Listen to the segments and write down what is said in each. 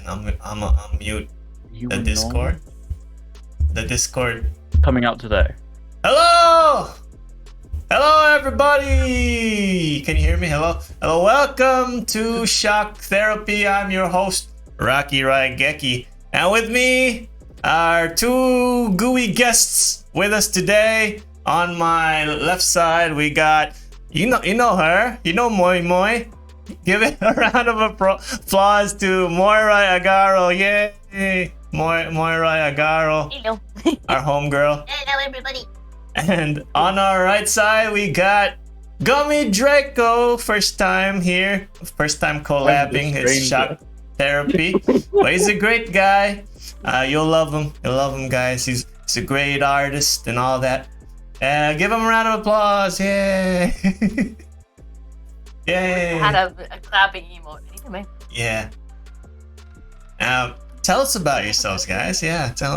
I'm mute You the were Discord. The Discord. coming out today. Hello! Hello, everybody! Can you hear me? Hello? Hello, welcome to Shock Therapy. I'm your host, MoiraiAgarel. And with me are two gooey guests with us today. On my left side, we got, you know her, you know Moi. Give it a round of applause to MoiraiAgarel. Yay! MoiraiAgarel. Hello. Our homegirl. Hello, everybody. And on our right side, we got GummiDraco. First time here. First time collabing. It's Shock Therapy. But he's a great guy. You'll love him. You'll love him, guys. He's a great artist and all that. Give him a round of applause. Yay. Yay. I had a clapping emote. Anyway. Yeah. Tell us about yourselves, guys. Yeah. Tell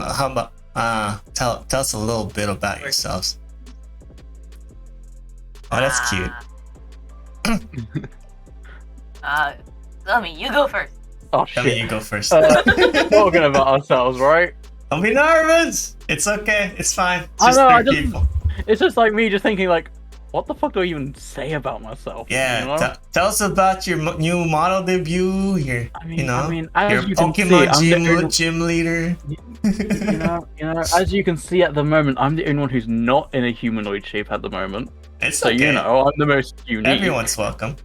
us a little bit about yourselves. Oh, that's cute. Gummy, you go first. Oh Tell me, shit. you go first. Talking about ourselves, right? Don't be nervous. It's okay. It's fine. It's I just know, three people. It's just like me just thinking like, what the fuck do I even say about myself? Yeah. You know? Tell us about your new model debut. Your, I as mean, your you can Pokemon see, I'm gym leader. As you can see at the moment, I'm the only one who's not in a humanoid shape at the moment. It's So okay. I'm the most unique. Everyone's welcome.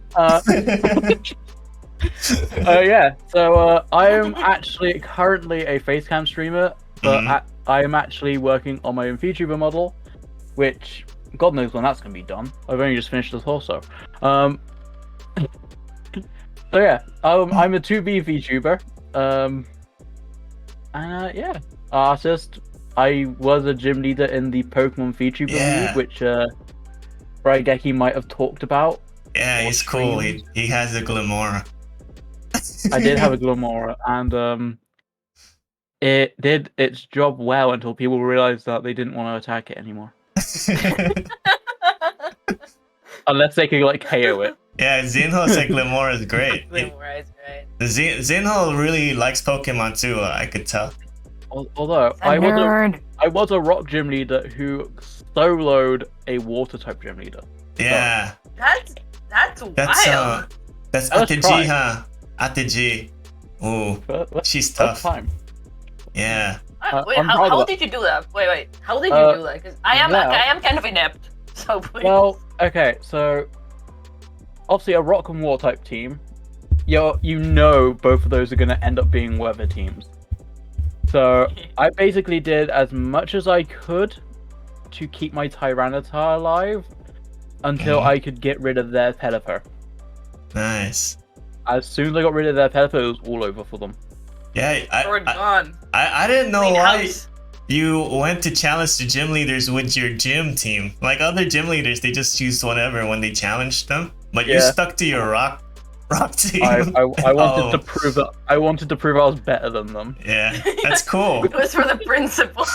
Yeah. So I am actually currently a facecam streamer, but I am actually working on my own VTuber model, which God knows when that's gonna be done. I've only just finished the torso. So yeah, I'm a 2B VTuber. Yeah, artist. I was a gym leader in the Pokemon VTuber League, which MoiraiAgarel might have talked about. Yeah, he's cool. He has a Glamora. I did have a Glamora, and it did its job well until people realized that they didn't want to attack it anymore. Unless they could like KO it. Yeah, Zinho said Glamora is great. Glamora is great. Zinho really likes Pokemon too. I could tell. Although I was a rock gym leader who soloed a water type gym leader. Yeah. That's wild. That's Ateji, huh? Ateji. Ooh, she's tough. Time. Yeah. Wait, how did you do that? Wait. How did you do that? Because I am kind of inept. So please. Well, okay, so obviously a rock and water type team, you know both of those are going to end up being weather teams. So I basically did as much as I could to keep my Tyranitar alive until I could get rid of their Pelipper. Nice. As soon as I got rid of their Pelipper, it was all over for them. Yeah, I didn't know Clean why house. you went to challenge the gym leaders with your gym team. Like other gym leaders, they just choose whatever when they challenged them. But you stuck to your rock team. I wanted to prove that I was better than them. Yeah, that's cool. It was for the principle.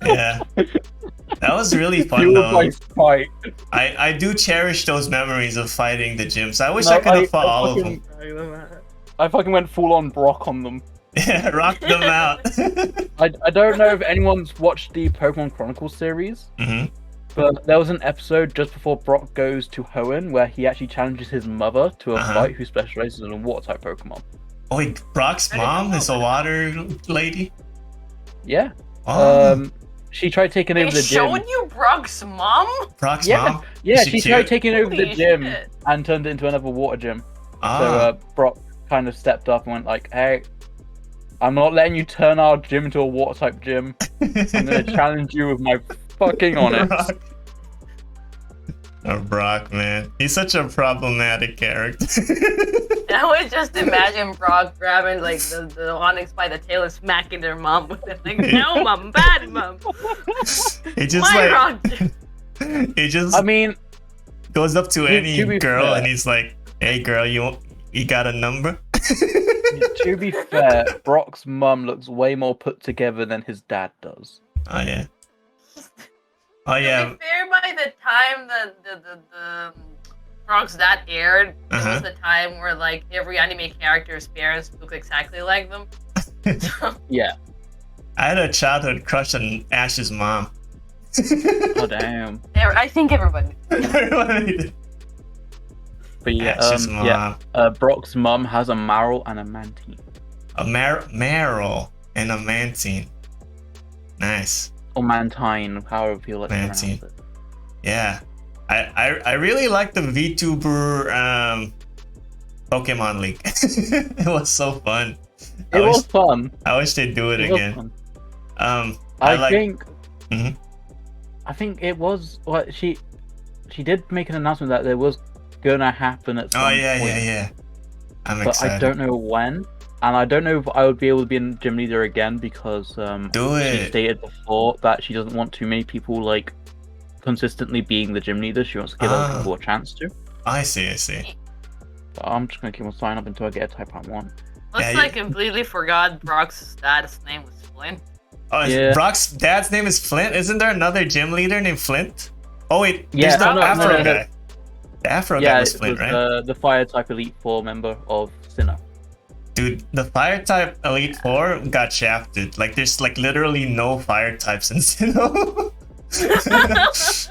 Yeah. That was really fun though. Fight. I do cherish those memories of fighting the gyms. I wish I could have fought all of them. I fucking went full on Brock on them. Yeah, rocked them out. I don't know if anyone's watched the Pokemon Chronicles series, but there was an episode just before Brock goes to Hoenn where he actually challenges his mother to a fight who specializes in a water type Pokemon. Oh wait, Brock's mom is a water lady? Yeah. Oh. She tried taking over the gym. Showing you Brock's mom? Brock's mom? Yeah, she tried taking over the Holy gym shit. and turned it into another water gym. Ah. So Brock kind of stepped up and went like, hey, I'm not letting you turn our gym into a water type gym. I'm gonna challenge you with my fucking honest. Oh, Brock, man. He's such a problematic character. I would just imagine Brock grabbing like the Onyx by the tail and smacking their mom with it. Like, no, mom, bad mom. He just My like rock. he just goes up to any girl and he's like, hey girl, you got a number? To be fair, Brock's mum looks way more put together than his dad does. Oh yeah. Oh yeah. To be fair, by the time the Brock's dad aired, it was the time where like every anime character's parents look exactly like them. Yeah. I had a childhood crush on Ash's mom. Oh damn. I think everybody. Everybody did. But yeah, Ash's mom. yeah. Brock's mum has a Marl and a Mantine. A Meryl and a Mantine. Nice. Or Mantine, however you like to pronounce Mantine. it. Yeah. I really like the VTuber Pokemon League. It was so fun. It was fun. I wish they'd do it It was again. fun. I think. Mhm. I think it was what she did make an announcement that there was gonna happen at some Oh yeah, point. yeah. I'm But excited. I don't know when, and I don't know if I would be able to be in gym leader again because Do she it. stated before that she doesn't want too many people like consistently being the gym leader. She wants to give other people a chance to. I see. But I'm just gonna keep on signing up until I get a Type 1. Looks Yeah, like I completely forgot Brock's dad's name was Flynn. Oh, Yeah. Brock's dad's name is Flint. Isn't there another gym leader named Flint? Oh wait, Yeah, there's the no, Afro no. guy. The Afro guy Yeah, was it Flint, was right? the Fire Type Elite 4 member of Sinnoh. Dude, the fire type Elite Four got shafted. Like, there's like literally no fire types in Sinnoh.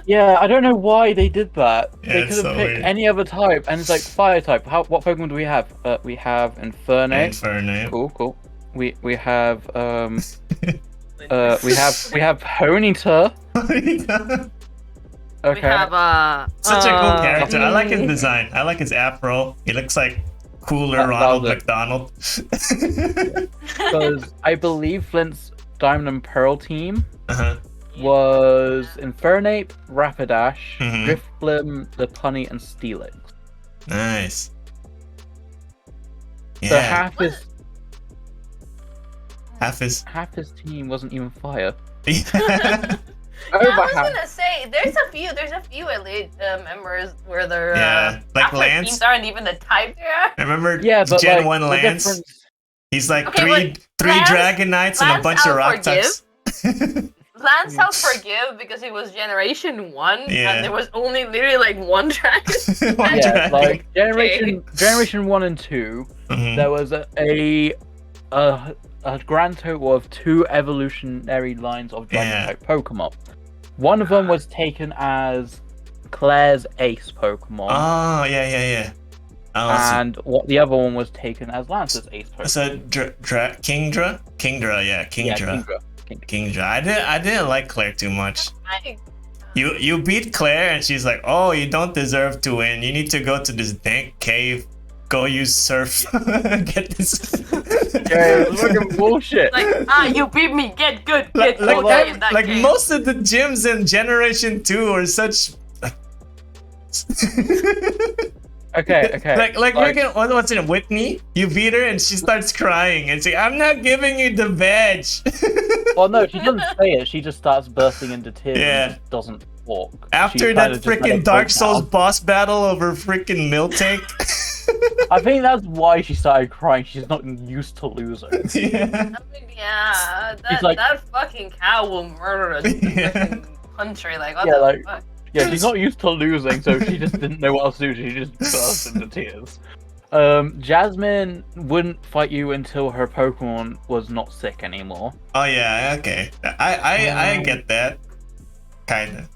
Yeah, I don't know why they did that. Yeah, They it's could have so picked weird. any other type, and it's like Fire type. What Pokemon do we have? We have Infernape. Inferno. Cool. We have we have Ponyta. Okay. We have Such a cool uh, character. I like his design. I like his afro. He looks like cooler That Ronald was it. McDonald. Because I believe Flint's Diamond and Pearl team Uh-huh. was Infernape, Rapidash, Mhm. Drifblim, Lopunny, and Steelix. Nice. So Yeah. half his Half his. team wasn't even fire. Yeah. I Over was half. gonna say there's a few elite members where they're Yeah, like half their Lance. teams aren't even the type they are. Remember Yeah, but Gen like, 1 the Lance? difference- He's like Okay, three Lance- Dragon Knights and a Lance bunch of I'll rock types. Lance I'll forgive because it was Generation 1 Yeah. and there was only literally like one dragon. One Yeah, dragon. like Generation 1 and 2, Mhm. there was a grand total of 2 evolutionary lines of Dragon Yeah. type Pokemon. One of them was taken as Claire's Ace Pokemon, Oh, yeah. Oh, and what the other one was taken as Lance's Ace Pokemon. so Kingdra? Kingdra, yeah, Kingdra. Kingdra. I didn't like Claire too much. You beat Claire and she's like, oh, you don't deserve to win. You need to go to this dank cave. Go use surf. Get this. Yeah, it was fucking bullshit. Like, you beat me, get good, like, get good. like, in that like game. most of the gyms in Generation 2 are such like Okay. like freaking what's it, Whitney? You beat her and she starts crying and she's I'm not giving you the badge. Well, no, she doesn't say it. She just starts bursting into tears Yeah. and just doesn't talk. After She that kinda just let freaking it Dark break Souls down. boss battle over freaking Miltank. I think that's why she started crying. She's not used to losing. Yeah. I mean, yeah, She's like- that fucking cow will murder a freaking country. Like, what Yeah, the like- fuck? Yeah, she's not used to losing, so she just didn't know what else to do. She just burst into tears. Jasmine wouldn't fight you until her Pokemon was not sick anymore. Oh yeah, okay. I get that. Kinda.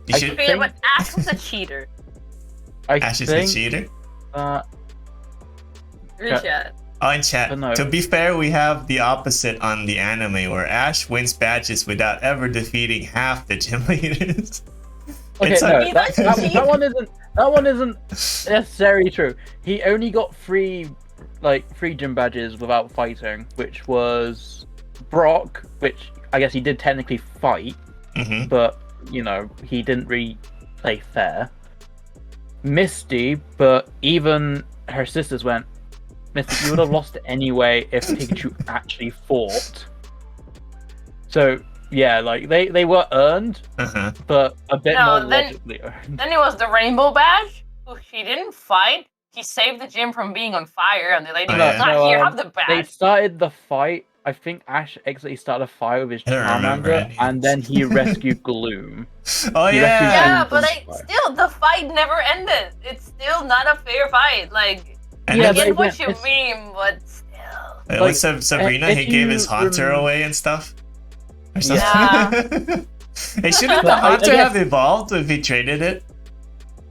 You I should Okay, but Ash was a cheater. Ash is a think, cheater. Real chat. Oh, in chat. But no. To be fair, we have the opposite on the anime where Ash wins badges without ever defeating half the gym leaders. Okay, It's no, like- that one isn't necessarily true. He only got three gym badges without fighting, which was Brock, which I guess he did technically fight, Mhm. but you know he didn't really play fair. Misty, but even her sisters went, Misty, you would have lost anyway if Pikachu actually fought. So yeah, like they were earned, Uh-huh. but a bit No, more then- logically earned. Then it was the Rainbow Badge, who she didn't fight. He saved the gym from being on fire, and the lady Oh, goes, yeah. "Not No, here, have the They badge." started the fight. I think Ash actually started a fight with his I don't remember Charmander, any. and then he rescued Gloom. Oh He rescued yeah. Yeah, Gloom but from fire. still, the fight never ended. It's still not a fair fight. Like, And Yeah, I then- but get what again, you it's- mean, but still. With Sabrina, if he gave his you Haunter rem- away and stuff. Or Yeah. something. Hey, shouldn't the But I Haunter guess- have evolved if he traded it?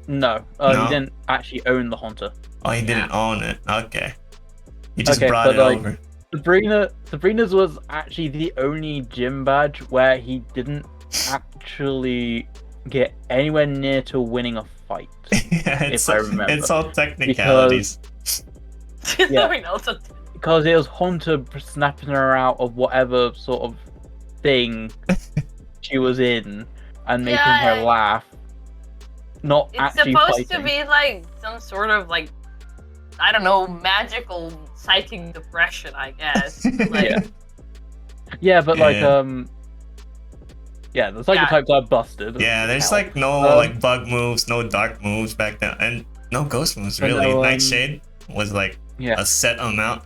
No, No? he didn't actually own the Haunter. Oh, he didn't own it. Okay. He just brought but it over. Sabrina's was actually the only gym badge where he didn't actually get anywhere near to winning a fight. Yeah, if I remember. it's all technicalities. Yeah. I know, so- Because it was Haunter snapping her out of whatever sort of thing she was in and making her Yeah. laugh. Not It's actually supposed fighting. to be like some sort of like, I don't know, magical psychic depression, I guess. Like, Yeah. Yeah, but like Yeah. yeah, the psychotypes are busted. Yeah, there's Hell. like no like bug moves, no dark moves back then, and no ghost moves But really. no, Nightshade was like Yeah. a set amount.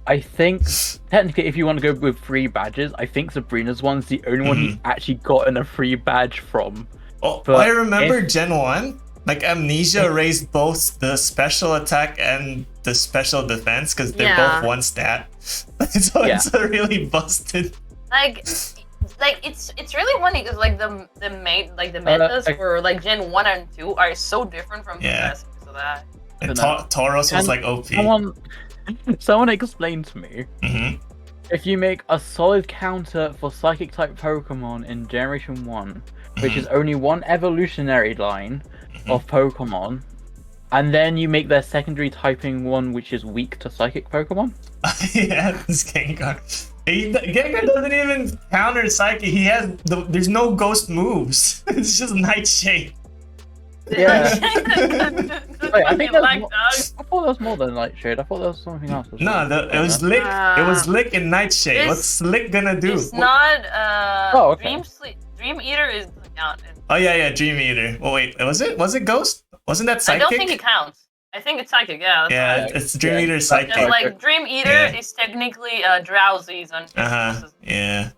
I think technically, if you want to go with free badges, I think Sabrina's one's the only one he's actually gotten a free badge from. Oh, But I remember if- Gen 1. Like Amnesia raised both the special attack and the special defense because they're Yeah. both one stat. So Yeah. it's a really busted. like it's really funny because like the main like the metas for like Gen 1 and 2 are so different from the Yeah. rest of that. And But no. Tauros was And like OP. Someone explained to me, hmm if you make a solid counter for psychic type Pokemon in Generation 1, which is only one evolutionary line of Pokemon, and then you make their secondary typing one which is weak to psychic Pokemon. Yeah, this Gengar. Gengar doesn't even counter Psychic. He has there's no ghost moves. It's just Nightshade. Yeah. Wait, I think like I thought there was more than Nightshade. I thought there was something else. No, it was Lick. It was Lick and Nightshade. It's- What's Lick gonna do? It's not Oh, okay. Dream Eater is count. Oh yeah, Dream Eater. Oh wait, was it Ghost? Wasn't that I Psychic? don't think it counts. I think it's psychic. Yeah. That's Yeah, right. it's Dream Yeah. Eater Psychic. Because like Dream Eater Yeah. is technically drowsies on. Yeah.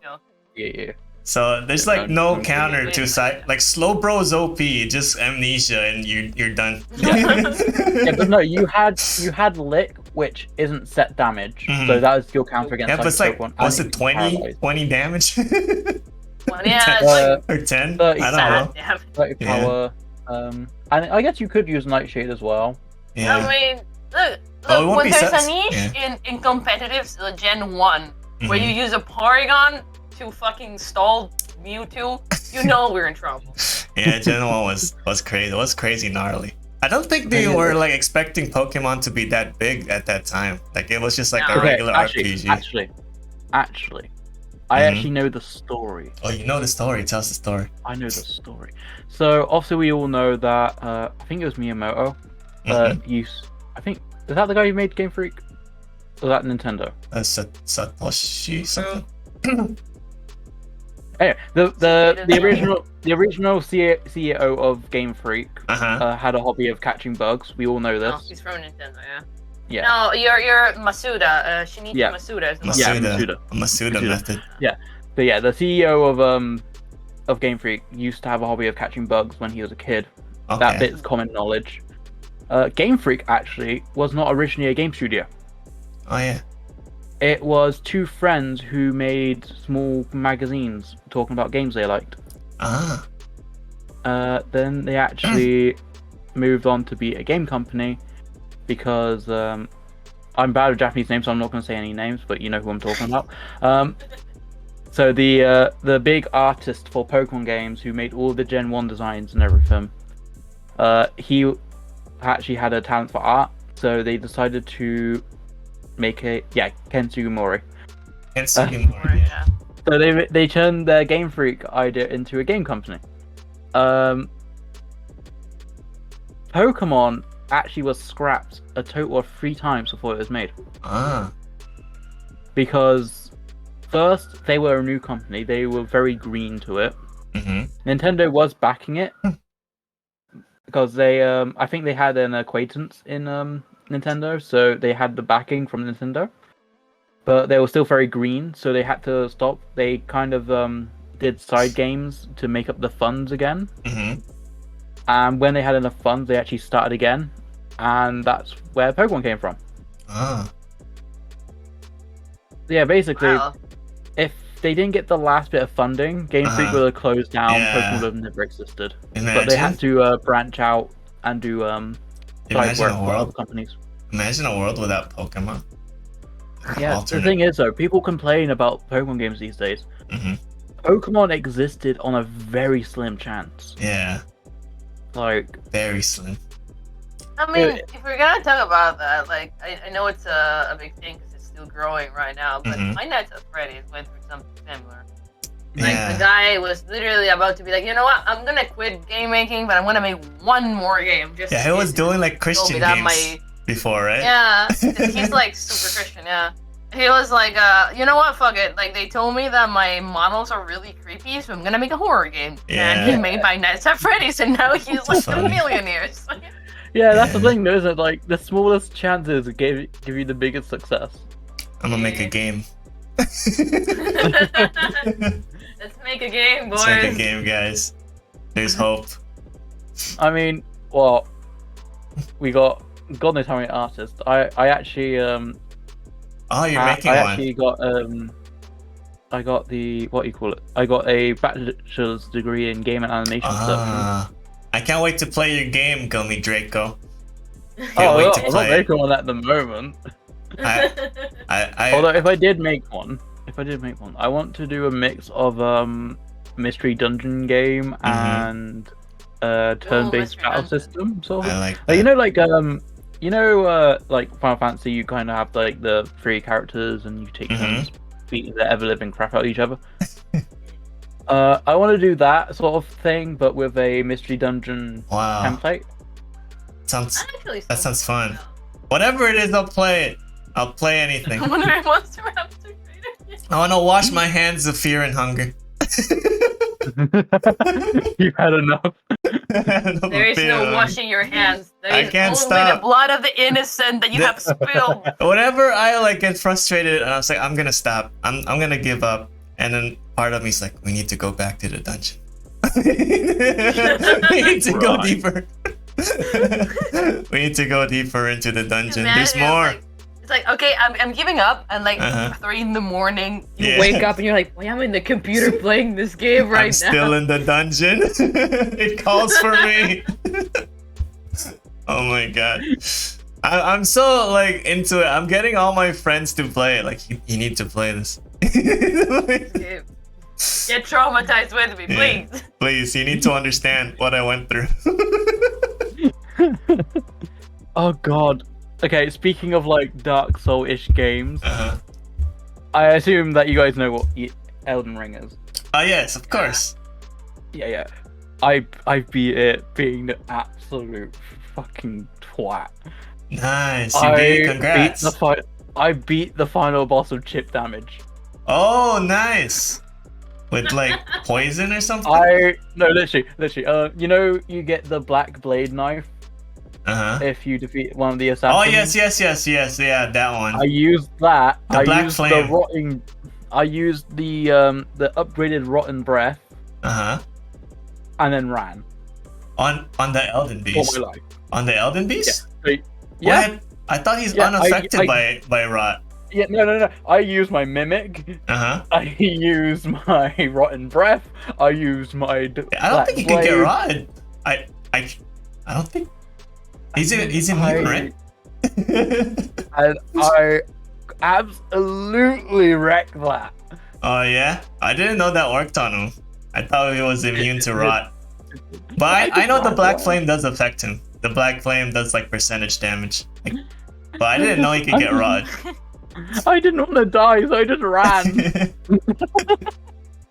Yeah. So there's Yeah, like no no, counter yeah. to like Slowbro is OP, just Amnesia and you're done. Yeah, but no, you had Lick, which isn't set damage, so that is your counter against. Yeah, but it's like, Pokemon, was and it 20 paralyzed. damage? Well, yeah, it's like Or 10? 30 I don't know. damn. 30 Yeah. power. And I guess you could use Nightshade as well. Yeah. I mean, look, Oh, it won't when be there's sus- a niche in competitive Gen 1 where Mhm. you use a Porygon to fucking stall Mewtwo, you know we're in trouble. Yeah, Gen 1 was crazy. It was crazy gnarly. I don't think they were like expecting Pokemon to be that big at that time. Like it was just like a No. regular actually, RPG. actually, I Mhm. actually know the story. Oh, you know the story. Tell us the story. I know the story. So obviously we all know that I think it was Miyamoto. Mhm. I think is that the guy who made Game Freak? Or was that Nintendo? Satoshi something. Anyway, the original CEO of Game Freak Uh-huh. had a hobby of catching bugs. We all know No, this. he's from Nintendo, yeah. Yeah. No, you're Masuda, Shinichi Yeah. Masuda. Is the Yeah, Masuda. Masuda. Masuda method. But yeah, the CEO of Game Freak used to have a hobby of catching bugs when he was a kid. That Okay. bit's common knowledge. Game Freak actually was not originally a game studio. Oh yeah. It was two friends who made small magazines talking about games they liked. Ah. Then they actually moved on to be a game company because I'm bad with Japanese names, so I'm not going to say any names, but you know who I'm talking about. So the big artist for Pokemon games who made all the Gen 1 designs and everything, he actually had a talent for art, so they decided to make Ken Sugimori. And Sugimori. Yeah. So they turned their Game Freak idea into a game company. Pokemon actually was scrapped a total of 3 times before it was made. Ah. Because first, they were a new company. They were very green to it. Mm-hmm. Nintendo was backing it. Because they, I think they had an acquaintance in Nintendo, so they had the backing from Nintendo. But they were still very green, so they had to stop. They kind of did side games to make up the funds again. Mm-hmm. And when they had enough funds, they actually started again. And that's where Pokemon came from. Ah. yeah, basically, Wow. if they didn't get the last bit of funding, Game Freak would have closed down. Yeah. Pokemon would have never existed. Imagine, But they had to branch out and do side imagine work a for world. other companies. Imagine a world without Pokemon. Yeah, Alternate. the thing is though, people complain about Pokemon games these days. Mhm. Pokemon existed on a very slim chance. Yeah, Like, very slim. I mean, if we're gonna talk about that, like, I know it's a big thing because it's still growing right now, but Mhm. Five Nights at Freddy's went through something similar. Like, Yeah. the guy was literally about to be like, you know what, I'm gonna quit game making, but I'm gonna make one more game. Just Yeah, he was doing like told me Christian that games before, right? Yeah, he's like super Christian, yeah. He was like, you know what, fuck it. Like, they told me that my models are really creepy, so I'm gonna make a horror game. Yeah. And he made Five Nights at Freddy's, and now he's like a Funny. millionaire. yeah, that's the Yeah. thing, though, isn't it? Like, the smallest chances give you the biggest success. I'm gonna make a game. Let's make a game, boys. Let's make a game, guys. There's hope. I mean, well, we got God knows how many artists. I actually Oh, you're I making one. actually got I got the what do you call it? I got a bachelor's degree in game and animation production. Ah, I can't wait to play your game, GummiDraco. Can't Oh, wait I'm to not play. making one at the moment. I Although if I did make one, I want to do a mix of mystery dungeon game and turn-based mystery battle dungeon. system sort of. I like Like, that. like Final Fantasy, you kind of have like the three characters and you take turns beating the ever-living crap out of each other. I want to do that sort of thing, but with a mystery dungeon Wow, template. that sounds fun. Whatever it is, I'll play it. I'll play anything. I wonder if Monster Raptor created. I want to wash my hands of fear and hunger. You've had enough. There is no washing your hands. There I is can't only stop. the blood of the innocent that you have spilled. Whenever I like get frustrated and I was like, I'm gonna stop. I'm gonna give up. And then part of me's like, we need to go back to the dungeon. We need to go Right. deeper. We need to go deeper into the dungeon. There's Imagine, more. It's like, okay, I'm giving up, and like Uh-huh. 3 in the morning, you Yeah. wake up and you're like, why am I in the computer playing this game right I'm still now? in the dungeon. It calls for me. Oh my god. I'm so like into it. I'm getting all my friends to play it. Like, you need to play this. Okay. Get traumatized with me, Yeah. please. Please, you need to understand what I went through. Oh god. Okay, speaking of like Dark Soul-ish games, Uh-huh. I assume that you guys know what Elden Ring is. Oh yes, of course. Yeah. I beat it being the absolute fucking twat. Nice. You beat it. Congrats. I beat the final boss of Chip Damage. Oh, nice. With like poison or something? Literally. You know, you get the black blade knife Uh-huh. if you defeat one of the Oh assassins. yes, yeah, that one. I used that. The I black used flame. the rotting. I used the upgraded rotten breath Uh-huh. and then ran On the Elden for Beast. my life. On the Elden Beast? Yeah. What? I thought he's Yeah, unaffected by rot. Yeah. No. I used my mimic. Uh-huh. I used my rotten breath. I used my. I don't black think he could get blade. rotted. I don't think he's immune, right? And I absolutely wrecked that. Oh yeah? I didn't know that worked on him. I thought he was immune to rot. But I know the black flame does affect him. The black flame does like percentage damage. Like, but I didn't know he could get rotted. I didn't want to die, so I just ran.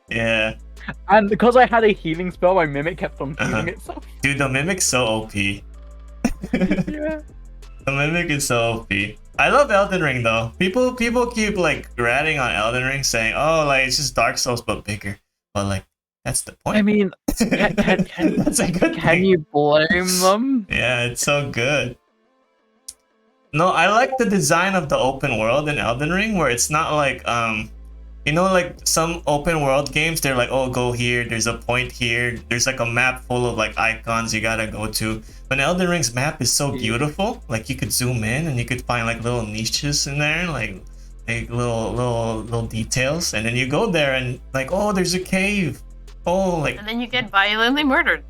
Yeah. And because I had a healing spell, my mimic kept on healing Uh-huh. itself. Dude, the mimic's so OP. Yeah. The mimic is so OP. I love Elden Ring though. People keep like ratting on Elden Ring, saying, "Oh, like it's just Dark Souls but bigger." But like that's the point. I mean, can That's a good thing. you blame them? Yeah, it's so good. No, I like the design of the open world in Elden Ring, where it's not like you know, like some open world games, they're like, oh, go here, there's a point here, there's like a map full of like icons you gotta go to. But Elden Ring's map is so beautiful, like you could zoom in and you could find like little niches in there, like like little details, and then you go there and like, oh, there's a cave. Oh, like And then you get violently murdered.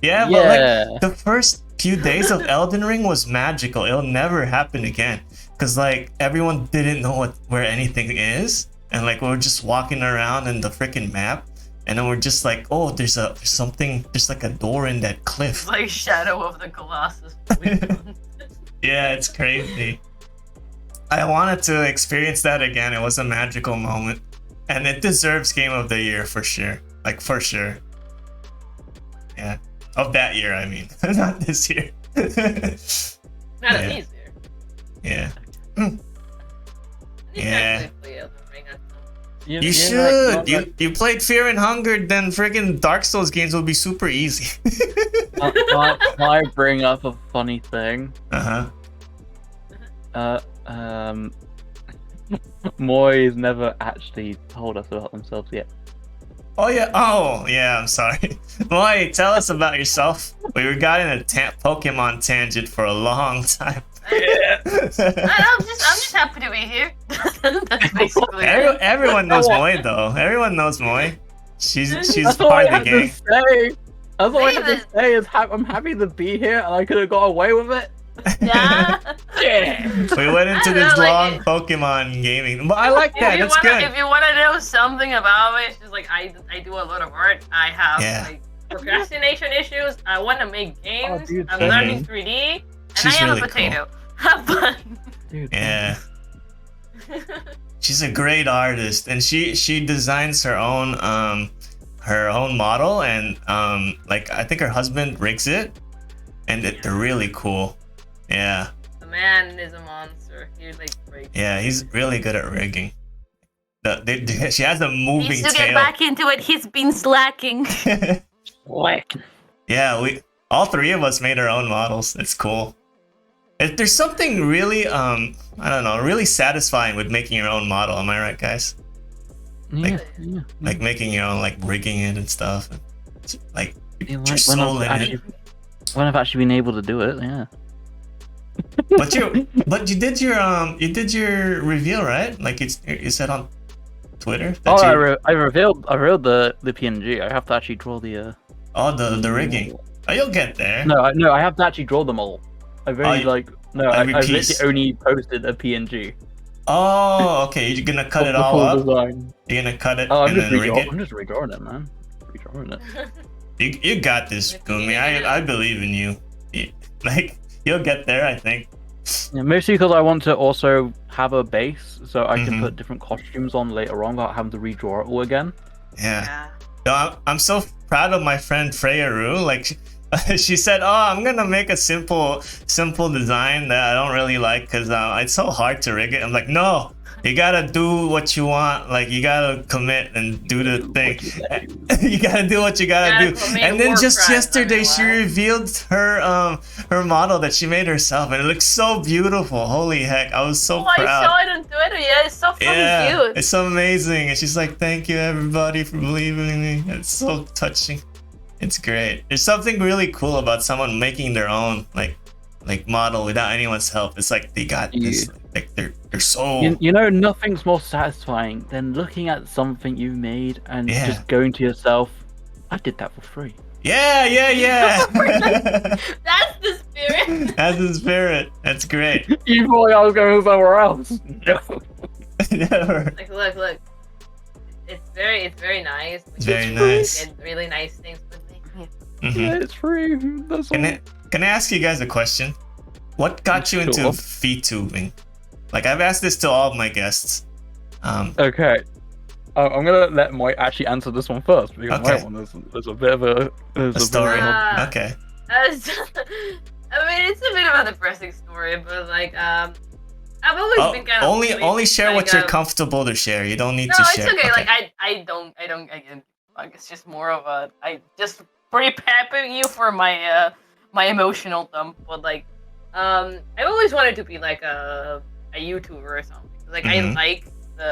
yeah, but like the first few days of Elden Ring was magical. It'll never happen again, because like everyone didn't know where anything is, and like we're just walking around in the freaking map, and then we're just like, oh, there's something, there's like a door in that cliff. It's like Shadow of the Colossus. Yeah, it's crazy. I wanted to experience that again. It was a magical moment, and it deserves Game of the Year for sure. Like for sure. Yeah, of that year, I mean, not this year. Not this year. Yeah. Yeah. You should. You played Fear and Hunger, then friggin' Dark Souls games will be super easy. Can I bring up a funny thing? Moy's never actually told us about themselves yet. Oh yeah, I'm sorry. Moy, tell us about yourself. We got in a Pokemon tangent for a long time. I'm just happy to be here. That's basically it. Everyone knows Moy though. Everyone knows Moy. She's part of the gang. That's all I have to say is I'm happy to be here, and I could have got away with it. Yeah. We went into this long Pokemon gaming, but I like that. That's good. If you want to know something about it, it's like I do a lot of art. I have like procrastination issues. I want to make games. I'm learning 3D, and She's I am really a potato. Cool. Have fun. Yeah. She's a great artist, and she designs her own model, and like I think her husband rigs it, and they're really cool. Yeah. The man is a monster. He's like great. Yeah, he's really good at rigging. She has a moving Needs to tail. get back into it. He's been slacking. Yeah, all three of us made our own models. It's cool. There's something really I don't know, really satisfying with making your own model. Am I right, guys? Like making your own, like rigging it and stuff. It's like your soul in it. When I've actually been able to do it, yeah. But you did your reveal, right? Like you said on Twitter. I revealed the PNG. I have to actually draw the the rigging. Oh, you'll get there. No, I have to actually draw them all. I've only I literally only posted a PNG. Oh, okay. You're gonna cut it all up. Design. You're gonna cut it and then rig it. I'm just redrawing it, man. Redrawing it. You got this, Gummi. I believe in you. Like you'll get there, I think. Yeah, mostly because I want to also have a base, so I can put different costumes on later on without having to redraw it all again. Yeah. I'm so proud of my friend Freya Rue. Like she said, "Oh, I'm gonna make a simple design that I don't really like because it's so hard to rig it." I'm like, "No, you gotta do what you want. Like you gotta commit and do the thing. You gotta do what you gotta do." And then just yesterday, she revealed her model that she made herself, and it looks so beautiful. Holy heck, I was so proud. I saw it on Twitter. Yeah, it's so fucking cute. It's so amazing. And she's like, "Thank you everybody for believing in me." It's so touching. It's great. There's something really cool about someone making their own like model without anyone's help. It's like they got this, like they're so. You know, nothing's more satisfying than looking at something you made and just going to yourself, "I did that for free." Yeah. That's the spirit. That's the spirit. That's great. You thought I was going somewhere else? No. Never. Like, look. It's very nice. It's very nice. And really nice things with me. Yeah, it's free. That's Can I ask you guys a question? What got you into VTubing? Like I've asked this to all of my guests. Okay. I'm gonna let Moy actually answer this one first because my one is a bit of a story. Okay. I mean, it's a bit of a depressing story, but like I've always been kind of only share what you're comfortable to share. You don't need to share. No, it's okay. Like I don't like it's just more of I just prepping you for my my emotional dump. But like I've always wanted to be like a YouTuber or something. Like I like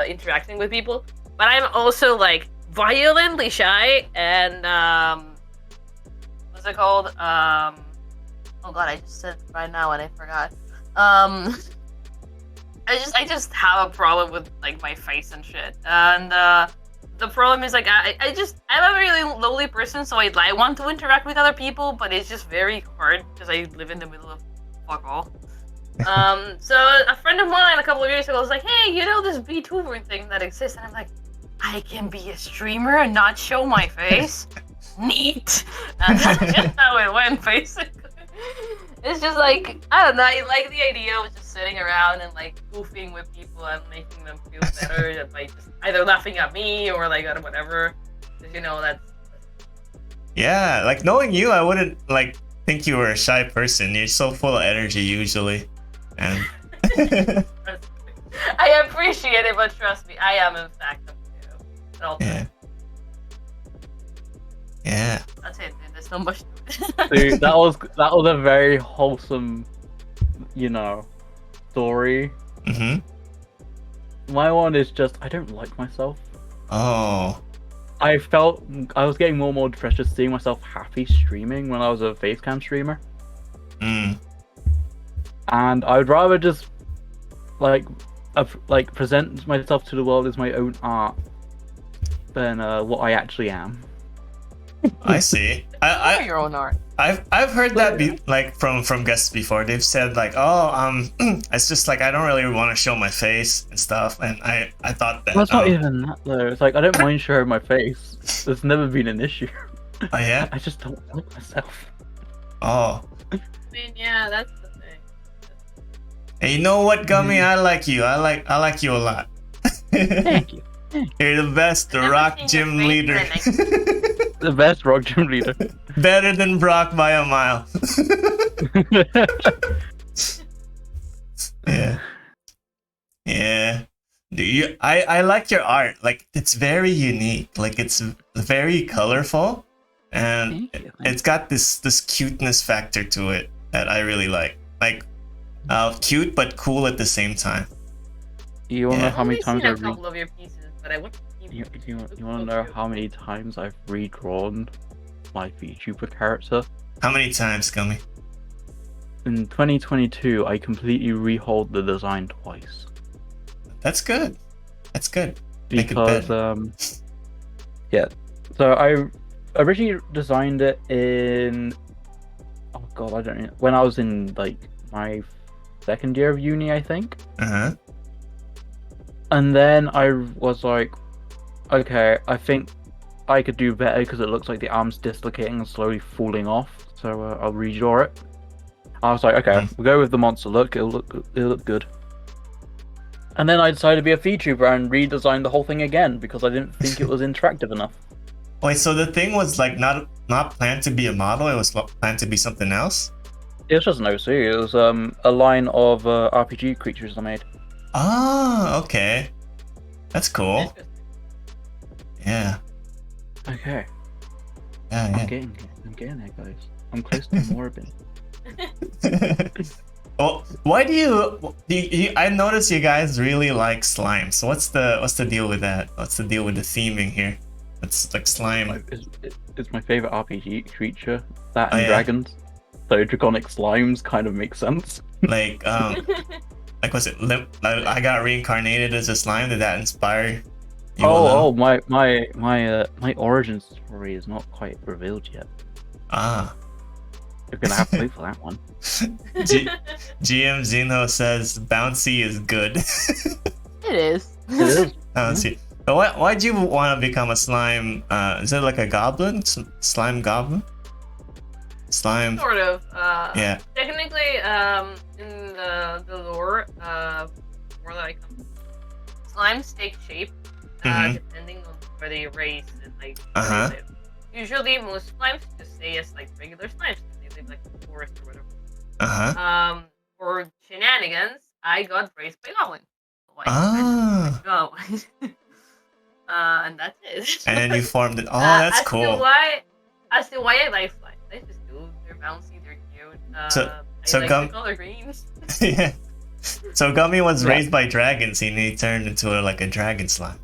interacting with people, but I'm also like violently shy and what's it called? Oh god, I just said it right now and I forgot. I just have a problem with like my face and shit. And the problem is like I'm a really lonely person, so I want to interact with other people, but it's just very hard because I live in the middle of fuck all. So a friend of mine a couple of years ago was like, hey, you know this VTuber thing that exists? And I'm like, I can be a streamer and not show my face? Neat. And that's just how it went, basically. It's just like, I don't know, I like the idea of just sitting around and like goofing with people and making them feel better by just either laughing at me or like whatever. Because you know, that's... Yeah, like knowing you, I wouldn't like think you were a shy person. You're so full of energy usually. And I appreciate it, but trust me, I am in fact at all yeah. times. Yeah. That's it, dude. There's so much. Dude, that was a very wholesome, you know, story. Mm-hmm. My one is just I don't like myself. Oh. I felt I was getting more and more depressed just seeing myself happy streaming when I was a facecam streamer. Mm. And I would rather just like present myself to the world as my own art than what I actually am. I see. You're your own art. I've heard that like from guests before. They've said like, oh, it's just like I don't really want to show my face and stuff. And I thought that. Well, it's not even that though. It's like I don't mind showing my face. There's never been an issue. Oh yeah. I just don't like myself. Oh. I mean, yeah, that's the thing. And you know what, Gummy? I like you. I like you a lot. Thank you. You're the best rock gym leader. The best rock gym leader. Better than Brock by a mile. Yeah. Yeah. I like your art. Like it's very unique. Like it's very colorful, and it's got this cuteness factor to it that I really like. Like cute but cool at the same time. You wanna know how many times I've seen a couple of your pieces, but I wouldn't. You wanna know how many times I've redrawn my VTuber character? How many times, Gummy? In 2022, I completely rehauled the design twice. That's good. That's good. Make it Because better. yeah. So I originally designed it in I don't know, when I was in like my second year of uni, I think. Uh-huh. And then I was like, okay, I think I could do better because it looks like the arm's dislocating and slowly falling off. So I'll redraw it. I was like, okay, we'll go with the monster look. It'll look good. And then I decided to be a VTuber and redesigned the whole thing again because I didn't think it was interactive enough. Wait, so the thing was like not planned to be a model. It was planned to be something else. It was just an OC. It was a line of RPG creatures I made. Oh, okay. That's cool. Yeah. Okay. Yeah, I'm yeah. getting there, guys. I'm close to Morbin. Well, why do you? I noticed you guys really like slime. So what's the deal with that? What's the deal with the theming here? It's like slime. It's my favorite RPG creature. That and yeah. dragons. So draconic slimes kind of make sense. Like like was it? I got reincarnated as a slime. Did that inspire you? My origin story is not quite revealed yet. Ah. You're gonna have to wait for that one. GM Zeno says bouncy is good. It is. It is. Bouncy. But why'd you want to become a slime? Is it like a goblin? Slime goblin? Slime. Sort of. Yeah. Technically, in the lore, where that I come from, slimes take shape depending on where they raise and like where they live. Usually, most slimes just stay as like regular slimes. They live like in the forest or whatever. For shenanigans, I got raised by goblin. So go. And that's it. And then you formed it. Oh, that's cool. As to why I like slimes, they just do. They're bouncy. They're cute. I like the color greens. Yeah. So Gummy was raised by dragons, and he turned into like a dragon slime.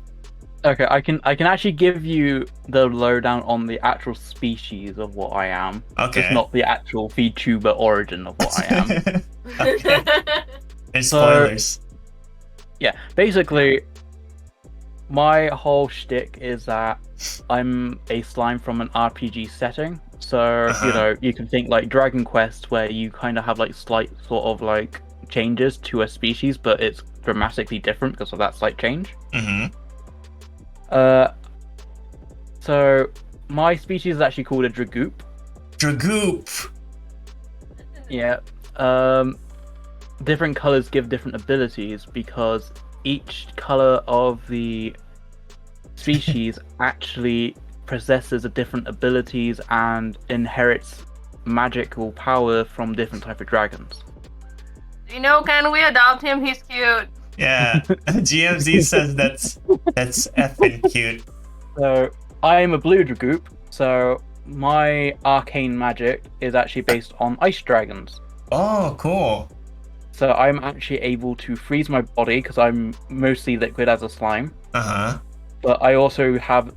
Okay, I can actually give you the lowdown on the actual species of what I am. Okay. Just not the actual VTuber origin of what I am. Okay. There's spoilers. Yeah, basically, my whole shtick is that I'm a slime from an RPG setting. So, you can think like Dragon Quest, where you kind of have like slight sort of like changes to a species, but it's dramatically different because of that slight change. So my species is actually called a Dragoop. Dragoop. Yeah. Different colors give different abilities because each color of the species actually possesses a different abilities and inherits magical power from different type of dragons. Can we adopt him? He's cute. Yeah, GMZ says that's effing cute. So I am a blue Dragoop, so my arcane magic is actually based on ice dragons. Oh, cool. So I'm actually able to freeze my body because I'm mostly liquid as a slime. But I also have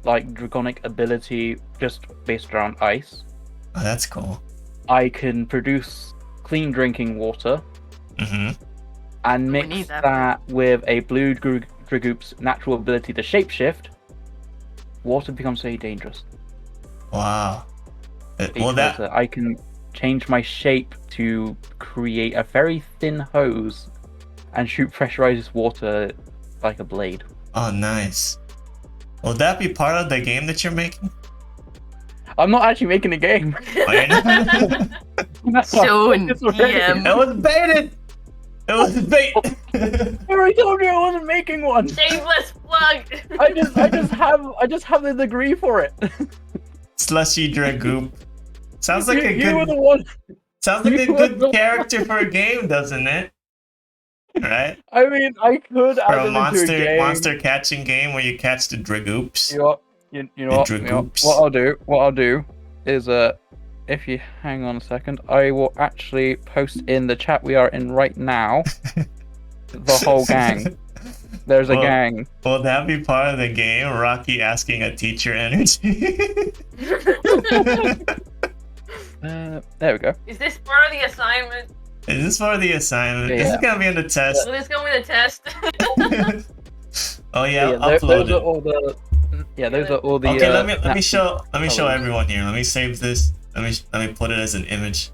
like draconic ability just based around ice. Oh, that's cool. I can produce clean drinking water and mix that with a blue Dragoop's natural ability to shapeshift. Water becomes very dangerous. Wow. Well, I can change my shape to create a very thin hose and shoot pressurized water like a blade. Oh, nice. Will that be part of the game that you're making? I'm not actually making a game. Soon, DM. It was baited. It was bait. I already told you I wasn't making one. Shameless plug. I just have the degree for it. Slushy Dragoop. Sounds like a You were good. the one. Sounds like a good character for a game, doesn't it? Right? I mean, I could For add a it into a game. monster catching game where you catch the Dragoops. You know what? What I'll do is if you hang on a second, I will actually post in the chat we are in right now the whole gang. There's a gang. Will that be part of the game? Rocky asking a teacher energy. There we go. Is this part of the assignment? Is this part of the assignment? Yeah. This is gonna be in the test. Will this go in the test? Oh yeah, Those upload are it. all the. Yeah, those are all the. Okay, let me show colors. everyone here. Let me save this. Let me put it as an image.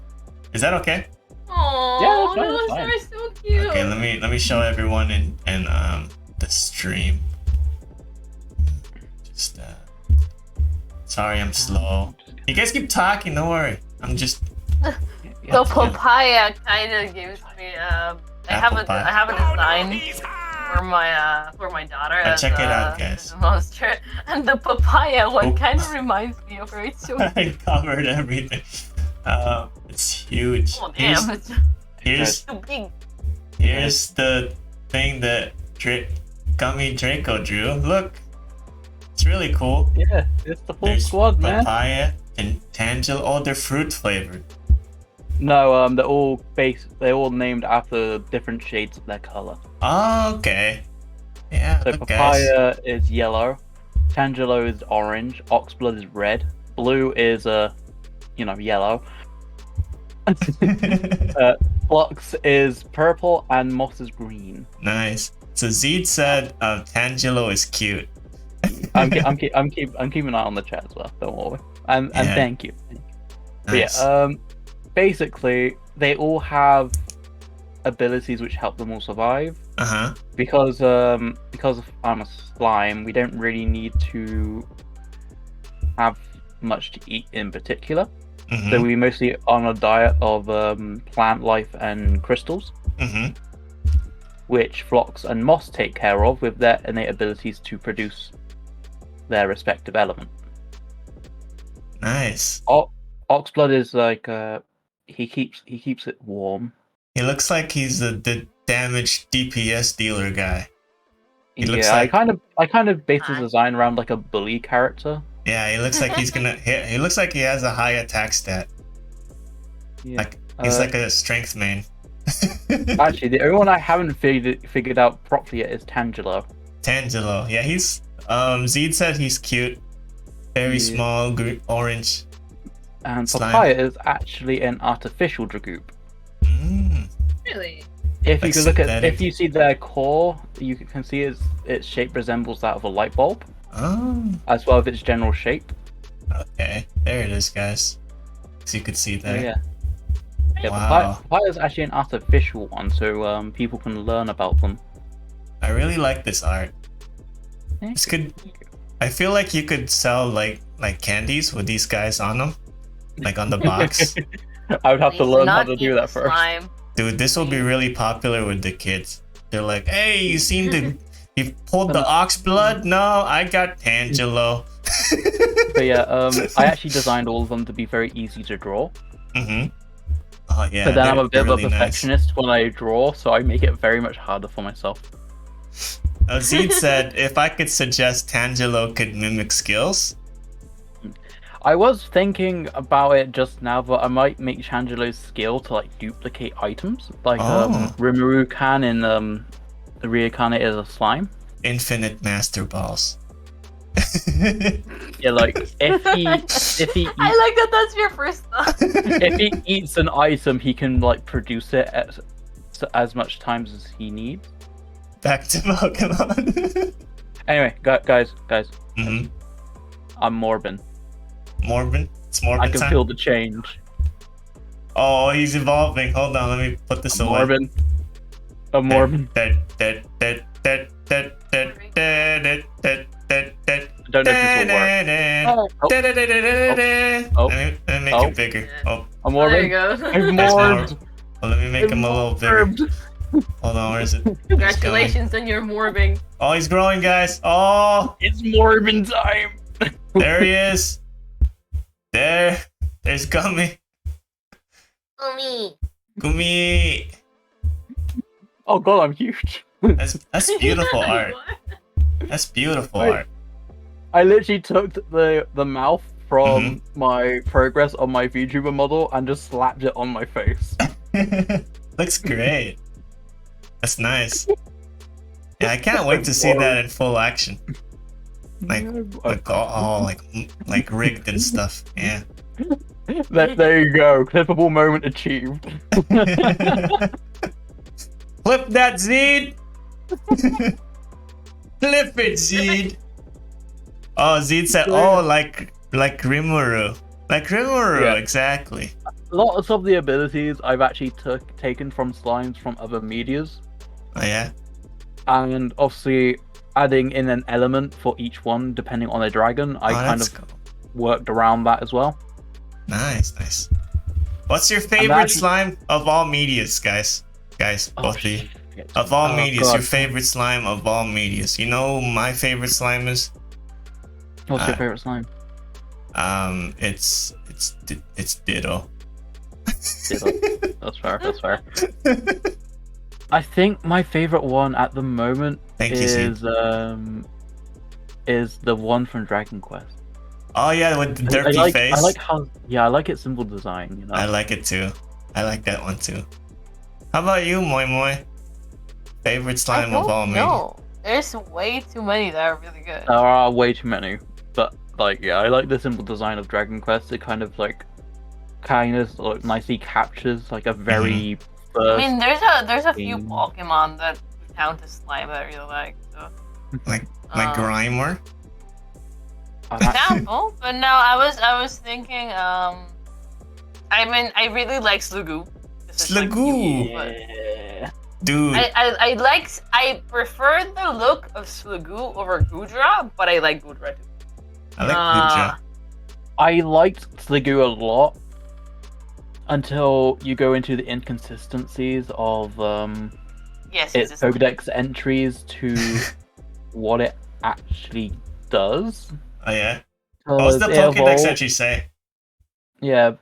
Is that okay? Aww, Yeah, those that's are so cute. Okay, let me show everyone in the stream. Just sorry, I'm slow. You guys keep talking. Don't worry. I'm just. The papaya kind of gives me I have a design for my daughter. Check it out, guys. As a monster, and the papaya one kind of reminds me of her. It's so cute. I covered everything. It's huge. Oh damn! It's Here's too big. here's the thing that GummiDraco drew. Look, it's really cool. Yeah, it's the full There's squad, man. papaya and Tangelo. Oh, they're fruit flavored. No, they're all named after different shades of their color. Oh, okay. Yeah, So look, guys. papaya is yellow, Tangelo is orange, Oxblood is red, blue is yellow. Flux is purple and moss is green. Nice. So Zed said Tangelo is cute. I'm keeping an eye on the chat as well. Don't worry. And Yeah. thank you. Nice. But yeah, basically they all have abilities which help them all survive. Because I'm a slime, we don't really need to have much to eat in particular. So we mostly on a diet of plant life and crystals, which Phlox and Moss take care of with their innate abilities to produce their respective element. Nice. Oxblood is like he keeps it warm. He looks like he's the damaged DPS dealer guy. He looks Yeah, like, I kind of based his design around like a bully character. yeah, he looks like he's gonna. He looks like he has a high attack stat. Yeah. Like he's like a strength main. Actually, the only one I haven't figured out properly yet is Tangelo. Tangelo, yeah, he's Zed said he's cute, very small, orange. And slime. Papaya is actually an artificial Dragoop. Mm. Really? If Like you can look at, synthetic. if you see their core, you can see its shape resembles that of a light bulb, Oh, as well as its general shape. okay. There it is, guys. So you could see So there. yeah, yeah. Wow. Papaya is actually an artificial one, so people can learn about them. I really like this art. Thank This you. could. I feel like you could sell like candies with these guys on them, like on the box. I would have to Please learn how not to eat do the that first. slime. Dude, this will be really popular with the kids. They're like, "Hey, you seem to you pulled the ox blood? No, I got Tangelo." But yeah, I actually designed all of them to be very easy to draw. Mm-hmm. Oh yeah. But then I'm a they're bit of a really nice. perfectionist when I draw, so I make it very much harder for myself. Zed said, "If I could suggest Tangelo could mimic skills." I was thinking about it just now, but I might make Changelo's skill to like duplicate items, like Oh. Rimuru can in the reincarnate as a slime. Infinite Master Balls. Yeah, like if he I like that. That's your first thought. if he eats an item, he can like produce it as much times as he needs. Back to Pokemon. Anyway, guys, Mm-hmm. I'm Morbin. Morbin. It's Morbin I can time. feel the change. Oh, he's evolving. Hold on, let me put this away. Morbin. A Morbin. I don't know if this will work. Let me make Oh. him bigger. Oh, I'm Oh, there you Morbin. go. I'm there's Morbed. more. Oh, let me make him a little bigger. Morbed. Hold on, where is it? Congratulations on your morbing. Oh, he's growing, guys. Oh, It's Morbin time. there he is. There's Gummy. Oh me. Gummy. Oh god, I'm huge. That's beautiful art. That's beautiful Wait. art. I literally took the mouth from Mm-hmm. my progress on my VTuber model and just slapped it on my face. Looks great. That's nice. Yeah, I can't wait to see that in full action. Like all like rigged and stuff. Yeah. There you go. Clippable moment achieved. Flip that, Zed. Flip it, Zed. Oh, Zed said, "Oh, like Rimuru, Yeah. exactly." Lots of the abilities I've actually taken from slimes from other medias, Oh yeah. and obviously adding in an element for each one depending on a dragon. I kind that's of cool. worked around that as well. Nice. What's your favorite actually- slime of all medias, guys? Both of you. Shit. Of all Oh, medias, God. your favorite slime of all medias. You know who my favorite slime is? What's your favorite slime? It's Ditto. That's fair. That's fair. I think my favorite one at the moment Thank you, Zed. is the one from Dragon Quest. Oh yeah, with the derpy face. I like how I like its simple design. You know. I like it too. I like that one too. How about you, Moi Moi? Favorite slime of all medias? No, there's way too many that are really good. There are way too many, but like yeah, I like the simple design of Dragon Quest. It kind of nicely captures like a very I mean, there's a few game. Pokemon that count as slime that I really like. So. Like Um, Grimer? Example, but no, I was thinking. I mean, I really like Slugoo. This is, like, Slugoo! cute, but yeah. Dude, I prefer the look of Slugoo over Goodra, but I like Goodra too. I like Gudra. I liked Sliggoo a lot until you go into the inconsistencies of Yes, its it's Pokedex entries to what it actually does. Oh yeah? What was the It Pokedex evolved- entry say? Yeah,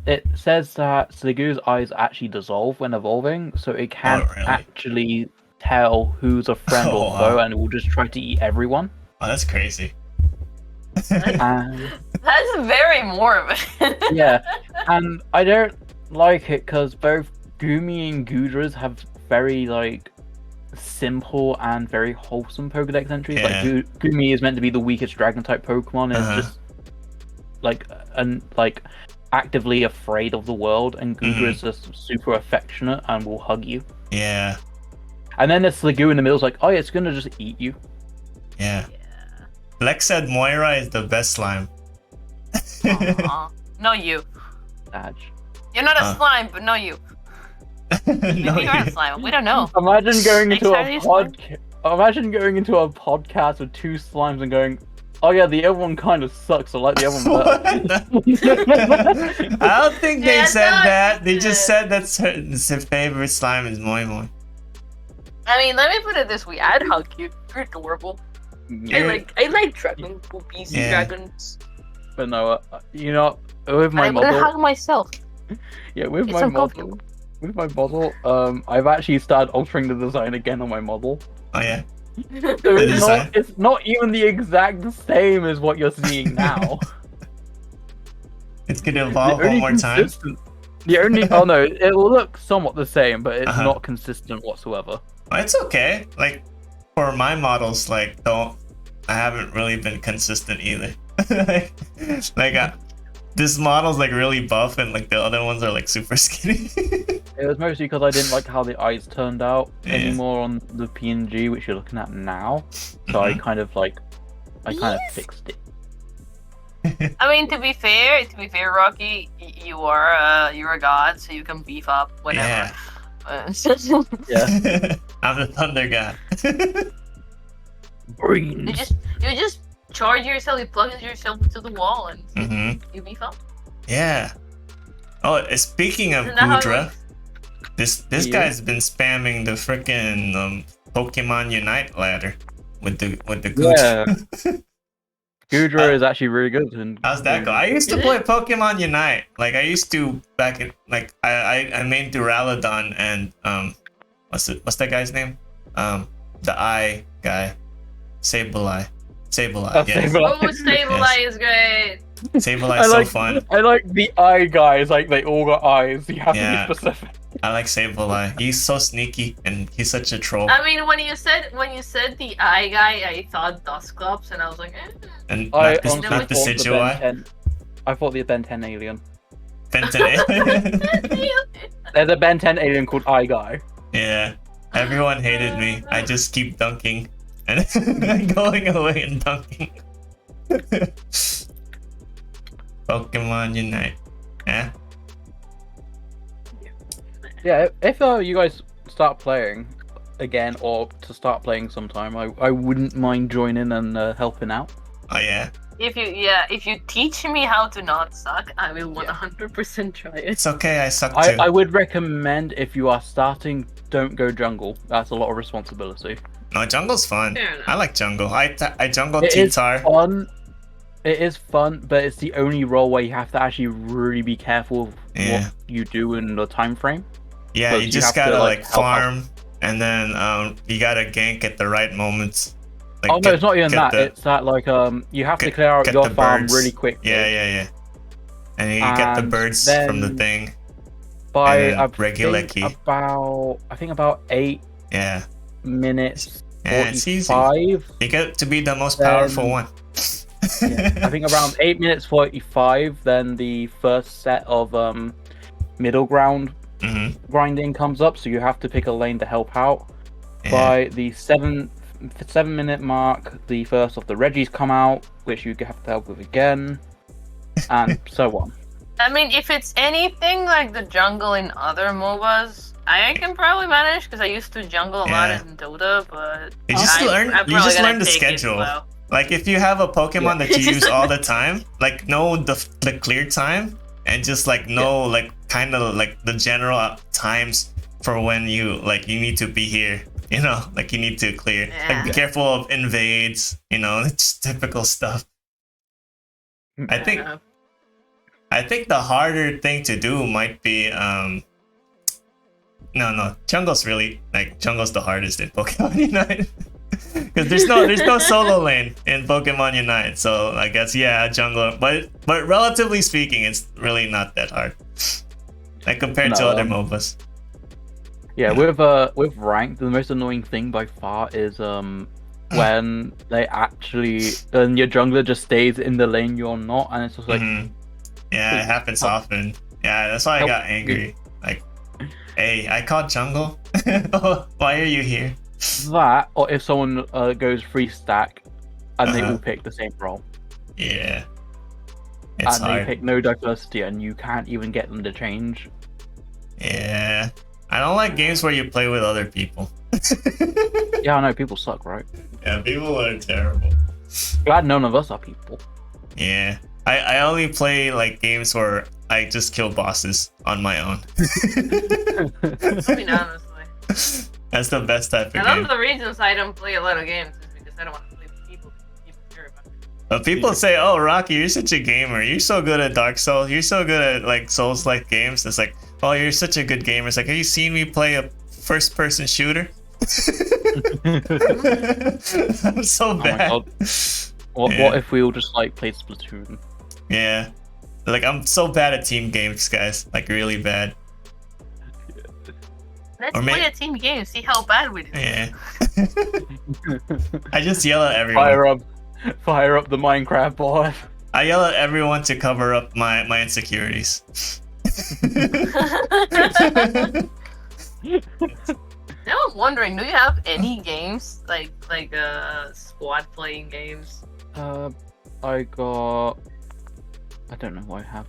it says that Sliggoo's eyes actually dissolve when evolving, so it can't really? actually tell who's a friend Oh, or wow. foe, and it will just try to eat everyone. Oh, that's crazy. And That's very morbid. yeah, and I don't like it because both Gumi and Gudras have very simple and very wholesome Pokedex entries. Yeah. Like Gumi is meant to be the weakest Dragon type Pokemon, and Uh-huh. is just actively afraid of the world, and Gudra is just super affectionate and will hug you. Yeah. And then there's Sliggoo in the middle, it's like, oh, yeah, it's gonna just eat you. Yeah. Yeah. Lex said Moira is the best slime. Aw. No, you. Badge. You're not a slime, but no, you. Maybe No, you're a you. slime. We don't know. Imagine going into Next time a you slime. Imagine going into a podcast with 2 slimes and going, oh yeah, the other one kind of sucks. I like the other one better. I don't think they Yeah, said no, that. They it's just said that's her favorite slime is Moi Moi. I mean, let me put it this way. I'd hug you. You're adorable. I like dragon poopies and Yeah. dragons. But no, you know, with my I'm gonna model, hug myself. yeah, with It's my uncomfortable. model, I've actually started altering the design again on my model. Oh yeah. So design? it's not even the exact same as what you're seeing now. It's gonna evolve one more time. The only oh no, it will look somewhat the same, but it's Uh-huh. not consistent whatsoever. It's okay. Like for my models, like I haven't really been consistent either. This model's like really buff and like the other ones are like super skinny. It was mostly because I didn't like how the eyes turned out Yeah. anymore on the PNG, which you're looking at now. So I kind of fixed it. I mean, to be fair, Rocky, you're a god, so you can beef up whenever. Yeah. Yeah. I'm the thunder god. you just charge yourself, you plug yourself into the wall, and Mm-hmm. you beef up. Yeah. Oh, speaking of Isn't that how it Gudra, works? this Yeah. guy's been spamming the freaking Pokemon Unite ladder with the Gudra. Yeah. Gudra is actually really good. How's that go? I used to Is play Pokemon Unite. Like I used to back in like I made Duraludon and what's that guy's name? The eye guy. Sableye. Oh, Yes. Sableye. Oh, Sableye is great. Sableye's so fun. I like the eye guys. Like they all got eyes. You have Yeah. to be specific. I like Sableye. He's so sneaky and he's such a troll. I mean, when you said the eye guy, I thought Dusclops, and I was like, And I not the honestly not the thought the Situai. Ben 10 I thought the Ben 10 alien. Fenton. There's a Ben 10 alien called Eye Guy. Yeah. Everyone hated me. I just keep dunking and going away and dunking. Pokemon Unite. Yeah. Yeah, if you guys start playing again or to start playing sometime, I wouldn't mind joining and helping out. Oh yeah. if you teach me how to not suck, I will 100% try it. It's okay. I suck too. I would recommend if you are starting, don't go jungle. That's a lot of responsibility. No, jungle's fun. Fair enough. I like jungle. I jungle It is T-Tar. fun. It is fun, but it's the only role where you have to actually really be careful of Yeah. what you do in the time frame. Yeah, But you you just have to, gotta like, like help out. farm, and then you gotta gank at the right moments. Like, Oh no, it's not even get that. It's that like you have to get- clear out get your the farm birds. really quick. Yeah. And you get the And birds then from the thing. By And I Reguleki. think about 8 Yeah. minutes. Yeah, it's easy. 45. You get to be the most Then- powerful one. I think around 8 minutes 45. Then the first set of middle ground Hmm. grinding comes up, so you have to pick a lane to help out. Yeah. By the 7-minute mark, the first of the Reggies come out, which you have to help with again, and so on. I mean, if it's anything like the jungle in other MOBAs, I can probably manage because I used to jungle a lot Yeah. in Dota, but You just learn. I'm You probably just gonna learn the take it schedule. slow. Like if you have a Pokemon Yeah. that you use all the time, like know the clear time and just like know like kind of like the general times for when you need to be here. You know, like you need to clear. Like be Yeah. careful of invades. You know, it's just typical stuff. I think Uh, I think the harder thing to do might be no, jungle's the hardest in Pokemon Unite. Because there's no solo lane in Pokemon Unite, so I guess jungle. But relatively speaking, it's really not that hard, like compared to No, other MOBAs. Yeah, with rank, the most annoying thing by far is when they actually and your jungler just stays in the lane you're not, and it's just like Mhm. Yeah, it happens often. Yeah, that's why I Help got me. angry. Like, Hey, I caught jungle. Why are you here? That, or if someone goes free stack and they Uh-huh. all pick the same role, Yeah. It's and they hard. pick no diversity, and you can't even get them to change. Yeah. I don't like games where you play with other people. Yeah, I know people suck, right? Yeah, people are terrible. Glad none of us are people. Yeah. I only play like games where I just kill bosses on my own. I mean, honestly. That's the best type of And one game. of the reasons I don't play a lot of games is because I don't want to play with people care about me. But people say, "Oh, Rocky, you're such a gamer. You're so good at Dark Souls. You're so good at like Souls-like games." It's like, "Oh, you're such a good gamer." It's like, "Have you seen me play a first-person shooter?" I'm so Oh my bad. God. What Yeah. if we all just like played Splatoon? Yeah, like I'm so bad at team games, guys. Like really bad. Let's Or play may- a team game, see how bad we do. Yeah. I just yell at everyone. Fire up the Minecraft bot. I yell at everyone to cover up my insecurities. Now I'm wondering, do you have any games like squad playing games? I don't know what I have.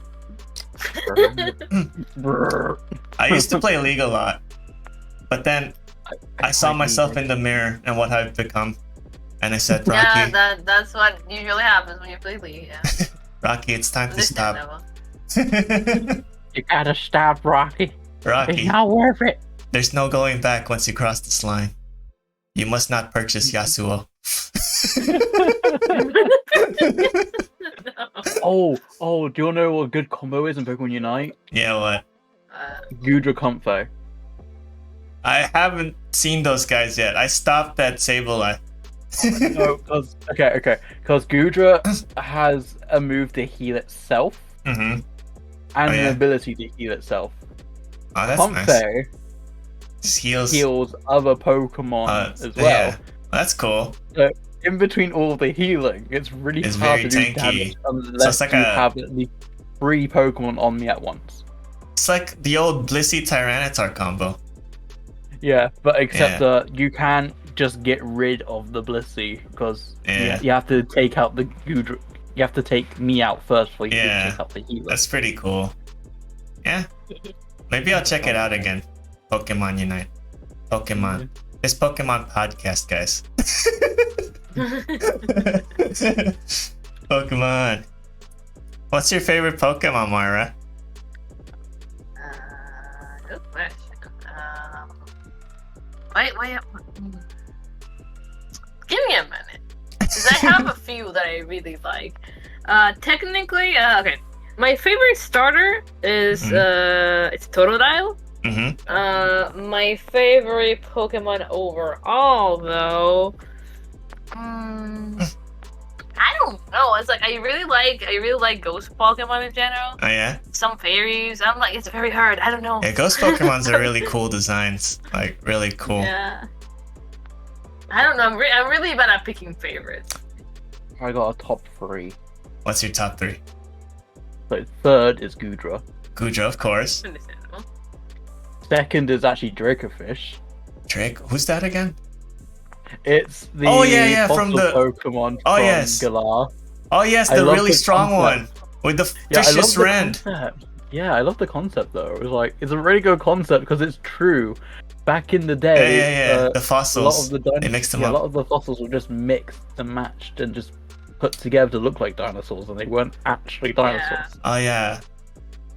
I used to play League a lot, but then I saw myself in the mirror and what I've become, and I said, Yeah, Rocky, that's what usually happens when you play League. Yeah. Rocky, it's time to stop. Understandable. You gotta stop, Rocky. Rocky, It's not worth it. there's no going back once you cross this line. You must not purchase Yasuo. Oh, do you wanna know what a good combo is in Pokemon Unite? Yeah, what? Gudra Comfo. I haven't seen those guys yet. I stopped at Sableye. No, because because Gudra has a move to heal itself Mm-hmm. and yeah. an ability to heal itself. Oh, that's Comfo nice. Just heals. heals other Pokemon as well. Yeah, that's cool. In between all the healing, it's really It's hard very to do tanky. damage unless it's like you a- have at least 3 Pokemon on me at once. It's like the old Blissey Tyranitar combo. Yeah, but except you can't just get rid of the Blissey because Yeah. you have to take out the Gudra. You have to take me out first before you Yeah. take out the healer. That's pretty cool. Yeah. Maybe I'll check it out again. Pokemon Unite. Pokemon. This Pokemon podcast, guys. Pokemon. What's your favorite Pokemon, Moira? Good question. Wait. Give me a minute. Because I have a few that I really like. Technically, okay. My favorite starter is it's Totodile. Mm-hmm. My favorite Pokemon overall, though, I don't know. It's like I really like Ghost Pokemon in general. Oh yeah? Some fairies. I'm like, it's very hard. I don't know. Yeah, Ghost Pokemons are really cool designs. Like, really cool. Yeah. I don't know. I'm really bad at picking favorites. I got a top 3. What's your top 3? So third is Gudra. Gudra, of course. Understandable. Second is actually Dracofish. Drake, who's that again? It's the Oh, yeah, from fossil the- Pokemon Oh, from yes. Galar. Oh yes, I the love really the strong concept. one. With the Yeah, I love vicious the rend. concept. Yeah, I love the concept though. It was like it's a really good concept because it's true. Back in the day, Yeah. The a lot fossils. of the They mixed them a up. lot of the fossils were just mixed and matched and just put together to look like dinosaurs, and they weren't actually dinosaurs. Oh yeah.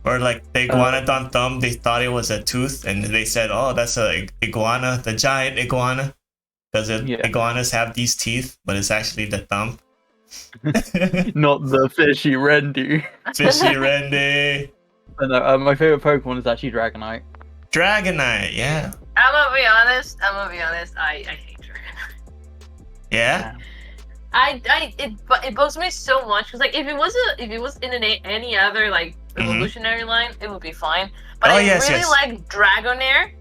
Or like the iguanodon thumb, they thought it was a tooth, and they said, "Oh, that's a iguana, the giant iguana," because iguanas have these teeth, but it's actually the thumb. Not the fishy Rendu. Fishy Rendy. My favorite Pokemon is actually Dragonite. Dragonite, yeah. I'm gonna be honest. I hate Dragonite. Yeah. It bugs me so much because like if it was in any other like evolutionary line, it would be fine. But I really like Dragonair.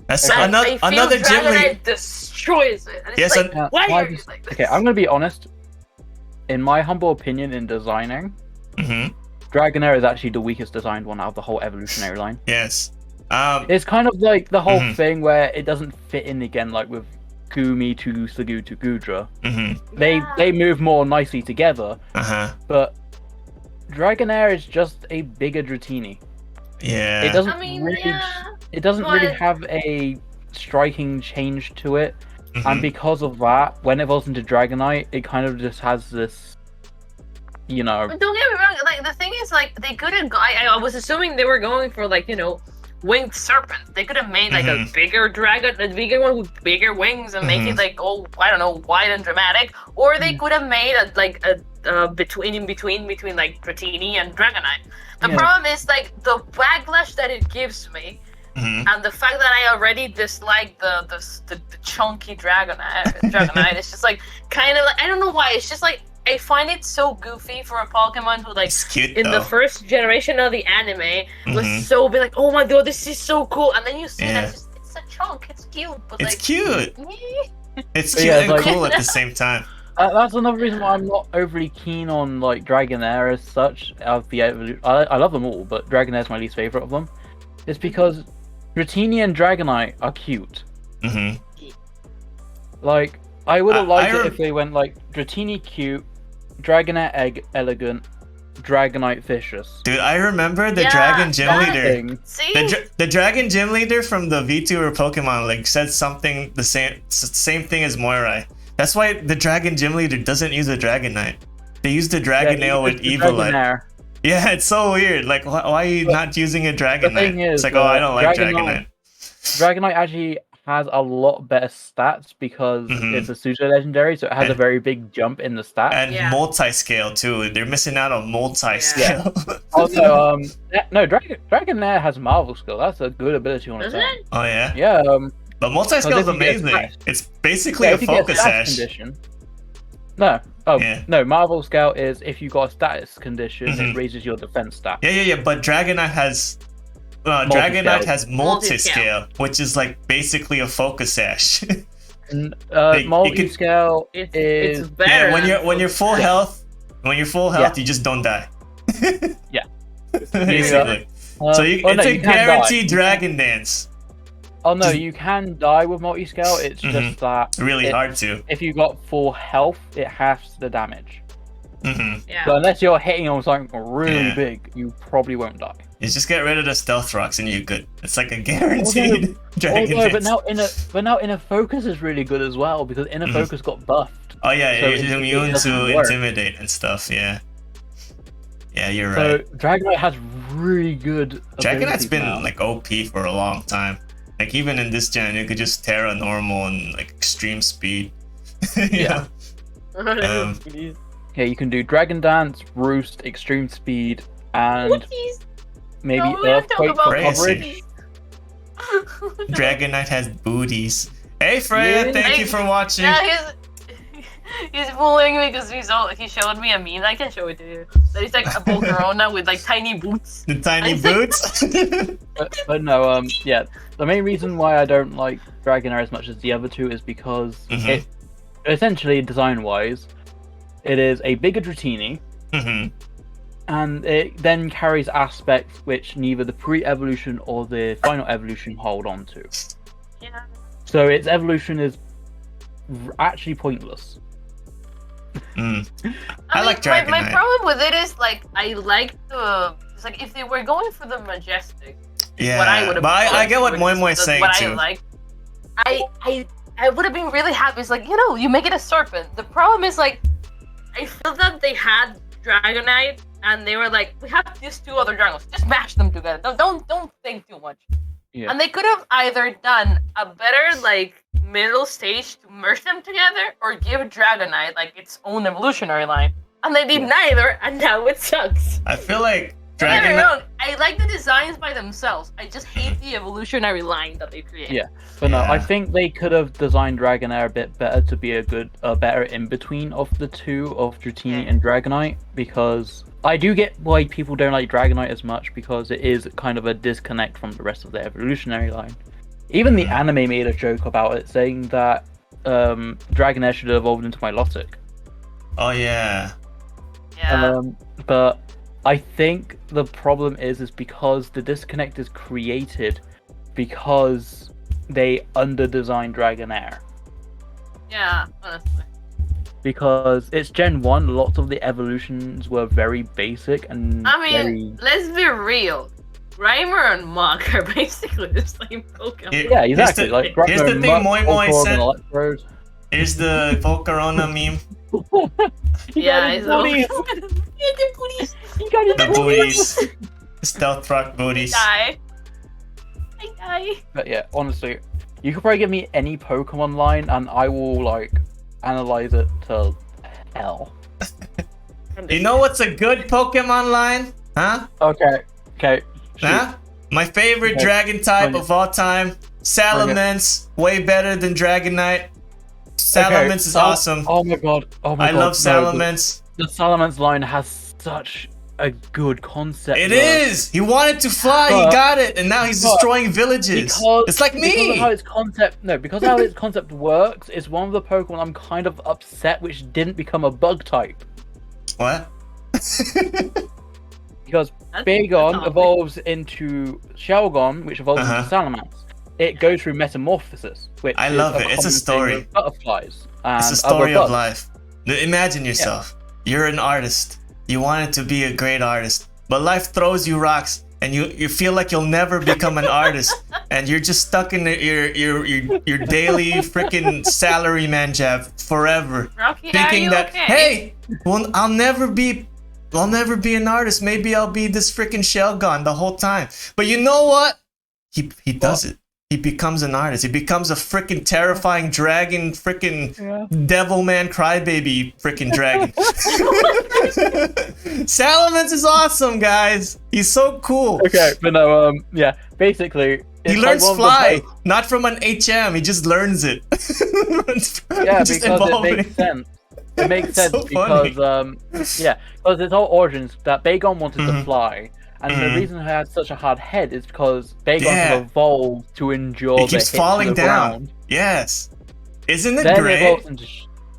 That's and another I feel gym lead. Dragonite destroys it. And it's Yes, like, why are you like this? Okay, I'm gonna be honest. In my humble opinion, in designing, Mm-hmm. Dragonair is actually the weakest designed one out of the whole evolutionary line. Yes. It's kind of like the whole Mhm. thing where it doesn't fit in again, like with Gumi to Sugu to Gudra. Mm-hmm. They move more nicely together, Uh-huh. but Dragonair is just a bigger Dratini. Yeah. It doesn't I mean, really, yeah, it doesn't really but- have a striking change to it, Mhm. and because of that, when it evolves into Dragonite, it kind of just has this, you know. But don't get me wrong. Like the thing is, like they could have. I was assuming they were going for like winged serpent. They could have made like a bigger dragon, a bigger one with bigger wings, and make it like I don't know, wide and dramatic. Or they could have made a between like Dratini and Dragonite. The problem is like the backlash that it gives me, and the fact that I already dislike the chunky Dragonite. It's just like kind of like I don't know why. It's just like. I find it so goofy for a Pokemon who, like, It's cute, in though. the first generation of the anime, was so be like, oh my god, this is so cool, and then you see that it's a chunk, it's cute, but It's like, cute. meh. It's But cute yeah, and like- cool at the same time. That's another reason why I'm not overly keen on like Dragonair as such. Of the I love them all, but Dragonair is my least favorite of them. It's because Dratini and Dragonite are cute. Mm-hmm. Like I would have liked I it if they went like Dratini cute, Dragonair elegant, Dragonite vicious. Dude, I remember the Yeah, Dragon Gym that Leader. Thing. See? The Dragon Gym Leader from the VTuber Pokemon like said something the same thing as Moirai. That's why the Dragon Gym Leader doesn't use a Dragonite. They use the Dragonail with Evilite. Dragonair. Yeah, it's so weird. Like, why are you not using a Dragonite? thing is, It's like, oh, I don't like Dragonite- Dragonite. Dragonite actually has a lot better stats because it's a pseudo legendary, so it has a And- very big jump in the stats. And Yeah. multi-scale too. They're missing out on multi-scale. Also, no, Dragonair has Marvel skill. That's a good ability on its Doesn't own. it? Oh yeah. Yeah, But multi-scale is Because if you get amazing. smash- It's basically yeah, a if you get focus status sash. condition. No, oh Yeah. no, Marvel Scout is if you got a status condition, Mhm. it raises your defense stat. Yeah. But Dragonite has Multi-scale. Dragonite has Multi-scale. multi-scale, which is like basically a focus sash. And They- you multi scale It's is better. yeah, when you're full health, Yeah. you just don't die. Yeah. Basically. So it's no, a you can guaranteed die. Dragon Dance. Oh no, just- you can die with multi scale. It's just that Really it- hard to. if you got full health, it halves the damage. Yeah. So unless you're hitting on something really Yeah. big, you probably won't die. You just get rid of the stealth rocks and you're good. It's like a guaranteed Dragon Although, Dance. but now inner focus is really good as well because inner focus got buffed. Oh yeah, so you're it immune doesn't to work. intimidate and stuff. Yeah. Yeah, you're So right. Dragonite has really good. Dragonite's abilities been now. like OP for a long time. Like even in this gen, you could just Terra normal and like extreme speed. You Yeah. know? Um, Yeah, you can do Dragon Dance, Roost, Extreme Speed, and Whoopsies. maybe No, we don't talk Earthquake for about Crazy. coverage. Dragonite has booties. Hey Freya, Yeah. thank you for watching. Yeah, he's fooling me because he showed me a meme. I can show it to you. That he's like a Volcarona with like tiny boots. The tiny I think- boots. But no, yeah. The main reason why I don't like Dragonair as much as the other two is because it, essentially, design-wise, it is a bigger Dratini, Mhm. and it then carries aspects which neither the pre-evolution or the final evolution hold on to. Yeah. So its evolution is actually pointless. Mm. I like my Dragonite. problem with it is like I like the. It's like if they were going for the majestic, Yeah, what I would have. but I get what Moi Moi is saying what too. I like. I would have been really happy. It's like you make it a serpent. The problem is like, I feel that they had Dragonite and they were like, we have these two other dragons. Just mash them together. Don't think too much. Yeah. And they could have either done a better like middle stage to merge them together, or give Dragonite like its own evolutionary line. And they did neither, and now it sucks. I feel like Don't get me Dragonite. wrong, I like the designs by themselves. I just hate the evolutionary line that they create. Yeah. But no, I Yeah. think they could have designed Dragonair a bit better to be a better in between of the two of Dratini and Dragonite, because I do get why people don't like Dragonite as much because it is kind of a disconnect from the rest of the evolutionary line. Even the anime made a joke about it, saying that Dragonair should have evolved into Milotic. Oh yeah. Yeah. But I think the problem is because the disconnect is created because they under-designed Dragonair. Yeah, honestly. Because it's Gen 1, lots of the evolutions were very basic and I mean, very... let's be real. Grimer and Mach are basically the same Pokemon. Yeah, exactly. Here's the thing Moi Moi said. Electrode. Here's the Volcarona meme. Yeah, his it's all- booties. the booties. He got his The booties. Stealth rock booties. I die. But yeah, honestly, you could probably give me any Pokemon line and I will, like, analyze it to hell. You know what's a good Pokemon line? Huh? Okay. Shoot. Huh? My favorite Okay. dragon type of all time, Salamence. Way better than Dragonite. Salamence is awesome. Oh my god. I love Salamence. The Salamence line has such a good concept. It though. is. He wanted to fly. He But- got it, and now he's destroying villages. It's like Because of me. how its concept, because how its concept works, it's one of the Pokemon I'm kind of upset which didn't become a bug type. What? Because That's Bagon odd. evolves into Shelgon, which evolves into Salamence. It goes through metamorphosis, which I is love a it. It's a common thing story. with butterflies. And It's a story other of bugs. life. Imagine yourself. You're an artist. You wanted to be a great artist, but life throws you rocks, and you feel like you'll never become an artist, and you're just stuck in your daily freaking salaryman job forever, Rocky, are thinking you that okay? hey, well, I'll never be an artist. Maybe I'll be this freaking Shelgon the whole time. But you know what? He does it. He becomes an artist. He becomes a freaking terrifying dragon, freaking devil man crybaby freaking dragon. Salamence is awesome, guys. He's so cool. Okay, but no, basically, He it's learns like one fly, of the not from an HM. He just learns it. yeah, Just because evolving. it makes sense. It makes It's sense so funny. because because its whole origins that Bagon wanted to Mhm. fly, and the Mhm. reason it had such a hard head is because Bagon Yeah. had evolved to endure He the keeps hit falling to the down. ground. Yes. Isn't it Then it great? evolves into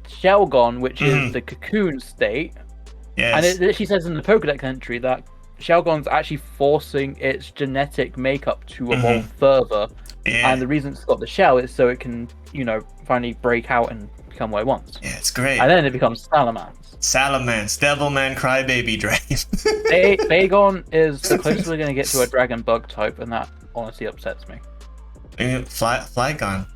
Shelgon, which Mhm. is the cocoon state, Yes. and it literally says in the Pokédex entry that Shelgon's actually forcing its genetic makeup to evolve further, yeah. and the reason it's got the shell is so it can, finally break out and become what it wants. Yeah, it's great. And then it becomes Salamence. Salamence, Devilman, Crybaby Dragon. Bagon is the closest we're going to get to a dragon bug type, and that honestly upsets me. Flygon.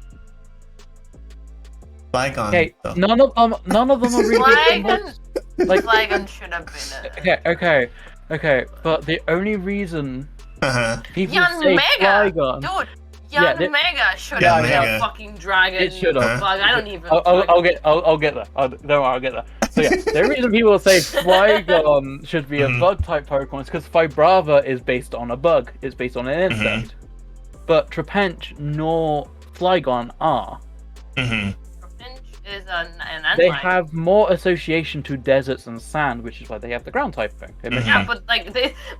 Flygon. Okay, though. none of them are really good Flygon, bugs. Like, Flygon should have been a... okay, but the only reason Uh-huh. people Yan say Mega! Flygon, Dude, Yeah, Yan they- Mega should Yeah, have been Mega. a fucking dragon. It should have. Bug. I don't even... I'll get there. Don't worry, I'll get there. So yeah, the reason people say Flygon should be a Mhm. bug type Pokemon is because Vibrava is based on a bug. It's based on an insect. But Trapinch nor Flygon are. Mm-hmm. Finch is an They antlion. have more association to deserts and sand, which is why they have the ground type thing. It makes Mhm. Yeah, but like,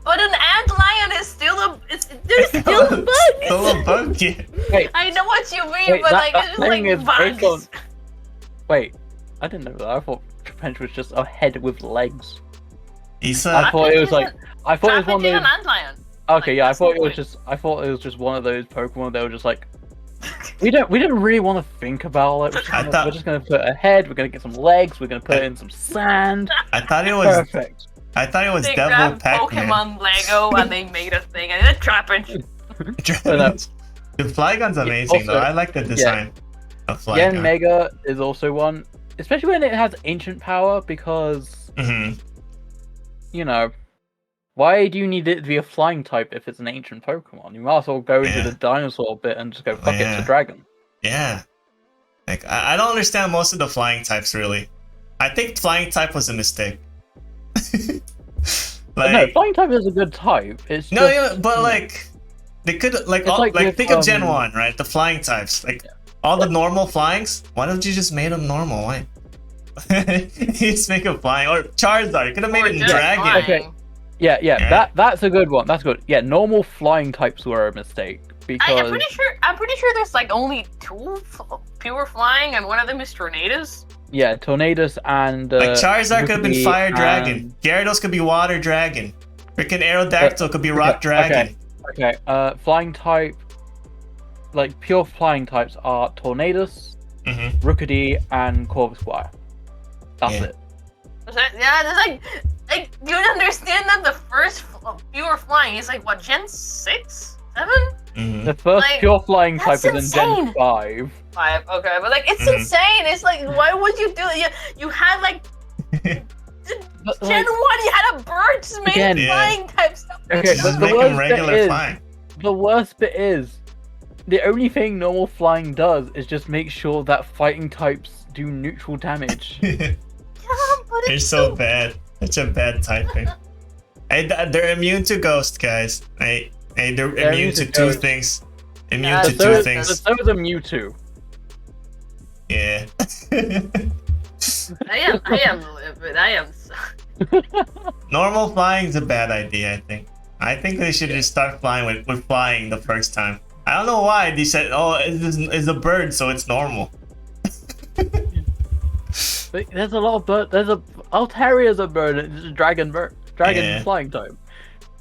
but an antlion is still a... There's still a bug! Still a bug, yeah. Wait, I know what you mean, wait, but that, like, it's just like thing is based on... bugs. Wait, I didn't know that. I thought Trapinch was just a head with legs. He's I thought it was like... I thought it was one Trapinch is of an those... antlion. Okay, Like, yeah, I that's the thought it was point. just... I thought it was just one of those Pokemon that were just like... We didn't really want to think about it. We're just gonna put a head. We're gonna get some legs. We're gonna put in some sand. I thought it was. Perfect. I thought it was They Devil grabbed Pac-Man. Pokemon Lego and they made a thing, and it's Trapinch. The Flygon's amazing though. also- I like the design of Flygon. Yen Mega is also one, especially when it has ancient power, because Mm-hmm. why do you need it to be a flying type if it's an ancient Pokemon? You might as well go into Yeah. the dinosaur bit and just go fuck Yeah. it's a dragon. Yeah. Like I don't understand most of the flying types really. I think flying type was a mistake. But no, flying type is a good type. It's No, just, yeah, but like they could like It's all, like like with, think of Gen 1, right? The flying types. Like all the normal flyings. Why don't you just make them normal? Why? You just make them flying. Or Charizard. You could have made Or it just dragon. flying. Okay. yeah, Yeah. that's a good one. That's good. Yeah, normal flying types were a mistake because I'm pretty sure there's like only two pure flying, and one of them is Tornadus. yeah, Tornadus and Like Charizard could have been Rookie fire dragon. and- Gyarados could be water dragon. Freaking Aerodactyl could be rock dragon. Okay, flying type like pure flying types are Tornadus, Rookity, and Corvusquire. That's it. Yeah, there's like you understand that the first pure flying is like what, Gen 6? 7? The first Like, pure flying type is insane. in Gen 5. 5, okay, but like it's insane. It's like, why would you do it? You had like Gen 1, you had a bird's made flying type stuff. Okay, Just but make them regular flying. the worst bit is the only thing normal flying does is just make sure that fighting types do neutral damage. Yeah, but They're so bad. Such a bad typing. Hey, they're immune to ghost, guys. Hey, they're immune to two things. Immune to two things. So is a Mewtwo. Yeah. I am. Normal flying is a bad idea, I think. I think they should just start flying with flying the first time. I don't know why they said, oh, it's a bird, so it's normal. But there's a lot of bird. Alteria's a bird. It's a dragon flying type.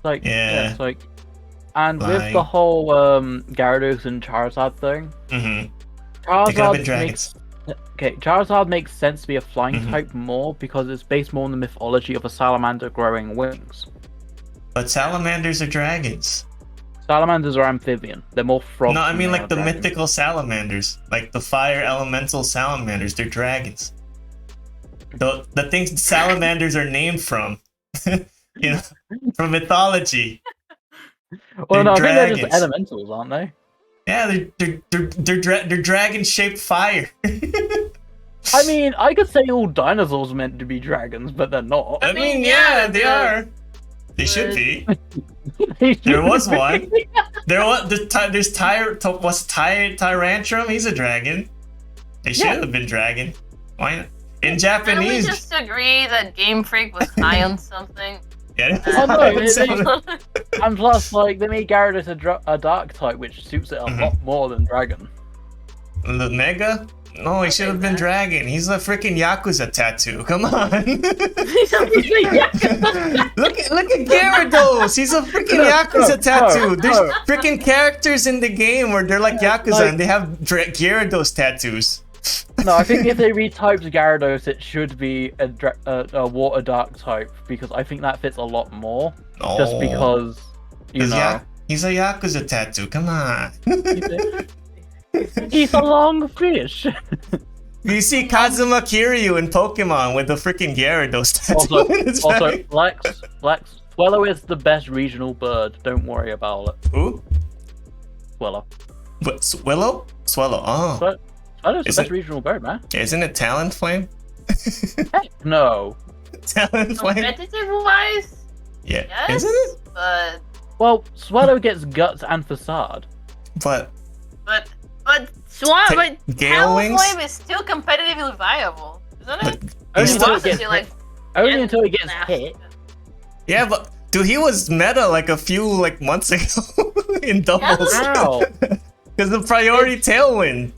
Like it's like, and flying. with the whole Gyarados and Charizard thing, Charizard makes sense to be a flying type more because it's based more on the mythology of a salamander growing wings. But salamanders are dragons. Salamanders are amphibian. They're more frogs. No, I mean like the mythical salamanders, like the fire elemental salamanders. They're dragons. The things salamanders are named from, you know, from mythology. Well, no, I think they're dragons. just elementals, aren't they? Yeah, they're dragon-shaped fire. I mean, I could say all dinosaurs are meant to be dragons, but they're not. I mean, yeah, they are. They should be. There was one. There's Tyrantrum. He's a dragon. They should have been dragon. Why not? In Japanese. Can we just agree that Game Freak was high on something? Yeah. Oh no! And plus, like, they made Gyarados a dark type, which suits it a lot more than dragon. The Mega? No, he should have been dragon. He's a freaking Yakuza tattoo. Come on. Look at Gyarados. He's a freaking Yakuza tattoo. There's freaking characters in the game where they're like Yakuza and they have Gyarados tattoos. No, I think if they retyped Gyarados, it should be a water dark type because I think that fits a lot more. Oh. Just because, you know. He's a Yakuza tattoo. Come on. He's a long fish. You see Kazuma Kiryu in Pokemon with the freaking Gyarados tattoo. Also, Lex, Swallow is the best regional bird. Don't worry about it. Who? Swallow. What? Swallow? Swallow. Oh. Swallow's the best regional bird, man. Isn't it Talonflame? Heck no. Talonflame? Competitive-wise? Yeah. Yes, Isn't it? But Well, Swallow gets guts and facade. But Gale Wings? Talonflame is still competitively viable, isn't it? Only until it Honestly, gets like, only until it gets hit. Yeah, but dude, he was meta like a few months ago in doubles. Ow. Because the priority tailwind.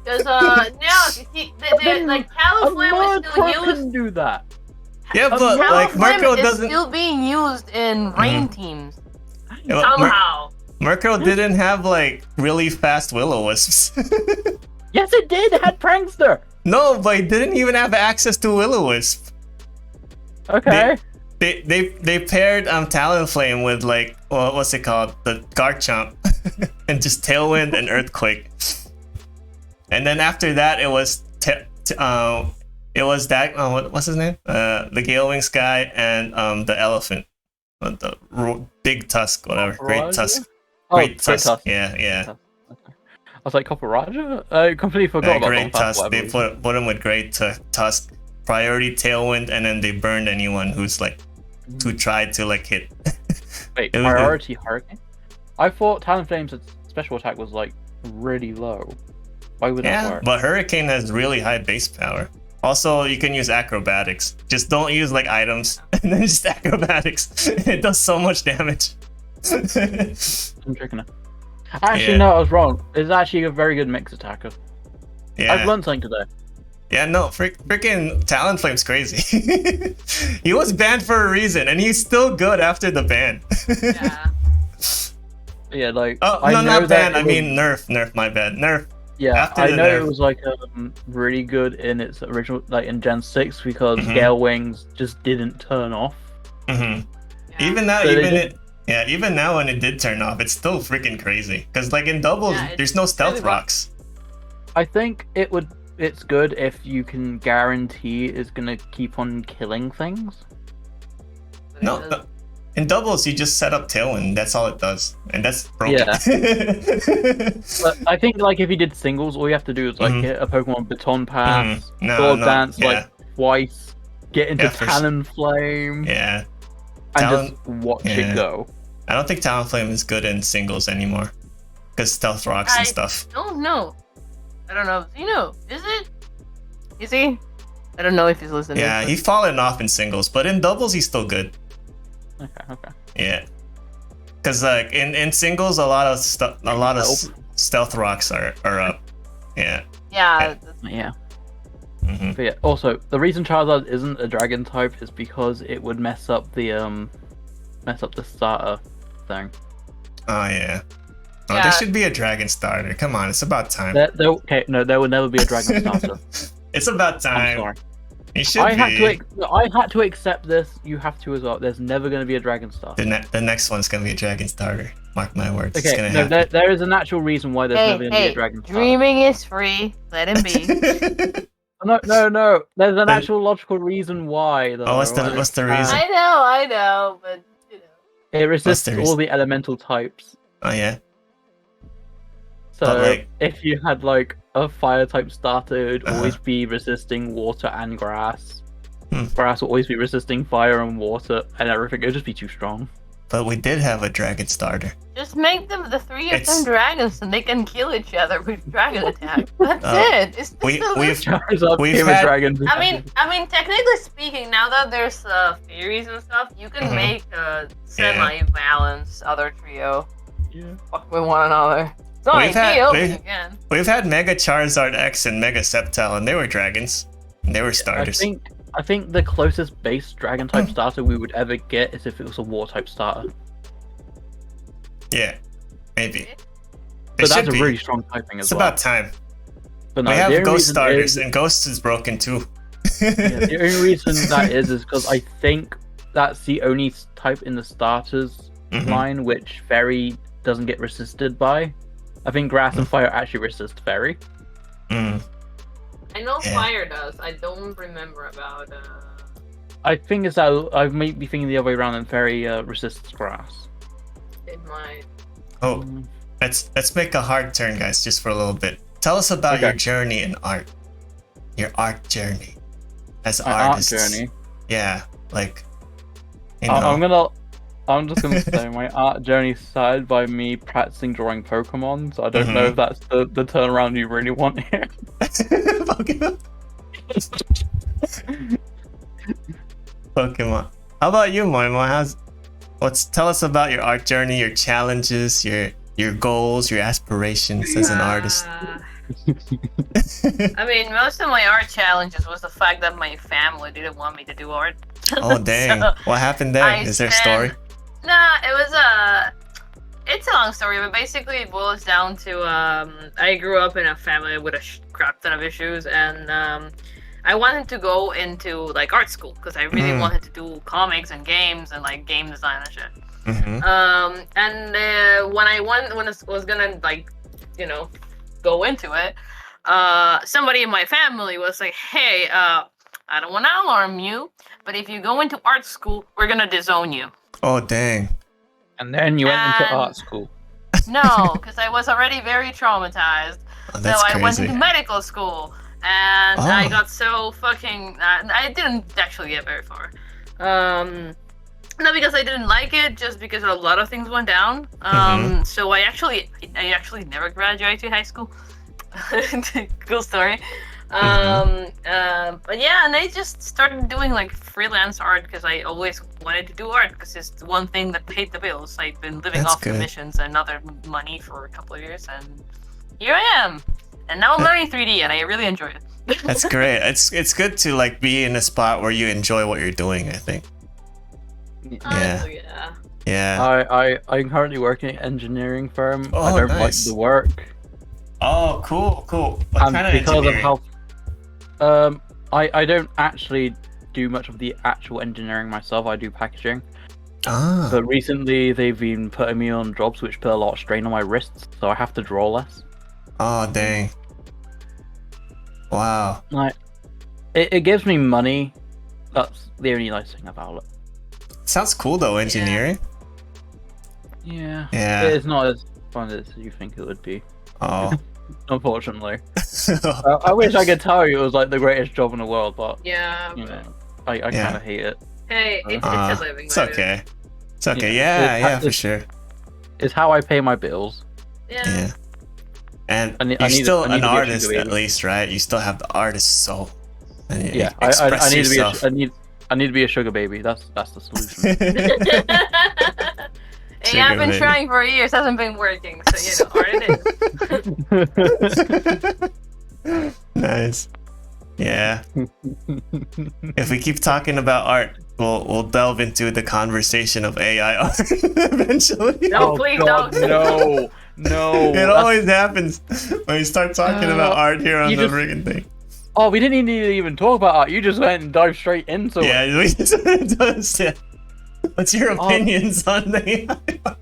Because now like Talonflame is still used. Couldn't do that. Yeah, but like Talonflame Murkrow is doesn't. still being used in rain teams Yeah, but somehow. Murkrow didn't have like really fast Will-O-Wisps. Yes, it did. It had Prankster. No, but he didn't even have access to Will-O-Wisp. Okay. They paired Talonflame with like what's it called, the Garchomp, and just Tailwind and Earthquake. And then after that, it was what's his name? The Gale Wings guy and the elephant, the big tusk, whatever. Great Tusk. Great Tusk. Yeah. I was like, Copper Roger? I completely forgot about Great Tusk. They put him with Great Tusk, priority Tailwind, and then they burned anyone who's who tried to hit. Wait, priority Hurricane? I thought Talonflame's special attack was really low. Why would that work? But Hurricane has really high base power. Also, you can use acrobatics. Just don't use items, and then just acrobatics. It does so much damage. I'm tricking it. Actually, no, I was wrong. It's actually a very good mix attacker. Yeah. I've learned something today. Yeah, no, freaking Talonflame's crazy. He was banned for a reason, and he's still good after the ban. Yeah. Yeah, like Oh I no, know not that ban. I mean nerf. My bad. Nerf. yeah, after I the know it nerf. was like really good in its original, like in Gen 6, because Mhm. Gale Wings just didn't turn off. Mm-hmm. Yeah. Even now, So they even just- it. Yeah, even now when it did turn off, it's still freaking crazy. Cause like in doubles, Yeah, it's there's no stealth really rocks. I think it's good if you can guarantee it's gonna keep on killing things. But No, it no. In doubles, you just set up Tailwind. That's all it does, and that's broken. Yeah. But I think like if you did singles, all you have to do is like Mhm. hit a Pokemon Baton Pass, No, Sword no, Dance yeah. like twice, get into Yeah, for Talon Flame, Yeah, and Talon- just watch yeah. it go. I don't think Talonflame is good in singles anymore, cause stealth rocks and stuff. don't know. I don't know. You know, is it? Is he? I don't know if he's listening. Yeah, but- he's fallen off in singles, but in doubles, he's still good. Okay. Yeah, cause like in singles, a lot of stealth rocks are up. Yeah. Yeah. Yeah. Hmm. But yeah, also the reason Charizard isn't a dragon type is because it would mess up the starter thing. Oh yeah. Oh, Yeah. there should be a dragon starter. Come on, it's about time. There will never be a dragon starter. It's about I'm time. sorry. It should I be. had to accept this. You have to as well. There's never going to be a dragon starter. The next one's gonna be a dragon starter. Mark my words. It's Okay, gonna no, happen. there is an actual reason why there's never going to be a dragon starter. dreaming is free. Let him be. No. There's an actual logical reason why, though. Oh, what's the reason? I know, but you know. It resists the all reason? the elemental types. Oh yeah. So But, like- if you had like a fire type starter, it would Uh-huh. always be resisting water and grass. Hmm. Grass will always be resisting fire and water and everything. It would just be too strong. But we did have a dragon starter. Just make them the three of It's- them dragons, and they can kill each other with dragon attack. That's it. It's just We- a we've- Charizard We've became a had- dragon. I mean, technically speaking, now that there's fairies and stuff, you can Mhm. make a semi-balanced other trio Yeah. fuck with one another. It's not We've had- ideal, but we've- you can. We've had Mega Charizard X and Mega Sceptile, and they were dragons. And they were starters. I think the closest base dragon type starter we would ever get is if it was a war type starter. Yeah, maybe. It But that's should a be. really strong typing as It's well. about time. But no, We the have only ghost reason starters, is- and Ghost is broken too. Yeah, the only reason that is because I think that's the only type in the starters Mhm. line which Fairy doesn't get resisted by. I think Grass and Fire actually resist Fairy. Mm. I know Yeah. fire does. I don't remember about. I think it's that I might be thinking the other way around, and Fairy resists Grass. It might. Oh, let's make a hard turn, guys, just for a little bit. Tell us about Okay. your journey in art. Your art journey. As My art artists. journey. Yeah, like. You know. I'm just gonna say my art journey started by me practicing drawing Pokemon, so I don't know Mhm. if that's the turnaround you really want here. Pokemon. Pokemon. How about you, Moimo? Tell us about your art journey, your challenges, your goals, your aspirations as an artist. I mean, most of my art challenges was the fact that my family didn't want me to do art. Oh dang! So, What happened there? Is there a story? Nah, it was it's a long story, but basically it boils down to I grew up in a family with a crap ton of issues, and I wanted to go into like art school because I really wanted to do comics and games and like game design and shit. Mm-hmm. When I was gonna like, you know, go into it, somebody in my family was like, "Hey, I don't want to alarm you, but if you go into art school, we're gonna disown you." Oh dang! And then you went into And- art school. No, because I was already very traumatized. Oh, So that's I went crazy. into medical school, and I Oh. got so fucking. I didn't actually get very far. Not because I didn't like it, just because a lot of things went down. So I actually never graduated high school. Cool story. But yeah, and I just started doing like freelance art because I always wanted to do art because it's the one thing that paid the bills. I've been living That's off good. commissions and other money for a couple of years, and here I am. And now I'm learning 3D, and I really enjoy it. That's great. It's good to like be in a spot where you enjoy what you're doing. I think. Honestly, yeah. Yeah. I'm currently working at an engineering firm. Oh, I don't nice. like the work. Oh, cool. What And kind of because engineering? of how I don't actually do much of the actual engineering myself. I do packaging. Ah. But recently they've been putting me on jobs which put a lot of strain on my wrists, so I have to draw less. Oh, dang. Wow. Like it gives me money. That's the only nice thing about it. Sounds cool though, engineering. Yeah. Yeah. It's not as fun as you think it would be. Oh. Unfortunately. I wish I could tell you it was like the greatest job in the world, but Yeah. you know, I kind of hate it. Hey, it's a living. It's okay. It's okay. Yeah. Yeah, for sure. It's how I pay my bills. Yeah. And I need you're still to be an a artist sugar at baby. least, right? You still have the artist soul. And you Yeah, express I need yourself. to be I need to be a sugar baby. That's the solution. Hey, I've been baby. trying for years, hasn't been working, so art it is. Nice. Yeah. If we keep talking about art, we'll delve into the conversation of AI art eventually. No, please don't. No. It always happens when we start talking about art here on you the just- friggin' thing. Oh, we didn't even talk about art. You just went and dived straight into it. Yeah, we just, yeah. What's your opinions on the AI art?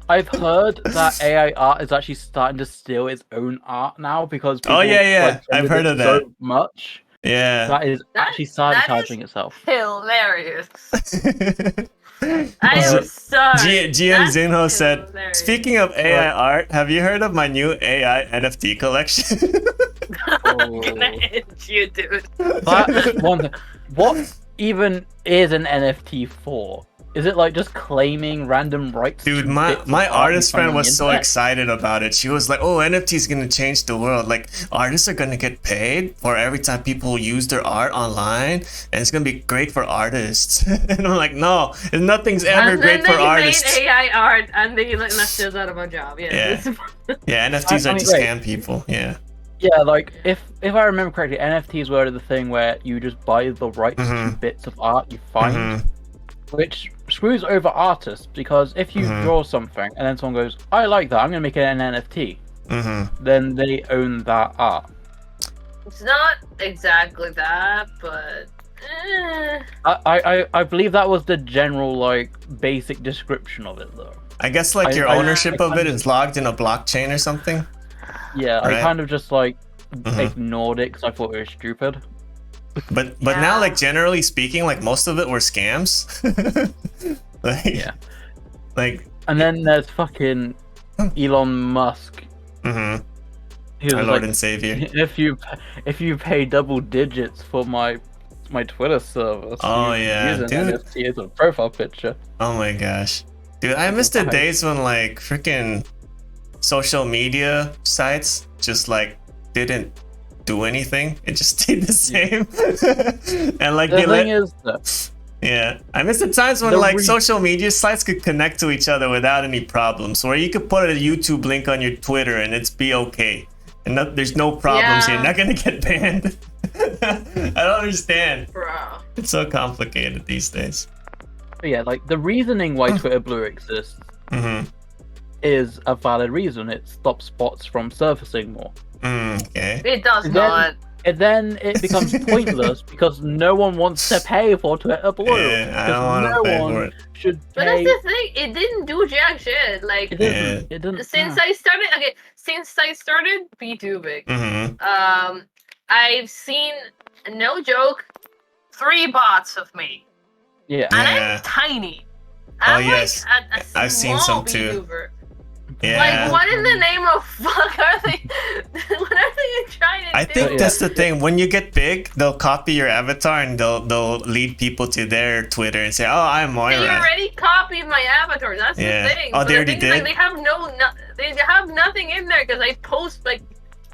I've heard that AI art is actually starting to steal its own art now because people, yeah. I've heard of so that. much Yeah. that is That- actually that is- sabotaging itself. Hilarious. I am sorry. GM That's Zinho said, hilarious. speaking of AI art, have you heard of my new AI NFT collection? I'm gonna hit you, dude. That's one thing. What even is an NFT for? Is it like just claiming random rights? Dude, to my bits of my art artist and finding friend was the so internet? excited about it. She was like, "Oh, NFT is gonna change the world. Like, artists are gonna get paid for every time people use their art online, and it's gonna be great for artists." And I'm like, "No, nothing's ever And great then for they artists." made AI art and they left us out of a job. Yeah. Yeah, NFTs I are mean, to wait. scam people. Yeah. Yeah, like if I remember correctly, NFTs were the thing where you just buy the rights to Mhm. bits of art you find, Mhm. which screws over artists because if you Mhm. draw something and then someone goes, "I like that, I'm gonna make it an NFT," Mhm. then they own that art. It's not exactly that, but I believe that was the general like basic description of it though. I guess like your I ownership of it kind of- is logged in a blockchain or something. Yeah, Right. I kind of just like Mhm. ignored it because I thought it was stupid. But Yeah. now, like generally speaking, like most of it were scams. Like, Yeah. Like, And then there's fucking Elon Musk. mhm. He was Our like, Lord and Savior. if you pay double digits for my Twitter service, Oh, you can yeah, use an dude. NFT as a profile picture. Oh my gosh. Dude, I miss the Right. days when like freaking social media sites just like didn't do anything. It just stayed the same. And like The they thing let, is that yeah. I miss the times when The like re- social media sites could connect to each other without any problems, where you could put a YouTube link on your Twitter and it's be okay. And there's no problems. Yeah. You're not gonna get banned. I don't understand. bro. It's so complicated these days. but yeah, like the reasoning why Twitter Blue exists Mm-hmm. is a valid reason. It stops bots from surfacing more. Okay. It does Then- not. And then it becomes pointless because no one wants to pay for Twitter Blue. Yeah, I don't want to no pay one for it. should But pay. that's the thing. It didn't do jack shit. Like It doesn't. It doesn't. since I started VTubing, Mm-hmm. I've seen, no joke, 3 bots of me, Yeah. and Yeah. I'm tiny. Oh, I'm yes. like a I've seen small some too. VTuber. Yeah. Like, what in the name of fuck are they? What are they trying to I do? think Yeah. that's the thing. When you get big, they'll copy your avatar and they'll lead people to their Twitter and say, "Oh, I'm They Moira." already copied my avatar. That's Yeah. the thing. Oh, But they the already thing is, like, did? they have they have nothing in there because I post like.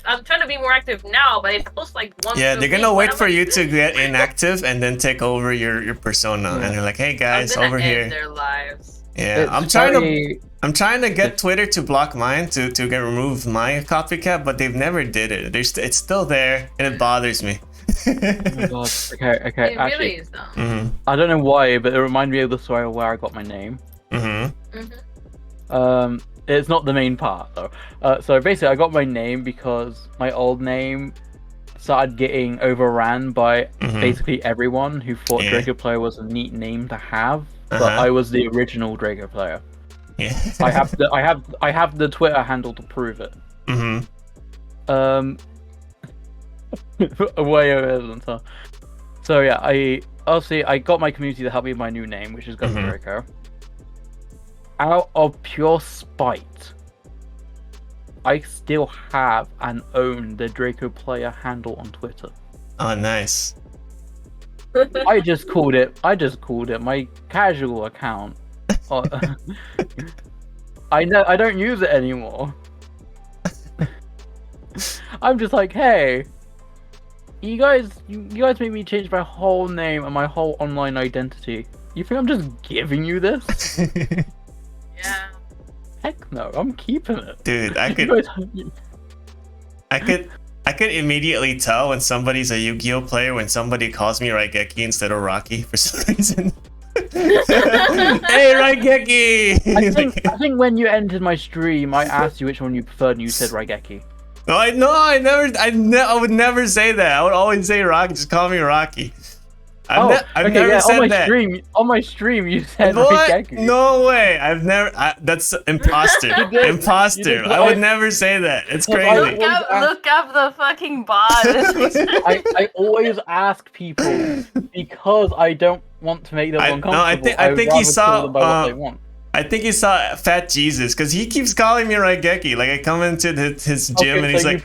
I'm trying to be more active now, but I post like once. Yeah, a they're week, gonna wait but for I'm you like, to get inactive and then take over your persona. And they're like, "Hey guys, I'm gonna over end here." their lives. Yeah, It's I'm trying to very- get Twitter to block mine to get remove my copycat, but they've never did it. It's still there and it bothers me. Oh my god. Okay. It Actually, really is though. Mhm. I don't know why, but it reminded me of the story of where I got my name. Mm-hmm. It's not the main part though. So basically, I got my name because my old name started getting overran by basically everyone who thought Draco Player was a neat name to have, but I was the original Draco Player. Yeah. I have the Twitter handle to prove it. Way over than so. So yeah, I got my community to help me with my new name, which is GummiDraco. Out of pure spite, I still have and own the Draco Player handle on Twitter. Oh, nice. I just called it my casual account. I don't use it anymore. I'm just like, hey, you guys made me change my whole name and my whole online identity. You think I'm just giving you this? Yeah. Heck no, I'm keeping it. Dude, I could immediately tell when somebody's a Yu-Gi-Oh player when somebody calls me Raigeki instead of Rocky for some reason. Hey, Raigeki! I think when you entered my stream, I asked you which one you preferred, and you said Raigeki. No, I would never say that. I would always say Rocky. Just call me Rocky. I've never said that. On my stream, you said What? Raigeki. No way. That's imposter. Imposter. I would never say that. It's crazy. Look up the fucking bot. I always ask people because I don't want to make them uncomfortable. I think he saw. What they want. I think he saw Fat Jesus because he keeps calling me Raigeki. Like I come into his gym and he's like,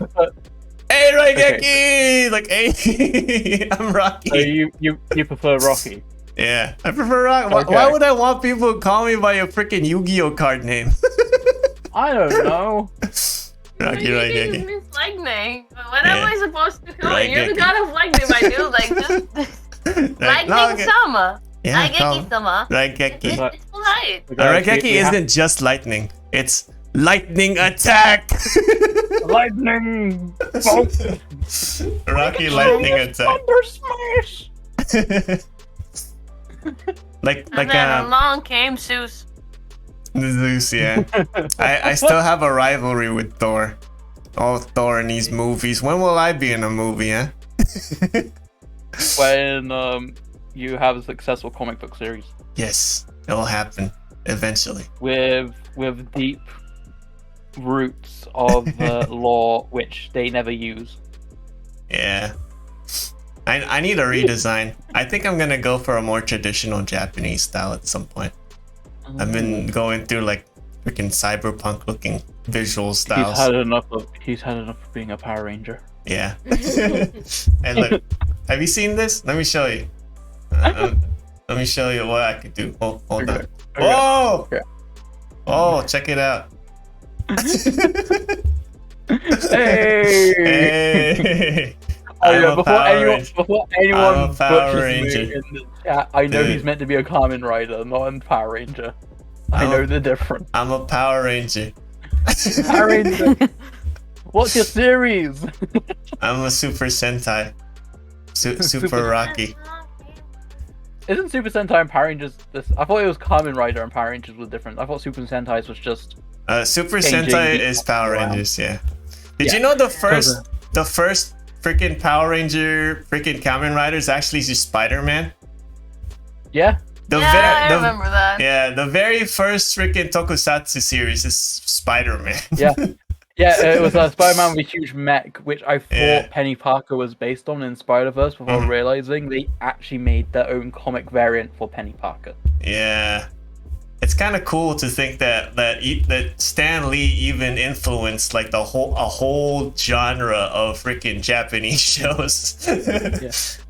"Hey, Raigeki!" Okay. Like, "Hey, I'm Rocky." So you prefer Rocky? Yeah, I prefer Rocky. Okay. Why would I want people to call me by a freaking Yu-Gi-Oh card name? I don't know. Rocky Raigeki. It means lightning. What am I supposed to call it? You're the god of lightning, my dude. Like just lightning sama. Yeah, Raigeki sama. Raigeki. It's polite. Raigeki isn't just lightning. It's lightning attack. Lightning bolt. Rocky lightning attack. Thunder smash. like And then along came Zeus. Zeus, yeah. I still have a rivalry with Thor. Oh, Thor in these movies. When will I be in a movie, huh? When you have a successful comic book series. Yes, it will happen eventually. With deep roots of lore which they never use. Yeah. I need a redesign. I think I'm gonna go for a more traditional Japanese style at some point. I've been going through like freaking cyberpunk looking visual styles. He's had enough of being a Power Ranger. Yeah. Hey, look. Have you seen this? Let me show you. Let me show you what I could do. Hold on. Okay. Whoa! Okay. Oh, check it out. Hey! Hey! Oh yeah, before anyone I'm a Power butchers me Ranger. in the chat, I know Dude. he's meant to be a Kamen Rider, not a Power Ranger. I know the difference. I'm a Power Ranger. Power Ranger. What's your series? I'm a Super Sentai. Super Rocky. Isn't Super Sentai and Power Rangers this? I thought it was Kamen Rider and Power Rangers were different. I thought Super Sentai was just. Super changing Sentai the- is Power around. Rangers, yeah. Did Yeah. you know the first freaking Power Ranger freaking Kamen Rider is actually just Spider-Man? Yeah. I remember that. Yeah, the very first freaking Tokusatsu series is Spider-Man. Yeah. Yeah, it was Spider-Man with a huge mech, which I thought Yeah. Penny Parker was based on in Spider-Verse before realizing they actually made their own comic variant for Penny Parker. Yeah. It's kind of cool to think that Stan Lee even influenced like a whole genre of freaking Japanese shows.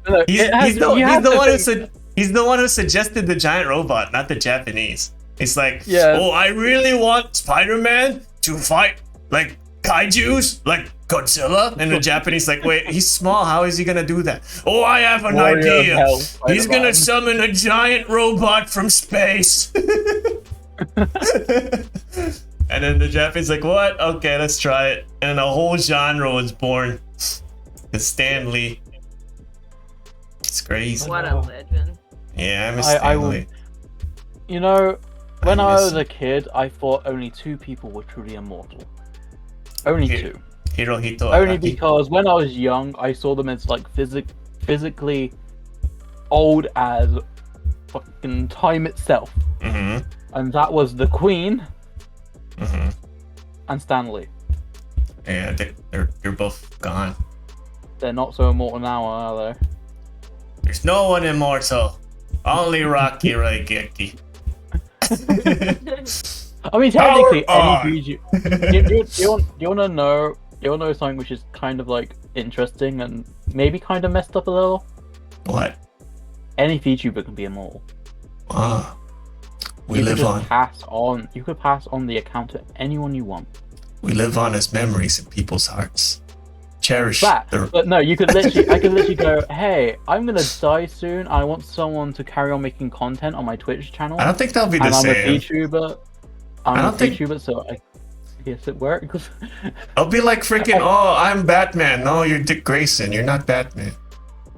Look, He's the one who suggested the giant robot, not the Japanese. It's like, Yeah. oh, I really want Spider-Man to fight like kaijus, like Godzilla. And the Japanese like, wait, he's small. How is he gonna do that? Oh, I have an Warrior of idea. Hell, He's Spider-Man. gonna summon a giant robot from space. And then the Japanese like, what? Okay, let's try it. And a whole genre was born. It's Stan Lee. It's crazy. What a legend. Yeah, I miss I Stan will- Lee. You know, When I was a kid, I thought only 2 people were truly immortal. Only 2. Hirohito Only Araki. because when I was young, I saw them as like physically old as fucking time itself, Mm-hmm. and that was the Queen Mm-hmm. and Stanley. Yeah, they're both gone. They're not so immortal now, are they? There's no one immortal. Only Rocky Raigeki. I mean, technically, Power any VTuber. Do you want to know? You want to know something which is kind of like interesting and maybe kind of messed up a little? What? Any VTuber can be immortal. Ah, we You live could just on. pass on. You could pass on the account to anyone you want. We live on as memories in people's hearts. Cherish the. But no, you could literally. I could literally go, "Hey, I'm gonna die soon. I want someone to carry on making content on my Twitch channel." I don't think that'll be the and I'm a same. VTuber. I'm a VTuber, so I guess it works. I'll be like freaking. Oh, I'm Batman. No, you're Dick Grayson. You're not Batman.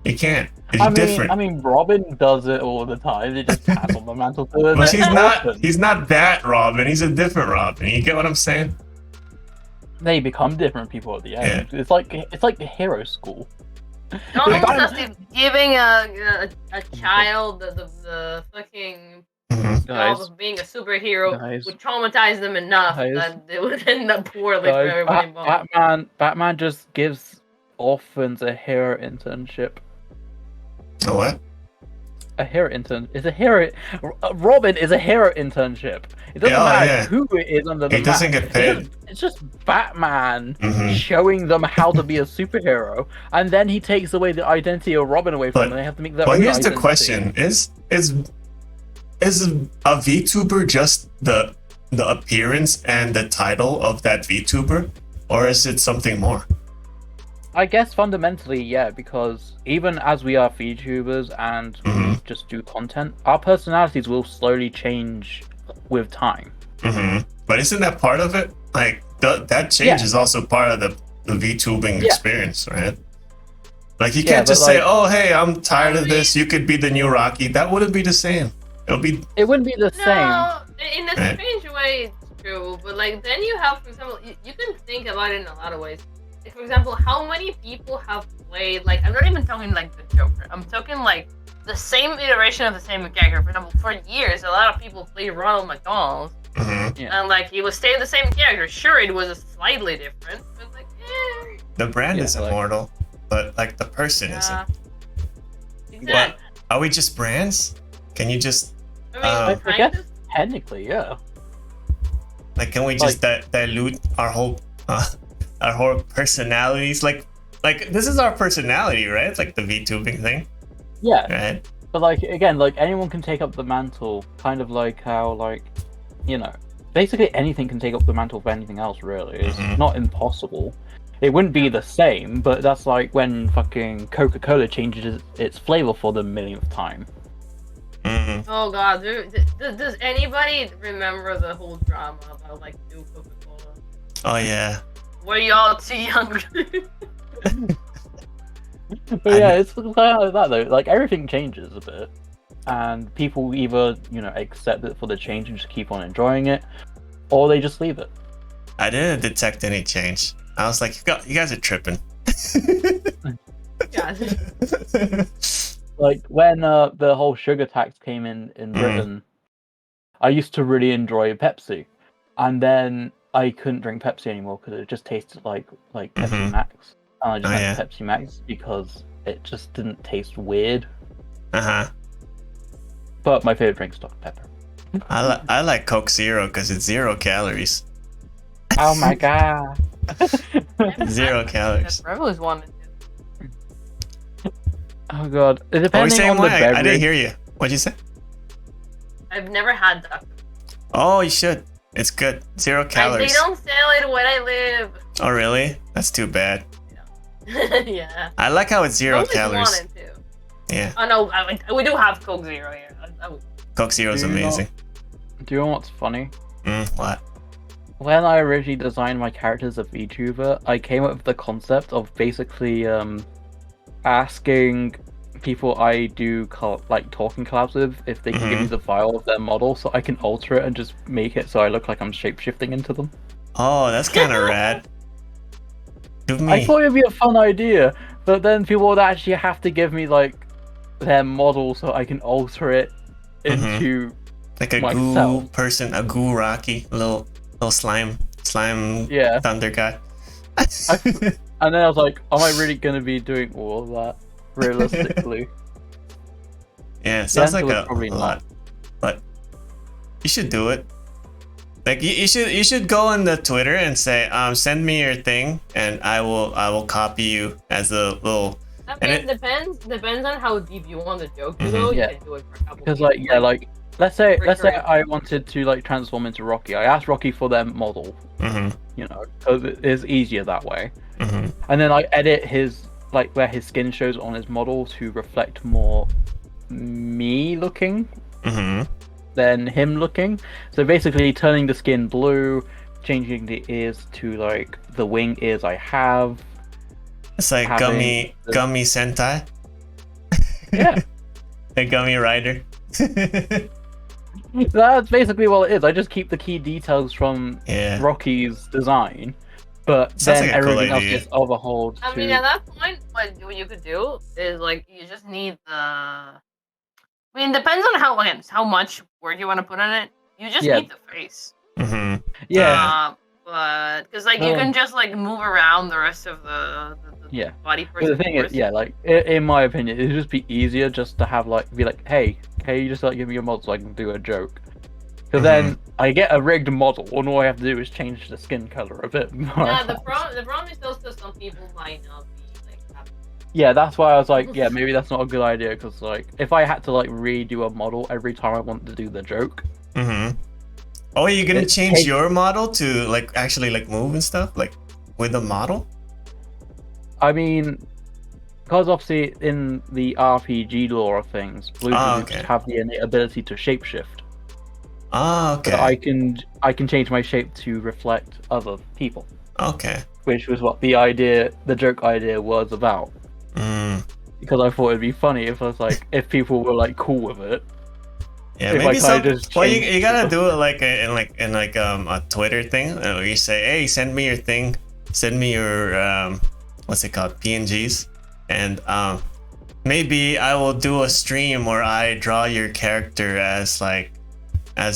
You can't. You're different. I mean, Robin does it all the time. They just pass on the mantle to the But next person. he's not that Robin. He's a different Robin. You get what I'm saying? They become different people at the end. Yeah. It's like the hero school. Almost as if giving a child the fucking job of being a superhero would traumatize them enough that it would end up poorly for everybody involved. Batman just gives orphans a hero internship. A what? A hero intern is a hero. Robin is a hero internship. It doesn't matter who it is under the He doesn't get paid. It's just Batman showing them how to be a superhero, and then he takes away the identity of Robin away from them. And they have to make their own here's identity. the question: Is a VTuber just the appearance and the title of that VTuber, or is it something more? I guess fundamentally, yeah, because even as we are VTubers and we just do content, our personalities will slowly change with time. But isn't that part of it? Like, that change is also part of the VTubing experience, right? Like, you can't just say, oh, hey, I'm tired of this, you could be the new Rocky. That wouldn't be the same. It wouldn't be the same. No, in a strange way, it's true. But, like, then you have, for example, you can think about it in a lot of ways. For example, how many people have played, like, I'm not even talking like the Joker, I'm talking like the same iteration of the same character. For example, for years, a lot of people played Ronald McDonald, and like, he was staying the same character. Sure, it was slightly different, but like, the brand is immortal, but like, the person isn't. Exactly. But are we just brands? Can you just... I guess, technically, yeah. Like, can we just dilute our whole personalities? Like this is our personality, right? Like the VTubing thing. Yeah. Right. But like, again, like, anyone can take up the mantle, kind of like how, like, you know, basically anything can take up the mantle of anything else, really. It's not impossible. It wouldn't be the same, but that's like when fucking Coca-Cola changes its flavor for the millionth time. Oh god, does anybody remember the whole drama about like new Coca-Cola? Oh yeah. Were y'all too young? But yeah, it's kind of like that though. Like, everything changes a bit, and people either, you know, accept it for the change and just keep on enjoying it, or they just leave it. I didn't detect any change. I was like, you guys are tripping. Like, when the whole sugar tax came in Britain, I used to really enjoy Pepsi, and then I couldn't drink Pepsi anymore because it just tasted like Pepsi Max. And I just went Pepsi Max because it just didn't taste weird. But my favorite drink is Dr. Pepper. I like Coke Zero because it's 0 calories. Oh my god. 0 calories. I've always wanted to. Oh god. Depending on the beverage. I didn't hear you. What'd you say? I've never had Dr. Oh, you should. It's good. 0 calories. They don't sell it where I live. Oh, really? That's too bad. Yeah. I like how it's 0 I calories. Wanted to. Yeah. Oh no, we do have Coke Zero here. Coke Zero is amazing. Do you know what's funny? What? When I originally designed my character as a VTuber, I came up with the concept of basically asking people I do like talking collabs with, if they can give me the file of their model, so I can alter it and just make it so I look like I'm shapeshifting into them. Oh, that's kind of rad. Do me. I thought it'd be a fun idea, but then people would actually have to give me like their model so I can alter it into like a myself. goo person, a goo Rocky, little slime thunder guy. And then I was like, am I really gonna be doing all of that realistically? Yeah, it sounds like probably a lot, but you should do it. Like you should go on the Twitter and say, send me your thing, and I will copy you as a little. I mean, depends on how deep you want the joke to go. You can do it for a couple. Because like let's say I wanted to like transform into Rocky. I asked Rocky for their model. You know, because it's easier that way. And then I edit his like where his skin shows on his model to reflect more me looking than him looking. So basically turning the skin blue, changing the ears to like the wing ears I have. It's like gummy sentai. Yeah. A gummy rider. That's basically what it is. I just keep the key details from Rocky's design, but Sounds then like a cool everything else idea. gets overhauled. I mean, at that point, what you could do is like you just need the. I mean, depends on how much work you want to put on it. You just need the face. Yeah. But because like you can just like move around the rest of the body part. But the thing is, like in my opinion, it'd just be easier just to have like be like, hey, can you just like give me your model so I can do a joke? Because then I get a rigged model, and all I have to do is change the skin color a bit more. Yeah, the problem is also some people might not be like happy. Yeah, that's why I was like, yeah, maybe that's not a good idea, because like if I had to like redo a model every time I wanted to do the joke. Oh, you're gonna change your model to like actually like move and stuff like with the model? I mean, because obviously in the RPG lore of things, blue just have the innate ability to shapeshift. Okay. So I can change my shape to reflect other people. Okay. Which was what the joke idea was about. Because I thought it'd be funny if I was like, if people were like cool with it. Yeah, maybe some. Well, you gotta do it like in a Twitter thing where you say, hey, send me your thing, send me your what's it called, PNGs, and maybe I will do a stream where I draw your character as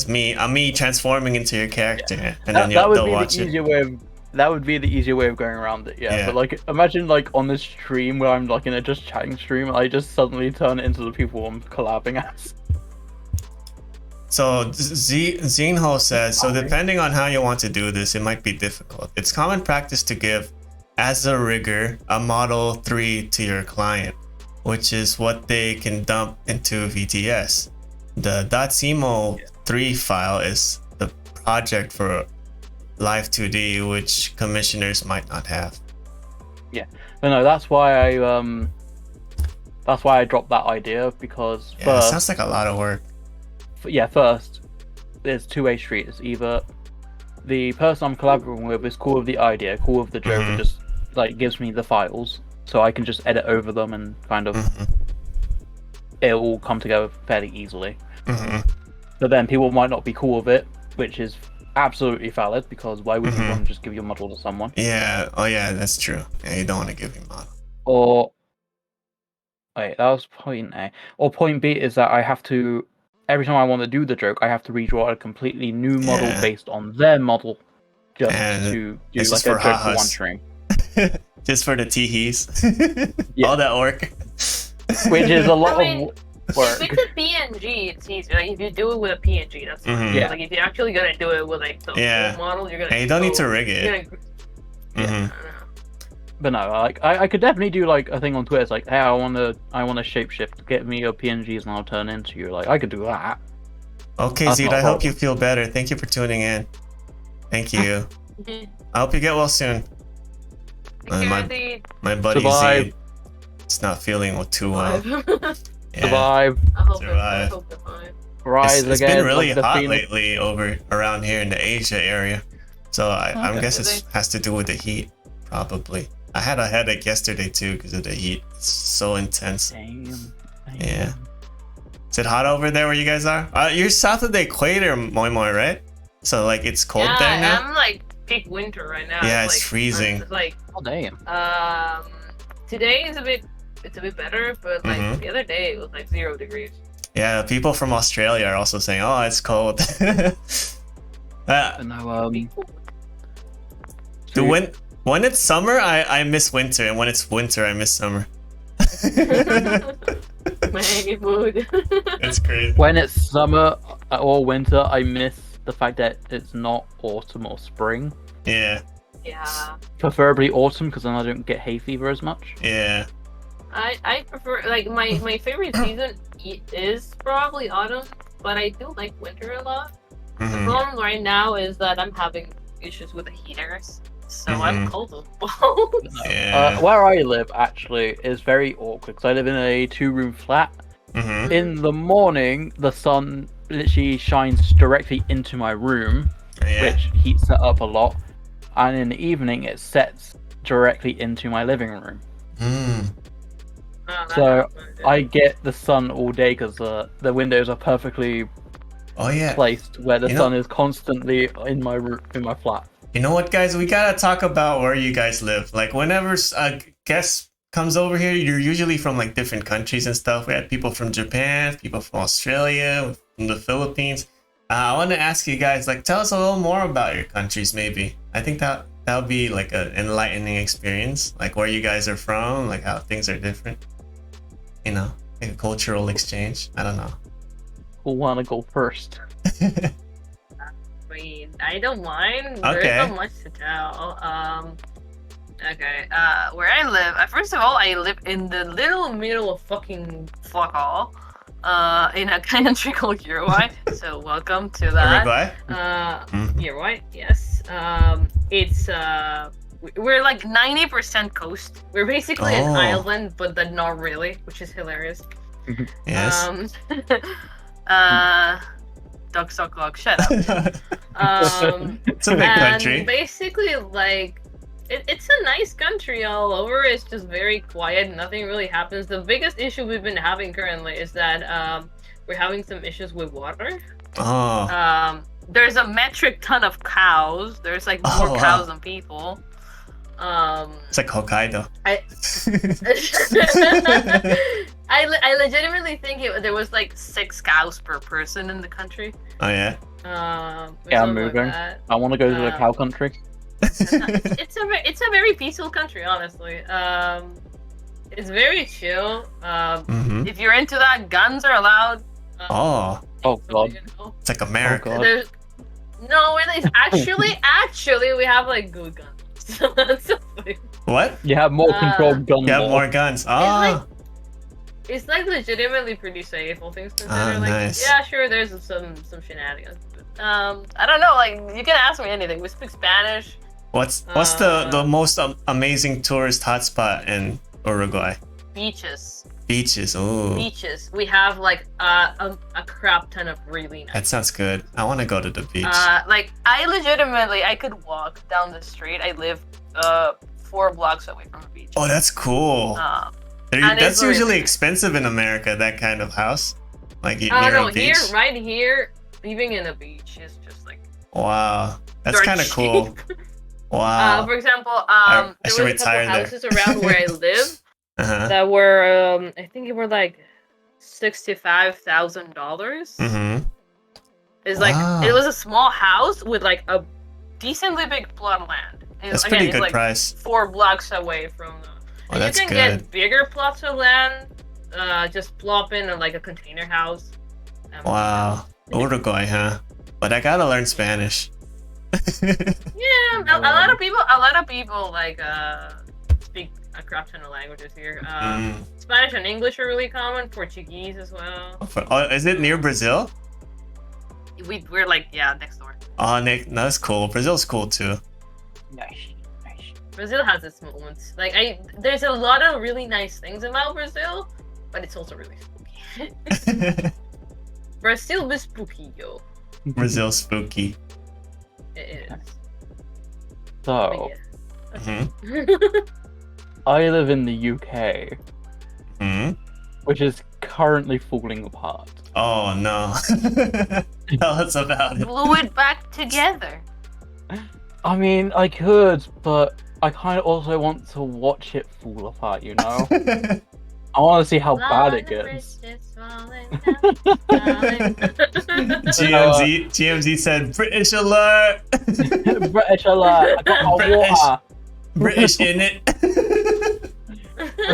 me transforming into your character, and then they'll watch it. That would be the easier way of going around it. Yeah. But like, imagine like on this stream where I'm like in a just chatting stream, I just suddenly turn it into the people I'm collabing as. So Zinho says, so depending on how you want to do this, it might be difficult. It's common practice to give, as a rigger, a model 3 to your client, which is what they can dump into VTS. The .cmo 3 file is the project for Live 2D, which commissioners might not have. Yeah, but no, that's why I dropped that idea, because it sounds like a lot of work. First, there's two-way street. It's either the person I'm collaborating with is cool with the idea, cool with the joke, and just like gives me the files, so I can just edit over them and kind of it'll all come together fairly easily. But then people might not be cool with it, which is absolutely valid, because why would you want to just give your model to someone? Yeah, oh yeah, that's true. Yeah, you don't want to give your model. Or wait, that was point A. Or point B is that I have to, every time I want to do the joke, I have to redraw a completely new model based on their model, just to do like a joke for one stream. Just for the teehees. All that work. Which is a lot of work. If it's a PNG, it's easier. Like if you do it with a PNG, that's fine. Like if you're actually gonna do it with like the full model, you're gonna. Hey, you don't need to rig it. But no, like I could definitely do like a thing on Twitter. It's like, hey, I wanna shapeshift. Get me your PNGs and I'll turn into you. Like I could do that. Okay, Zed, I hope you feel better. Thank you for tuning in. Thank you. I hope you get well soon. My buddy Zed is not feeling too well. Survive. Survive. Rise it's again. Been really hot lately around here in the Asia area. So I guess it has to do with the heat, probably. I had a headache yesterday too because of the heat. It's so intense. Damn. Yeah. Is it hot over there where you guys are? You're south of the equator, Moi, right? So like it's cold there now? I'm like peak winter right now. Yeah, it's like, freezing. It's like Oh damn. today is a bit better, but like Mhm. the other day it was like 0 degrees. Yeah, people from Australia are also saying, "Oh, it's cold." And now When it's summer, I miss winter, and when it's winter, I miss summer. My mood. It's crazy. when it's summer or winter, I miss the fact that it's not autumn or spring. Yeah, Yeah. Preferably autumn, because then I don't get hay fever as much. yeah. I prefer like my favorite season is probably autumn, but I do like winter a lot. The Mhm. problem right now is that I'm having issues with the heaters, so I'm Mhm. cold as balls. Yeah. Where I live actually is very awkward because I live in a 2-room flat. Mhm. In the morning, the sun literally shines directly into my room, Yeah. which heats it up a lot, and in the evening, it sets directly into my living room. Mm. So I get the sun all day because the windows are perfectly Oh yeah. placed where the You know- sun is constantly in my flat. You know what, guys? We gotta talk about where you guys live. Like, whenever a guest comes over here, you're usually from like different countries and stuff. We had people from Japan, people from Australia, from the Philippines. I want to ask you guys, like, tell us a little more about your countries, maybe. I think that would be like an enlightening experience, like where you guys are from, like how things are different. You know, like a cultural exchange. I don't know. Who wanna go first? I mean, I don't mind. Okay. There's not much to tell. Okay. Where I live, first of all, I live in the little middle of fucking fuck all. In a country called Uruguay. So welcome to that. Uruguay? Uruguay, yes. It's we're like 90% coast. We're basically an Oh. island, but then not really, which is hilarious. Yes. Duck suck luck, shut up. It's a big and country. basically, like, it's a nice country all over. It's just very quiet. Nothing really happens. The biggest issue we've been having currently is that we're having some issues with water. Oh. There's a metric ton of cows. There's like Oh, more wow. cows than people. It's like Hokkaido. I legitimately think there was like 6 cows per person in the country. Oh yeah. Yeah, I'm something like moving. that. I want to go to the Um, cow country. It's a very peaceful country, honestly. It's very chill. Mhm. If you're into that, guns are allowed. Oh, Oh, so, God. you know. it's like America. God. There's no, it's actually we have like good guns. So that's the thing. What? You have more controlled gun You have law. more guns. Oh. It's like legitimately pretty safe, all things considered. Ah, Like, nice. yeah, sure, there's some shenanigans. But, I don't know. Like, you can ask me anything. We speak Spanish. What's the most amazing tourist hotspot in Uruguay? Beaches. Beaches. Oh, Beaches. We have like a crap ton of really nice. that sounds good. I want to go to the beach. Like I could walk down the street. I live 4 blocks away from a beach. Oh, that's cool. and That's it's really usually nice. expensive in America. That kind of house, like near No, a beach. right here, living in a beach is just like Wow, that's dirt kind of cheap. cool. Wow. For example, I there should was a couple retire there. houses around where I live Uh-huh. that were, I think it were like $65,000. Mm-hmm. It's like Wow. it was a small house with like a decently big plot of land. And That's again, pretty it's good like price. 4 blocks away from them. Oh, And that's you can good. get bigger plots of land. Just plop in like a container house. Wow. Uruguay, huh? But I gotta learn Spanish. Yeah, a lot of people like speak a crap ton of languages here. Spanish and English are really common. Portuguese as well. Oh, is it near Brazil? We're like next door. Oh, Nick, that's cool. Brazil's cool too. Nice. Brazil has its moments. Like there's a lot of really nice things about Brazil, but it's also really spooky. Brazil is spooky, yo. Brazil's spooky. It is. So, But Hmm. yeah. I live in the UK, Hmm? which is currently falling apart. Oh no. Tell us about it. Glue it back together. I mean, I could, but I kind of also want to watch it fall apart, you know? I want to see how bad it gets. GMZ said British alert. British alert! I got my British. water! British in it.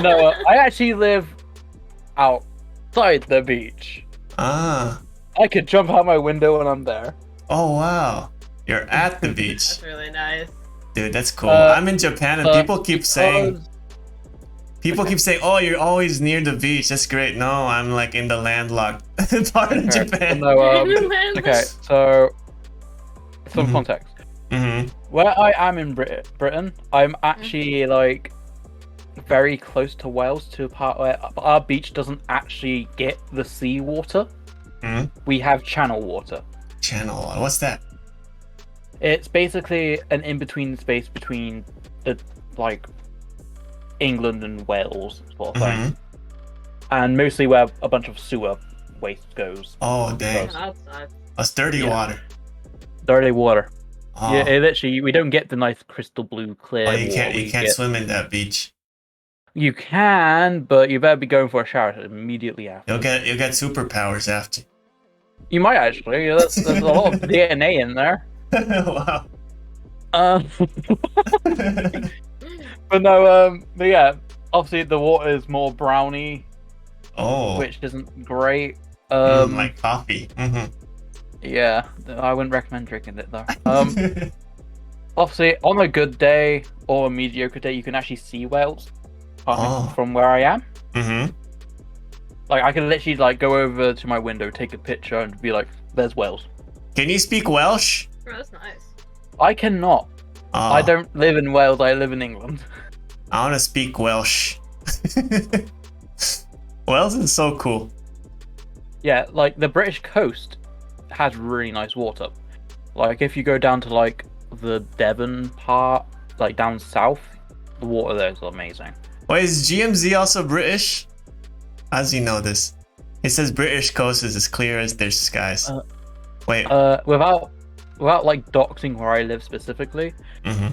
No, I actually live outside the beach. Ah. I could jump out my window when I'm there. Oh wow. You're at the beach. That's really nice. Dude, that's cool. Uh, I'm in Japan and people keep saying oh, you're always near the beach. That's great. No, I'm like in the landlocked part of Japan. No, okay, so some Mhm. context. Mm-hmm. Where I am in Britain, I'm actually like very close to Wales, to a part where our beach doesn't actually get the sea water. Mhm. We have channel water. Channel. What's that? It's basically an in-between space between the like England and Wales sort of thing, Mhm. and mostly where a bunch of sewer waste goes. Oh dang. Outside. That's dirty Yeah. water. Dirty water. Oh. Yeah, it literally, we don't get the nice crystal blue clear Oh, water. you can't swim in that beach. You can, but you better be going for a shower immediately after. You'll get superpowers after. You might actually. There's a lot of DNA in there. Wow. But no, but yeah, obviously the water is more browny, Oh. which isn't great. Like coffee. Mm-hmm. Yeah, I wouldn't recommend drinking it though. Obviously, on a good day or a mediocre day, you can actually see whales from where I am. Mm-hmm. Like, I can literally like go over to my window, take a picture, and be like, "There's whales." Can you speak Welsh? Oh, that's nice. I cannot. Oh, I don't live in Wales. I live in England. I want to speak Welsh. Wales is so cool. Yeah, like the British coast has really nice water. Like if you go down to like the Devon part, like down south, the water there is amazing. Wait, is GMZ also British? How does he know this? He says British coast is as clear as their skies. Wait. Without like doxing where I live specifically,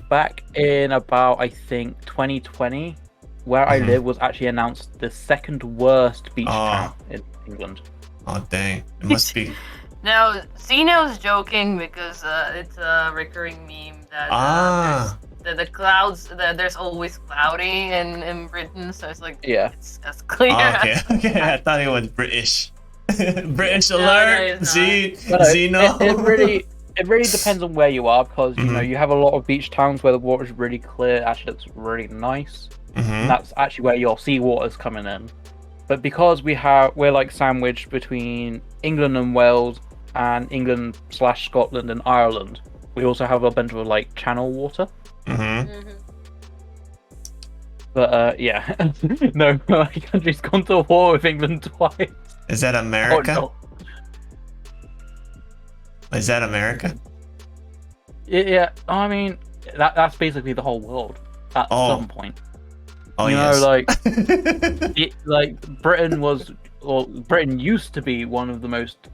back in about I think 2020, where I live was actually announced the second worst beach town in England. Oh dang! It must be. Now, Zeno's joking because it's a recurring meme that the clouds, there's always cloudy in Britain, so it's like it's as clear. Oh, okay, okay. I thought it was British. British alert! Zeno. It really depends on where you are, because you know you have a lot of beach towns where the water is really clear. Actually, looks really nice. And that's actually where your seawater's coming in. But because we're like sandwiched between England and Wales and England / Scotland and Ireland, we also have a bunch of like channel water. But yeah, no, my country's gone to war with England twice. Is that America? Oh, no. Is that America? Yeah, I mean that's basically the whole world at some point. Oh, you yes. know, like Britain used to be one of the most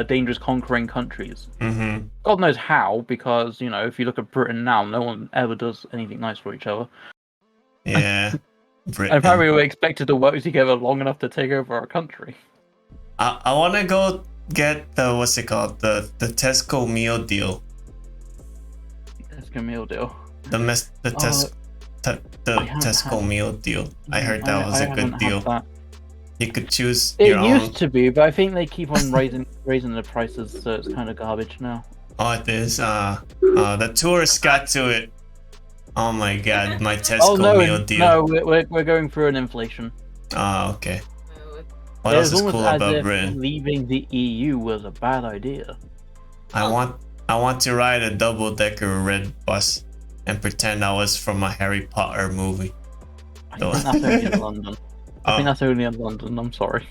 dangerous conquering countries. God knows how, because you know if you look at Britain now, no one ever does anything nice for each other. Yeah. And apparently we were expected to work together long enough to take over our country. I want to go get the what's it called, the Tesco meal deal. Tesco meal deal. The Tesco meal deal. I heard that was a good deal. You could choose your own. It used to be, but I think they keep on raising the prices, so it's kind of garbage now. Oh, it is. The tourists got to it. Oh my god, my Tesco meal deal. No, we're going through an inflation. Oh, okay. What else is cool about Britain? Leaving the EU was a bad idea. I want to ride a double-decker red bus and pretend I was from a Harry Potter movie. I think that's only in London. I think that's only in London, I'm sorry.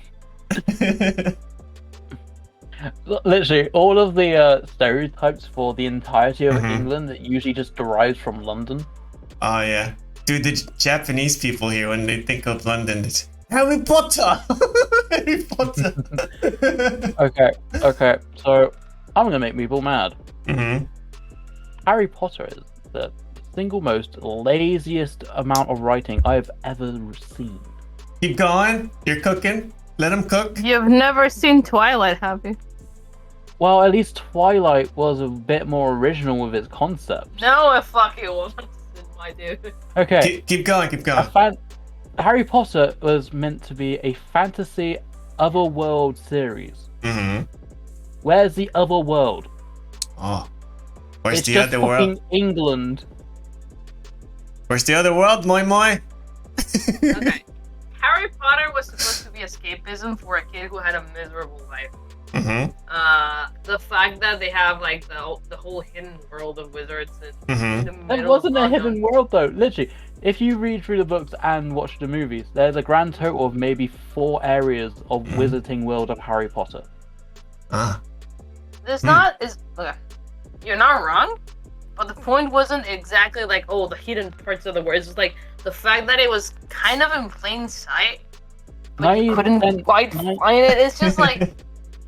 Literally, all of the stereotypes for the entirety of England that usually just derives from London. Oh, yeah. Dude, the Japanese people here, when they think of London, it's Harry Potter! Harry Potter! Okay, so I'm gonna make people mad. Mm-hmm. Harry Potter is the single most laziest amount of writing I've ever seen. Keep going. You're cooking. Let him cook. You've never seen Twilight, have you? Well, at least Twilight was a bit more original with its concept. No, it fucking wasn't, my dude. Okay, Keep going. Keep going. Harry Potter was meant to be a fantasy otherworld series. Mm-hmm. Where's the other world? Oh. Where's It's the just other fucking world? England. Where's the other world, moi moi? Okay. Harry Potter was supposed to be escapism for a kid who had a miserable life. Mm-hmm. The fact that they have like the whole hidden world of wizards in Mm-hmm. the That middle wasn't of a hidden world though. Literally, if you read through the books and watch the movies, there's a grand total of maybe 4 areas of Wizarding World of Harry Potter. Ah. There's not is okay. You're not wrong, but the point wasn't exactly like the hidden parts of the world. It's just like the fact that it was kind of in plain sight, but you couldn't quite find it. It's just like.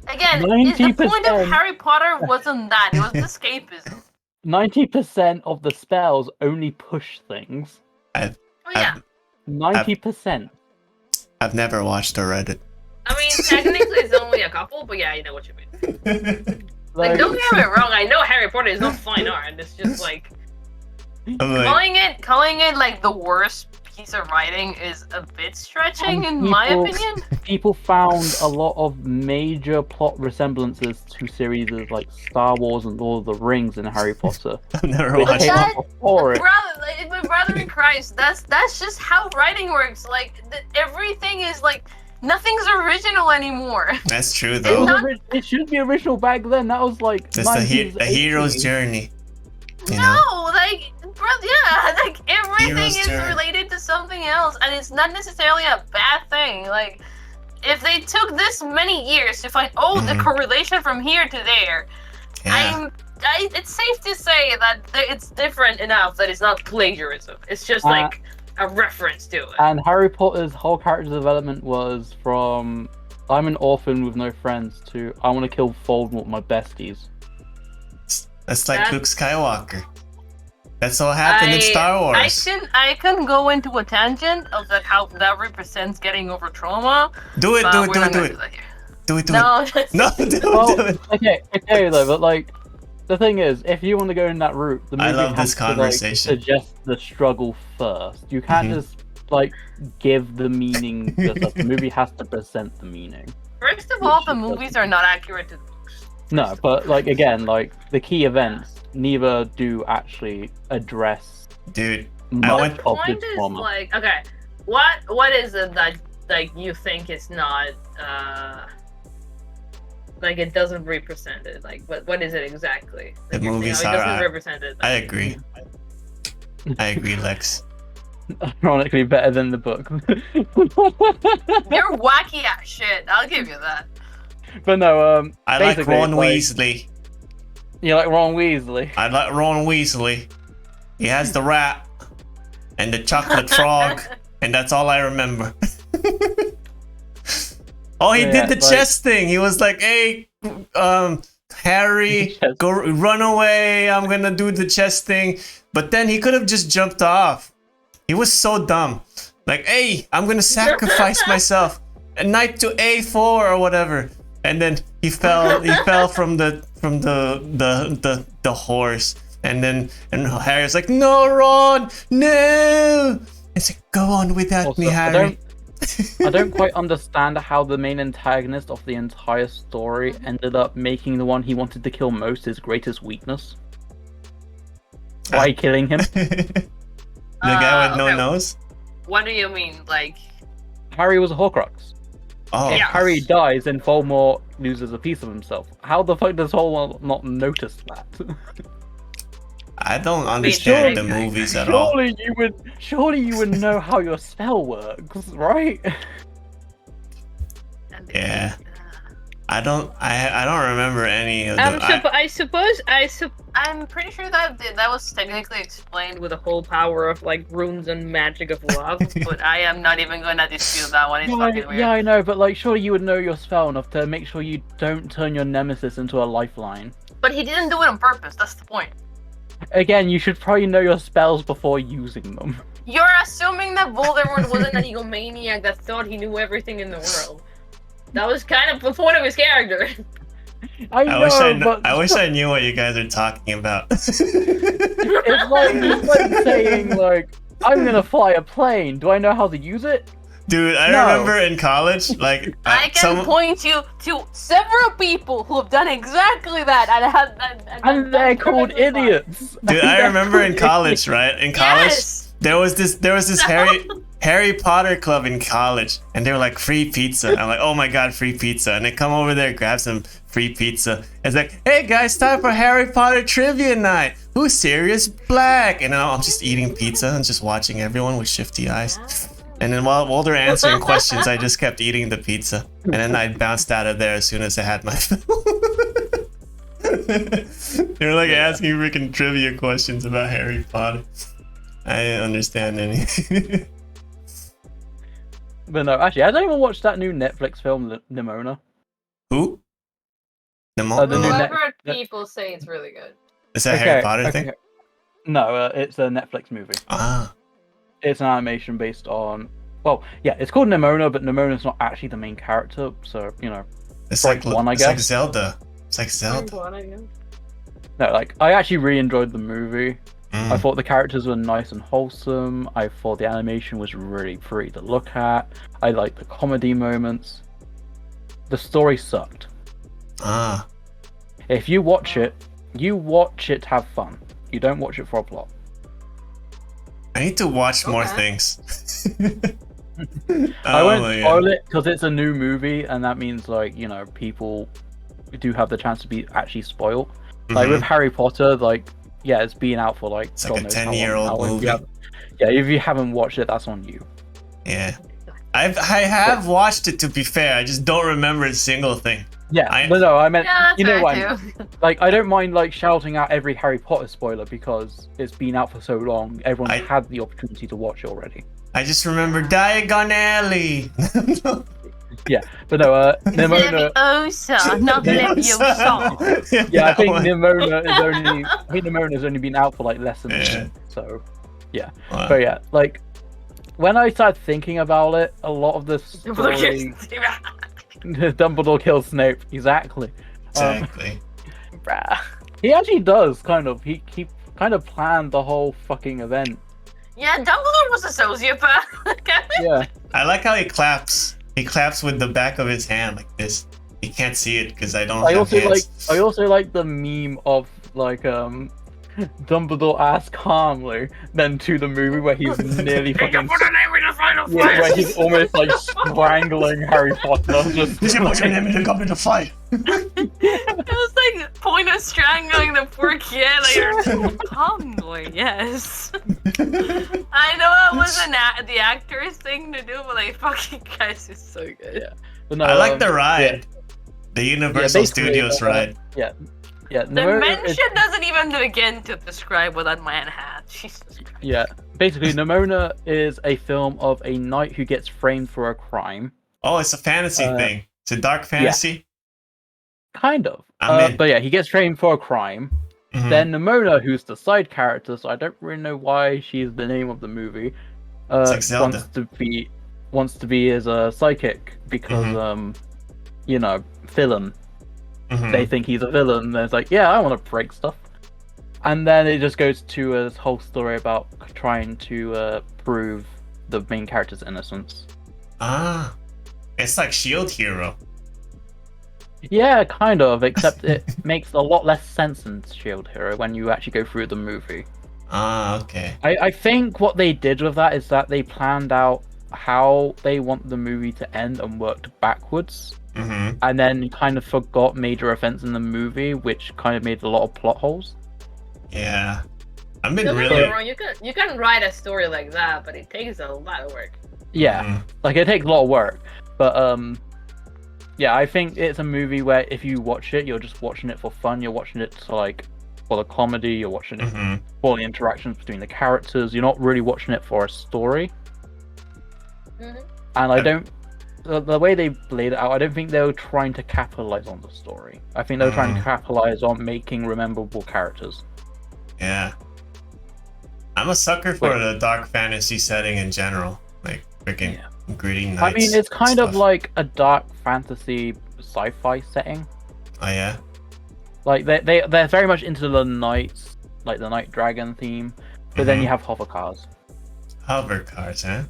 Again, the point of Harry Potter wasn't that. It was escapism. 90% of the spells only push things. Oh yeah. 90%. I've never watched or read it. I mean, technically it's only a couple, but yeah, I know what you mean. Like, don't get me wrong. I know Harry Potter is not fine art. It's just like calling it like the worst piece of writing is a bit stretching, in my opinion. People found a lot of major plot resemblances to series like Star Wars and Lord of the Rings and Harry Potter. I've never watched it. Brother in Christ, that's just how writing works. Like everything is like nothing's original anymore. That's true though. It should be original back then. That was like It's a hero's journey. You know? No, like, bro, yeah, like everything is related to something else, and it's not necessarily a bad thing. Like, if they took this many years to find the correlation from here to there, it's safe to say that it's different enough that it's not plagiarism. It's just like a reference to it. And Harry Potter's whole character development was from I'm an orphan with no friends to I want to kill Voldemort with my besties. That's like Luke Skywalker. That's what happened in Star Wars. I can go into a tangent of how that represents getting over trauma. Do it. No, do it. Do it. Okay, though, but like, the thing is, if you want to go in that route, the movie has to like, suggest the struggle first. You can't just like give the meaning. The movie has to present the meaning. First of all, the movies are not accurate to the books. No, but like again, like the key events neither do actually address. Dude, much of the trauma. Like, okay, what is it that like you think is not like it doesn't represent it? Like what is it exactly? The movies it doesn't represent it. I agree. I agree, Lex. Ironically, better than the book. You're wacky ass shit. I'll give you that. But no, I like Ron Weasley. You like Ron Weasley? I like Ron Weasley. He has the rat and the chocolate frog, and that's all I remember. Oh, he did the chess thing. He was like, "Hey, Harry, go run away. I'm gonna do the chess thing." But then he could have just jumped off. He was so dumb. Like, "Hey, I'm gonna sacrifice myself. A knight to A4 or whatever." And then he fell. He fell from the horse. And Harry was like, "No, Ron, no!" It's like, "Go on without me, Harry." I don't quite understand how the main antagonist of the entire story ended up making the one he wanted to kill most his greatest weakness. By killing him. The guy with no nose? What do you mean? Like, Harry was a Horcrux. Oh. If Harry dies, then Voldemort loses a piece of himself. How the fuck does Voldemort not notice that? I don't understand the movies at all. Surely you would know how your spell works, right? Yeah. I don't remember any of them. I'm pretty sure that was technically explained with the whole power of like runes and magic of love, but I am not even going to dispute that one. It's fucking weird. Yeah, I know, but like, surely you would know your spell enough to make sure you don't turn your nemesis into a lifeline. But he didn't do it on purpose. That's the point. Again, you should probably know your spells before using them. You're assuming that Voldemort wasn't an egomaniac that thought he knew everything in the world. That was kind of the point of his character. I wish I knew what you guys are talking about. It's like saying, like, I'm gonna fly a plane. Do I know how to use it? Dude, I remember in college, like... I can point you to several people who have done exactly that and they're called idiots. Dude, I remember in college, right? In college, yes! there was this Harry Potter club in college, and they were like, free pizza. I'm like, oh my god, free pizza. And they come over there, grab some free pizza. It's like, hey guys, time for Harry Potter trivia night. Who's Sirius Black? And I'm just eating pizza and just watching everyone with shifty eyes. And then while they're answering questions, I just kept eating the pizza. And then I bounced out of there as soon as I had my fill. They were like asking freaking trivia questions about Harry Potter. I didn't understand any. But no, actually, has anyone watched that new Netflix film, Nimona? Who? Nimona? Whoever people say it's really good. Is that Harry Potter thing? No, it's a Netflix movie. Ah. It's an animation based on... Well, yeah, it's called Nimona, but Nimona's not actually the main character, so, you know... It's like Zelda. It's like Zelda. No, like, I actually really enjoyed the movie. I thought the characters were nice and wholesome. I thought the animation was really pretty to look at. I liked the comedy moments. The story sucked. Ah. If you watch it to have fun. You don't watch it for a plot. I need to watch more things. I won't spoil it because it's a new movie, and that means, like, you know, people do have the chance to be actually spoiled. Like with Harry Potter, like, yeah, it's been out for like, it's like a 10-year-old movie. Yeah, if you haven't watched it, that's on you. Yeah, I have watched it, to be fair. I just don't remember a single thing. Yeah, but no, I meant, you know what? Like, I don't mind like shouting out every Harry Potter spoiler because it's been out for so long. Everyone had the opportunity to watch it already. I just remember Diagon Alley. Yeah, but no, Nimona. Not Leviosa. Yeah, I think Nimona's only been out for like less than a year. So, yeah. Wow. But yeah, like when I started thinking about it, a lot of the story. Dumbledore kills Snape. Exactly. He actually does kind of. He kind of planned the whole fucking event. Yeah, Dumbledore was a sociopath. Yeah. I like how he claps. He claps with the back of his hand like this. You can't see it because I don't have hands. I also like the meme of like Dumbledore asks calmly, then to the movie where he's nearly fucking where he's almost like strangling Harry Potter. Just put your name in the goblet of fire. It was like point of strangling the poor kid. Like, calmly, yes. I know that wasn't the actor's thing to do, but like, fucking guys is so good. Yeah. But no, I like the ride, the Universal Studios ride. Yeah. The mention doesn't even begin to describe what that man had. Jesus Christ. Yeah, basically, Nimona is a film of a knight who gets framed for a crime. Oh, it's a fantasy thing. It's a dark fantasy. Yeah. Kind of. But yeah, he gets framed for a crime. Then Nimona, who's the side character, so I don't really know why she's the name of the movie, wants to be his psychic because you know, villain. They think he's a villain. And it's like, yeah, I want to break stuff. And then it just goes to a whole story about trying to prove the main character's innocence. Ah, it's like Shield Hero. Yeah, kind of, except it makes a lot less sense than Shield Hero when you actually go through the movie. Ah, okay. I think what they did with that is that they planned out how they want the movie to end and worked backwards. And then kind of forgot major events in the movie, which kind of made a lot of plot holes. Yeah. Don't get me wrong, you can write a story like that, but it takes a lot of work. Yeah, like it takes a lot of work. But yeah, I think it's a movie where if you watch it, you're just watching it for fun. You're watching it to like for the comedy. You're watching it Mhm. for the interactions between the characters. You're not really watching it for a story. Mhm. And I don't. The way they laid it out, I don't think they were trying to capitalize on the story. I think they were trying to capitalize on making memorable characters. Yeah. I'm a sucker for the dark fantasy setting in general. Like freaking gritty nights. I mean, it's kind of stuff. like a dark fantasy sci-fi setting. Oh yeah. Like they're very much into the knights, like the Night Dragon theme. But then you have hover cars. Hover cars, huh?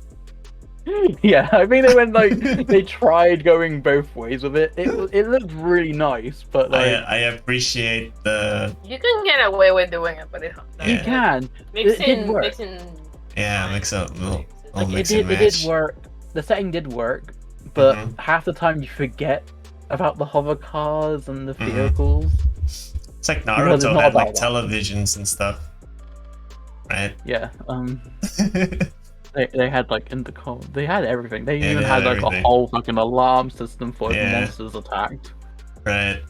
Yeah, I mean they went like they tried going both ways with it. It looked really nice, but like I appreciate the You can get away with doing it, but it you can. It did work. mix up little Like mix it and did match. work. The setting did work, but half the time you forget about the hover cars and the vehicles. It's like Because it's Naruto not had about like that. televisions and stuff, right? Yeah. They had like intercom. They had everything. They Yeah, even they had had like everything. a whole fucking alarm system for if Yeah. monsters attacked. Right.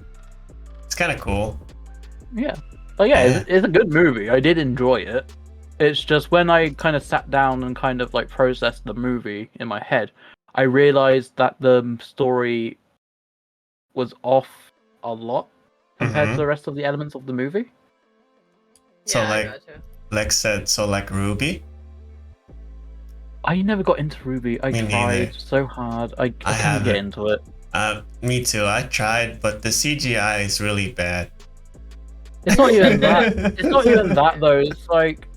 It's kind of cool. Yeah. But yeah, it's a good movie. I did enjoy it. It's just when I kind of sat down and kind of like processed the movie in my head, I realized that the story was off a lot compared to the rest of the elements of the movie. So Yeah, I like gotcha. Lex said, so like Ruby. I never got into Ruby. I Me tried neither. so hard. I couldn't haven't. get into it. Me too. I tried, but the CGI is really bad. It's not even that. It's not even that though. It's like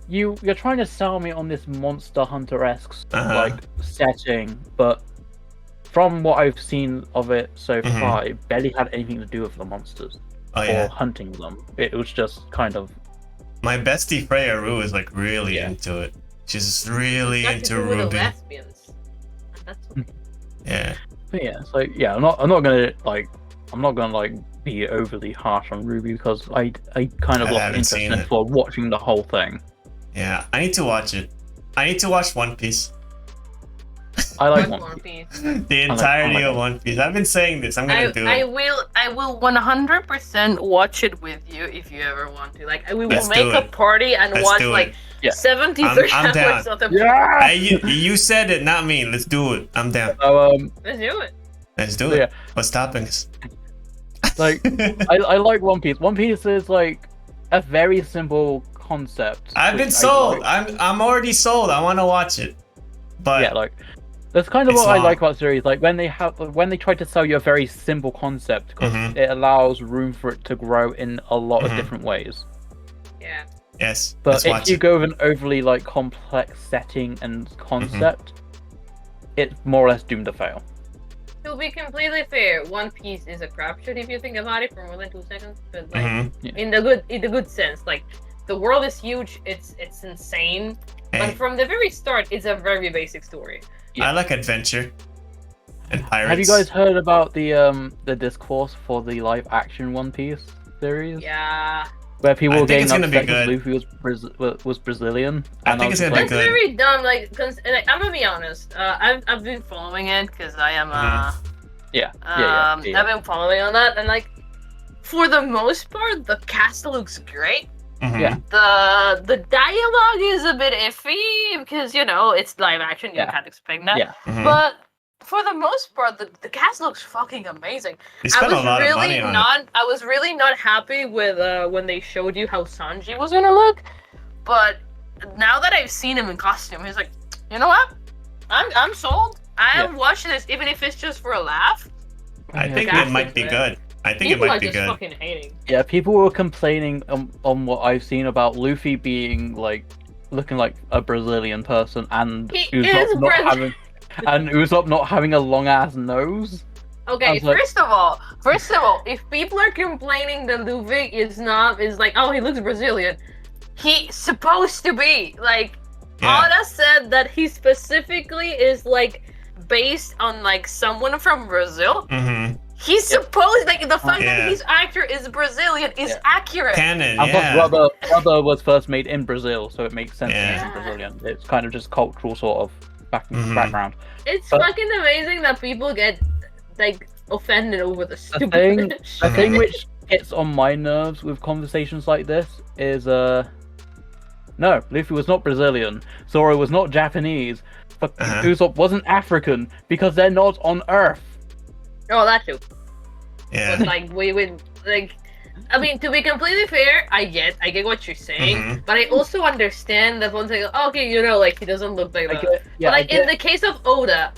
you're trying to sell me on this Monster Hunter-esque like setting, but from what I've seen of it so far, it barely had anything to do with the monsters or hunting them. It was just kind of. My bestie Freya Rue is like really into it. She's really Got into to do with the Ruby. lesbians. That's what... Yeah. But yeah, so yeah, I'm not gonna be overly harsh on Ruby because I kind of I lost haven't interest seen in it. for watching the whole thing. Yeah. I need to watch it. I need to watch One Piece. I like One One Piece. Piece. The entirety like of One Piece. I've been saying this. I'm gonna do I it. will 100% watch it with you if you ever want to. Like, we will Let's make do a it. party and Let's watch do like it. Yeah. 73 I'm down. hours of the Yeah. Hey, you said it, not me. Let's do it. I'm down. So Let's do it. Let's do yeah. it. What's stopping us? Like I like One Piece. One Piece is like a very simple concept. I've been which I sold. like. I'm already sold. I want to watch it. But Yeah, like that's kind of It's what I long. like about the series. Like when they try to sell you a very simple concept, because it allows room for it to grow in a lot of different ways. Yeah. yes, But let's if watch you it. go with an overly like complex setting and concept, it's more or less doomed to fail. To be completely fair, One Piece is a crapshoot if you think about it for more than 2 seconds. But like, Mhm. in the good sense, like the world is huge. It's insane. But Hey, from the very start, it's a very basic story. Yeah. I like adventure and pirates. Have you guys heard about the discourse for the live action One Piece series? Yeah. Where people I were think getting it's gonna be upset because good. Luffy was Brazilian. I and think was it's gonna just be That's good. very dumb. Like, I'm gonna be honest. I've been following it because I am. Yeah. I've been following on that, and like, for the most part, the cast looks great. Mhm. Yeah. The dialogue is a bit iffy because it's live action. You Yeah. can't expect that. Yeah. Mhm. But for the most part, the cast looks fucking amazing. They spent a lot of money on it. I was really not happy with when they showed you how Sanji was gonna look, but now that I've seen him in costume, he's like, you know what? I'm sold. I'm watching this, even if it's just for a laugh. I Yeah. think Cast it might is be good. good. I think People it might are be just good. fucking hating. Yeah, people were complaining on what I've seen about Luffy being like looking like a Brazilian person and He Usopp is not Brazilian. having Usopp not having a long ass nose. I Okay, was like- first of all, if people are complaining that Luffy is like, oh, he looks Brazilian, he's supposed to be. Like, Yeah. Oda said that he specifically is like based on like someone from Brazil. Mm-hmm. He's supposed the fact Yeah. that his actor is Brazilian is Yeah. accurate. Canon, And yeah. plus, Rubber was first made in Brazil, so it makes sense Yeah. that he's Brazilian. It's kind of just cultural sort of Mhm. background. It's But- fucking amazing that people get like offended over the The stupid thing, fish. the thing which gets on my nerves with conversations like this is no, Luffy was not Brazilian. Zoro was not Japanese. Fucking Usopp wasn't African because they're not on Earth. Oh, that too. Yeah. But like we would like. I mean, to be completely fair, I get what you're saying, but I also understand that one thing. Okay, you know, like he doesn't look like that. Yeah, but like in the case of Oda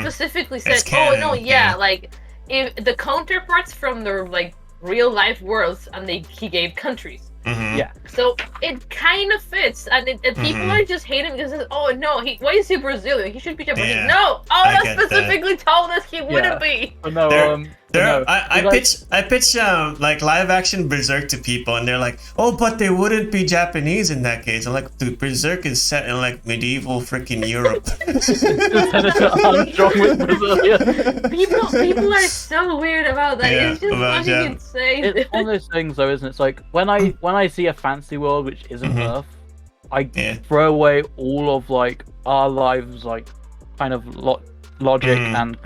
specifically said, canon, "Oh no, yeah, like if the counterparts from the like real life worlds, and he gave countries." Yeah. So it kind of fits, and people are just hating because oh no, why is he Brazilian? He should be Japanese. Yeah, No, I Oda get specifically told us he wouldn't be. But no, I pitch like live action Berserk to people, and they're like, "Oh, but they wouldn't be Japanese in that case." I'm like, "Dude, Berserk is set in like medieval freaking Europe." People are so weird about that. Yeah, it's just about fucking insane. It's one of those things, though, isn't it? It's like when I see a fantasy world which isn't Earth, I throw away all of like our lives, like kind of logic and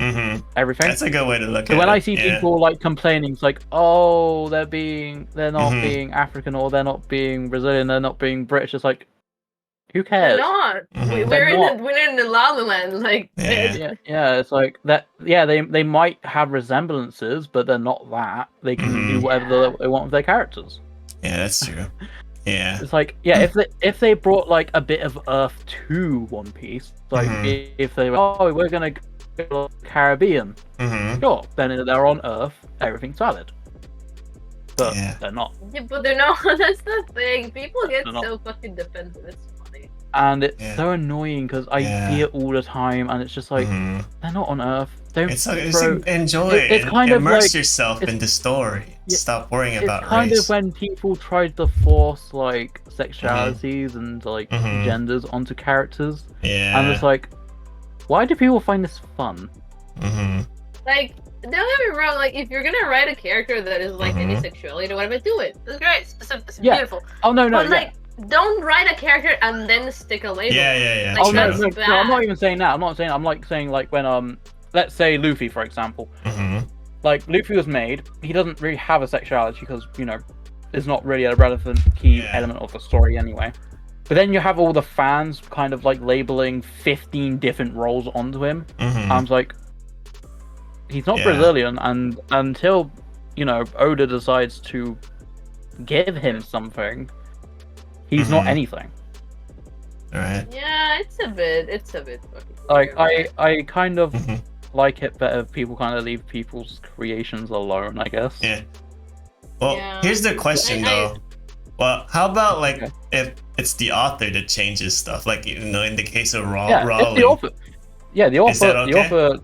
everything. That's a good way to look at So it. when I see people like complaining, it's like, oh, they're not being African, or they're not being Brazilian, they're not being British. It's like, who cares? They're not. We're in the La La Land. Like yeah, it's like that. Yeah, they might have resemblances, but they're not that. They can do whatever they want with their characters. Yeah, that's true. Yeah, it's like if they brought like a bit of Earth to One Piece, like if they were, we're gonna go to the Caribbean, sure, then they're on Earth, everything's valid. But they're not. Yeah, but they're not. That's the thing. People get so fucking defensive. It's funny. And it's so annoying because I see it all the time, and it's just like they're not on Earth. Don't enjoy it. It's kind of immerse like, yourself in the story. Stop worrying about it's kind race. of when people tried to force like sexualities and like genders onto characters. Yeah. And it's like, why do people find this fun? Like, don't get me wrong. Like, if you're gonna write a character that is like any sexuality or whatever, do it. That's great. It's beautiful. Oh no, but, like, don't write a character and then stick a label. Yeah. Like, oh no, I'm not even saying that. I'm like saying like when let's say Luffy, for example. Like, Luffy was made, he doesn't really have a sexuality because, you know, it's not really a relevant key element of the story anyway. But then you have all the fans kind of like labeling 15 different roles onto him. I was like, he's not Brazilian, and until, you know, Oda decides to give him something, he's not anything. Right. Yeah, it's a bit fucking like I kind of like it better if people kind of leave people's creations alone, I guess. Yeah. Well, here's the question though. Well, how about like if it's the author that changes stuff, like, you know, in the case of Raleigh? The author. Yeah, the author. Is that okay? The author.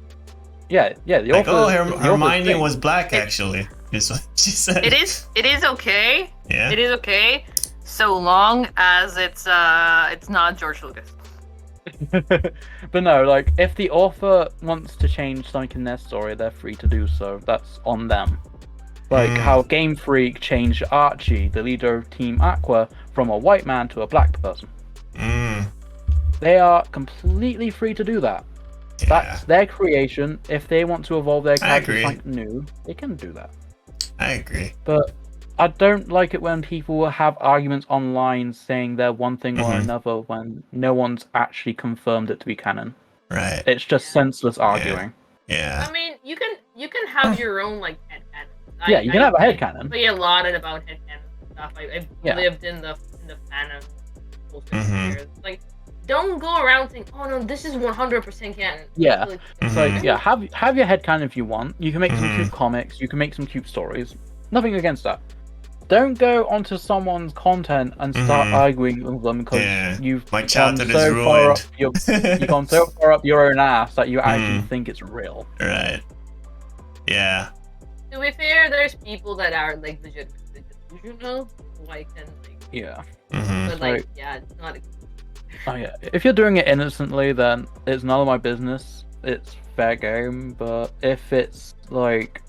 Yeah, the like, author. Oh, Hermione was black actually. Is what she said. It is okay. Yeah. It is okay, so long as it's not George Lucas. But no, like, if the author wants to change something in their story, they're free to do so. That's on them. Like how Game Freak changed Archie, the leader of Team Aqua, from a white man to a black person. They are completely free to do that. Yeah. That's their creation. If they want to evolve their characters like new, they can do that. I agree. But I don't like it when people have arguments online saying they're one thing or another when no one's actually confirmed it to be canon. Right. It's just senseless arguing. Yeah. I mean, you can have your own like headcanon. Yeah, you can have a headcanon. I play a lot about headcanon stuff. I've lived in the fandom for years. Like, don't go around saying, "Oh no, this is 100% canon." Yeah, it's like, have your headcanon if you want. You can make some cute comics. You can make some cute stories. Nothing against that. Don't go onto someone's content and start arguing with them because you've my gone childhood is so far up ruined. you've gone so far up your own ass that you actually think it's real. Right. Yeah. To be fair, there's people that are like legitimately delusional, like, and like, but like, it's not. Oh yeah, if you're doing it innocently, then it's none of my business. It's fair game. But if it's like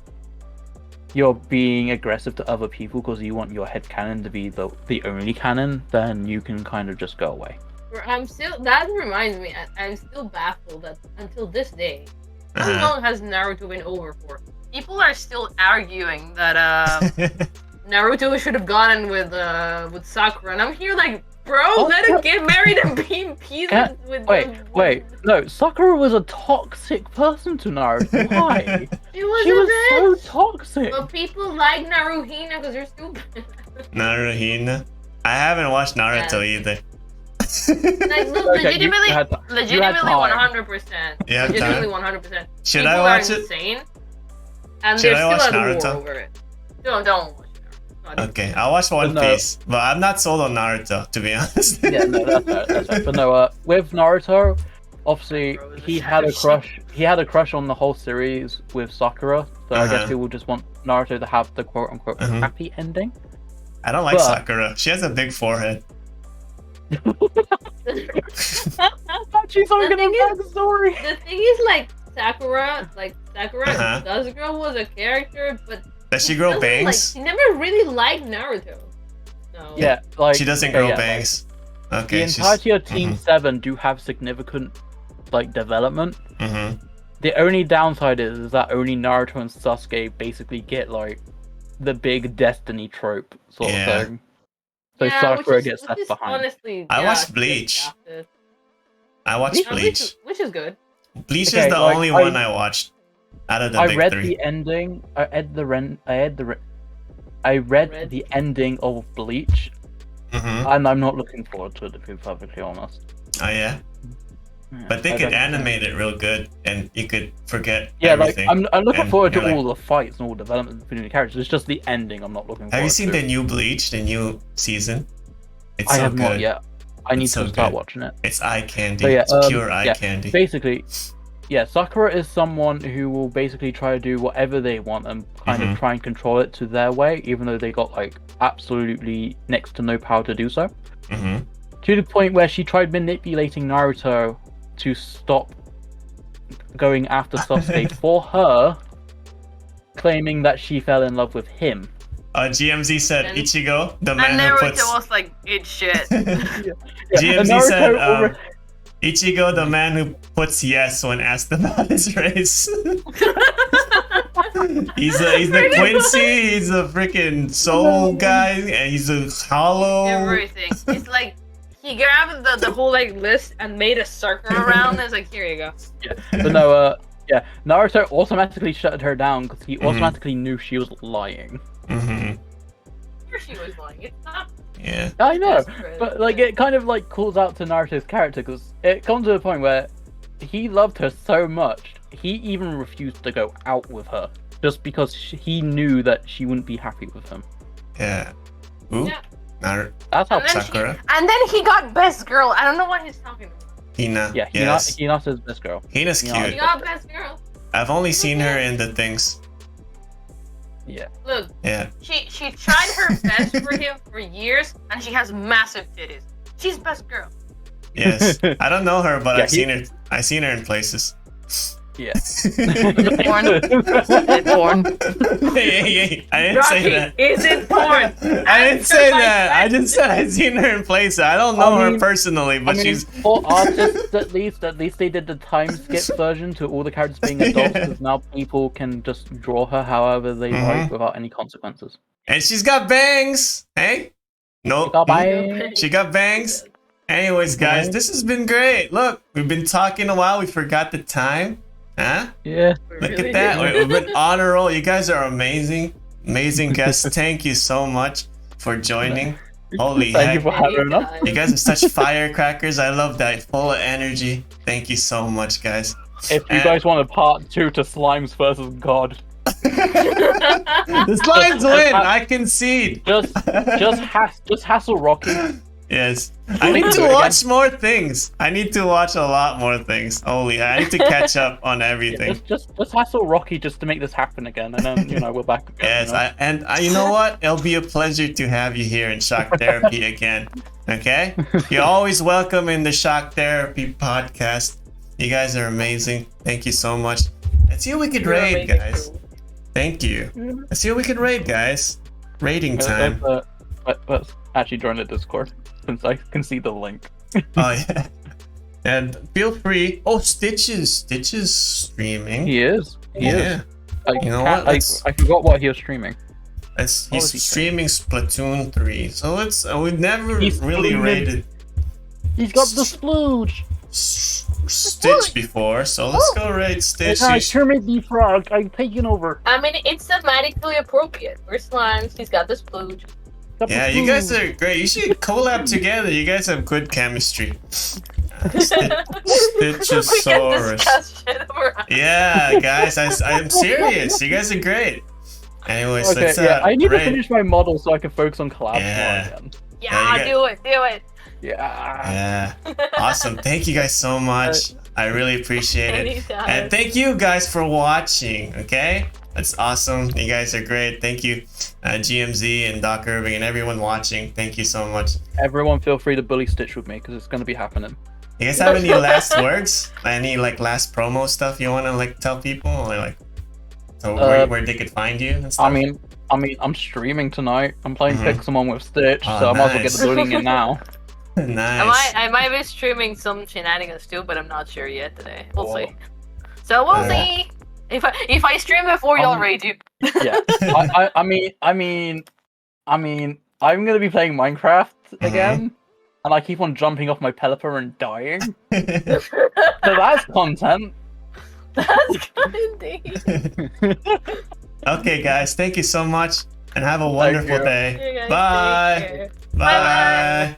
you're being aggressive to other people because you want your headcanon to be the only canon, then you can kind of just go away. That reminds me, I'm still baffled that until this day, How long has Naruto been over for? People are still arguing that Naruto should have gone in with Sakura, and I'm here like, bro, let him get married and be in peace with. Wait, no, Sakura was a toxic person to Naruto. Why? She was so toxic. But people like Naruhina because they're stupid. Naruhina? I haven't watched Naruto either. Like, legitimately, legitimately 100%. Yeah, legitimately 100%. Should people I watch are it? Insane, and Should they're I still watch at Naruto? war over it. Don't watch Naruto. Okay, I'll watch One Piece, but I'm not sold on Naruto, to be honest. Yeah, no, that's fair. But no, with Naruto, obviously he had a crush. He had a crush on the whole series with Sakura, so I guess people just want Naruto to have the quote-unquote happy ending. I don't like Sakura. She has a big forehead. She's not gonna get the story. The thing is, like Sakura Girl was a character, but does she grow bangs? Like, she never really liked Naruto. No. Yeah, like she doesn't grow bangs. Like, okay, the entirety of Team 7 do have significant like development. The only downside is that only Naruto and Sasuke basically get like the big destiny trope sort of thing. So Sakura gets left behind. Honestly, I watched Bleach. I watched Bleach. Which is good. Bleach is the only one I watched out of the big three. I read the ending. I read the ending of Bleach, and I'm not looking forward to it, to be perfectly honest. Oh yeah. But they could animate it real good, and you could forget everything. Like I'm looking forward to all the fights and all the development between the characters. It's just the ending I'm not looking forward to. Have you seen the new Bleach, the new season? It's I so have good. not yet. I need to start watching it. It's eye candy. So, it's pure eye candy. Basically, Sakura is someone who will basically try to do whatever they want and kind of try and control it to their way, even though they got like absolutely next to no power to do so. To the point where she tried manipulating Naruto to stop going after Sasuke for her, claiming that she fell in love with him. GMZ said Ichigo, the man and who Naruto puts... was like, it's shit. GMZ said Ichigo, the man who puts yes when asked about his race. he's the Quincy, he's a freaking soul guy, and he's a hollow. Everything. It's like he grabbed the whole like list and made a circle around. And it's like, here you go. But no, Naruto automatically shut her down because he automatically knew she was lying. Sure, she was lying. It's not. Yeah. I know, but like it kind of like calls out to Naruto's character because it comes to a point where he loved her so much he even refused to go out with her just because he knew that she wouldn't be happy with him. Yeah. Ooh. Yeah. That's how Sakura. And then he got best girl. I don't know what he's talking about. Hina. Yeah, Hina's best girl. Hina's cute. He got best girl. I've only seen her in the things. Yeah. Look. Yeah. She tried her best for him for years, and she has massive titties. She's best girl. Yes. I don't know her, but I've seen her. I've seen her in places. Yeah. Porn. Is it porn? Hey, I didn't say that. Is it porn? I didn't say that. I just said I've seen her in places. I don't know her personally, but she's. For artists, at least they did the time skip version to all the characters being adults, because now people can just draw her however they like without any consequences. And she's got bangs. Hey. Nope. She got bangs. Anyways, guys, this has been great. Look, we've been talking a while. We forgot the time. Huh? Yeah. Look at that. We've been on a roll. You guys are amazing. Amazing guests. Thank you so much for joining. Holy heck. Thank you for having us. You guys are such firecrackers. I love that. Full of energy. Thank you so much, guys. If you guys want a part 2 to Slimes versus God. The Slimes win. I concede. Just hassle Rocky. Yes. I need to watch more things. I need to watch a lot more things. Holy, I need to catch up on everything. Just hassle Rocky just to make this happen again, and then we're back again. Yes, you know what? It'll be a pleasure to have you here in Shock Therapy again. Okay? You're always welcome in the Shock Therapy podcast. You guys are amazing. Thank you so much. Let's see what we could raid, guys. Thank you. Let's see what we could raid, guys. Raiding time. Let's actually join the Discord since I can see the link. Oh yeah. And feel free. Oh, Stitch is streaming. He is. He Yeah. is. I, You know can't- what? I forgot what he was streaming. He's What was he streaming Splatoon 3. So let's. We've never He's really streaming- rated He's got the splooge. Stitch before, so let's go raid Stitch. Kermit the Frog. I'm taking over. I mean, it's thematically appropriate. We're slimes. He's got this splooge. Yeah, you guys are great. You should collab together. You guys have good chemistry. Stitchosaurus. Yeah, guys, I'm serious. You guys are great. Anyways, Okay, let's yeah, I need to raid. finish my model so I can focus on collabs Yeah. more again. Yeah, you do it. Yeah. Yeah, awesome. Thank you guys so much. I really appreciate it. Anytime. And thank you guys for watching, okay? That's awesome. You guys are great. Thank you, GMZ and Doc Irving and everyone watching. Thank you so much. Everyone feel free to bully Stitch with me because it's going to be happening. You guys have any last words? Any like last promo stuff you want to like tell people? Or, like, so where they could find you and stuff? I mean, I'm streaming tonight. I'm playing Mhm. Pixelmon with Stitch, Oh, so I might as well get nice. the bullying in now. Nice. I might be streaming some shenanigans too, but I'm not sure yet today. We'll Whoa. see. So we'll Yeah. see. If I stream before you'll raid you. Yeah. I mean, I'm gonna be playing Minecraft again, and I keep on jumping off my pelipper and dying. So that's content. That's good indeed. Okay, guys. Thank you so much, and have a wonderful you. day. You guys take Bye. care. Bye.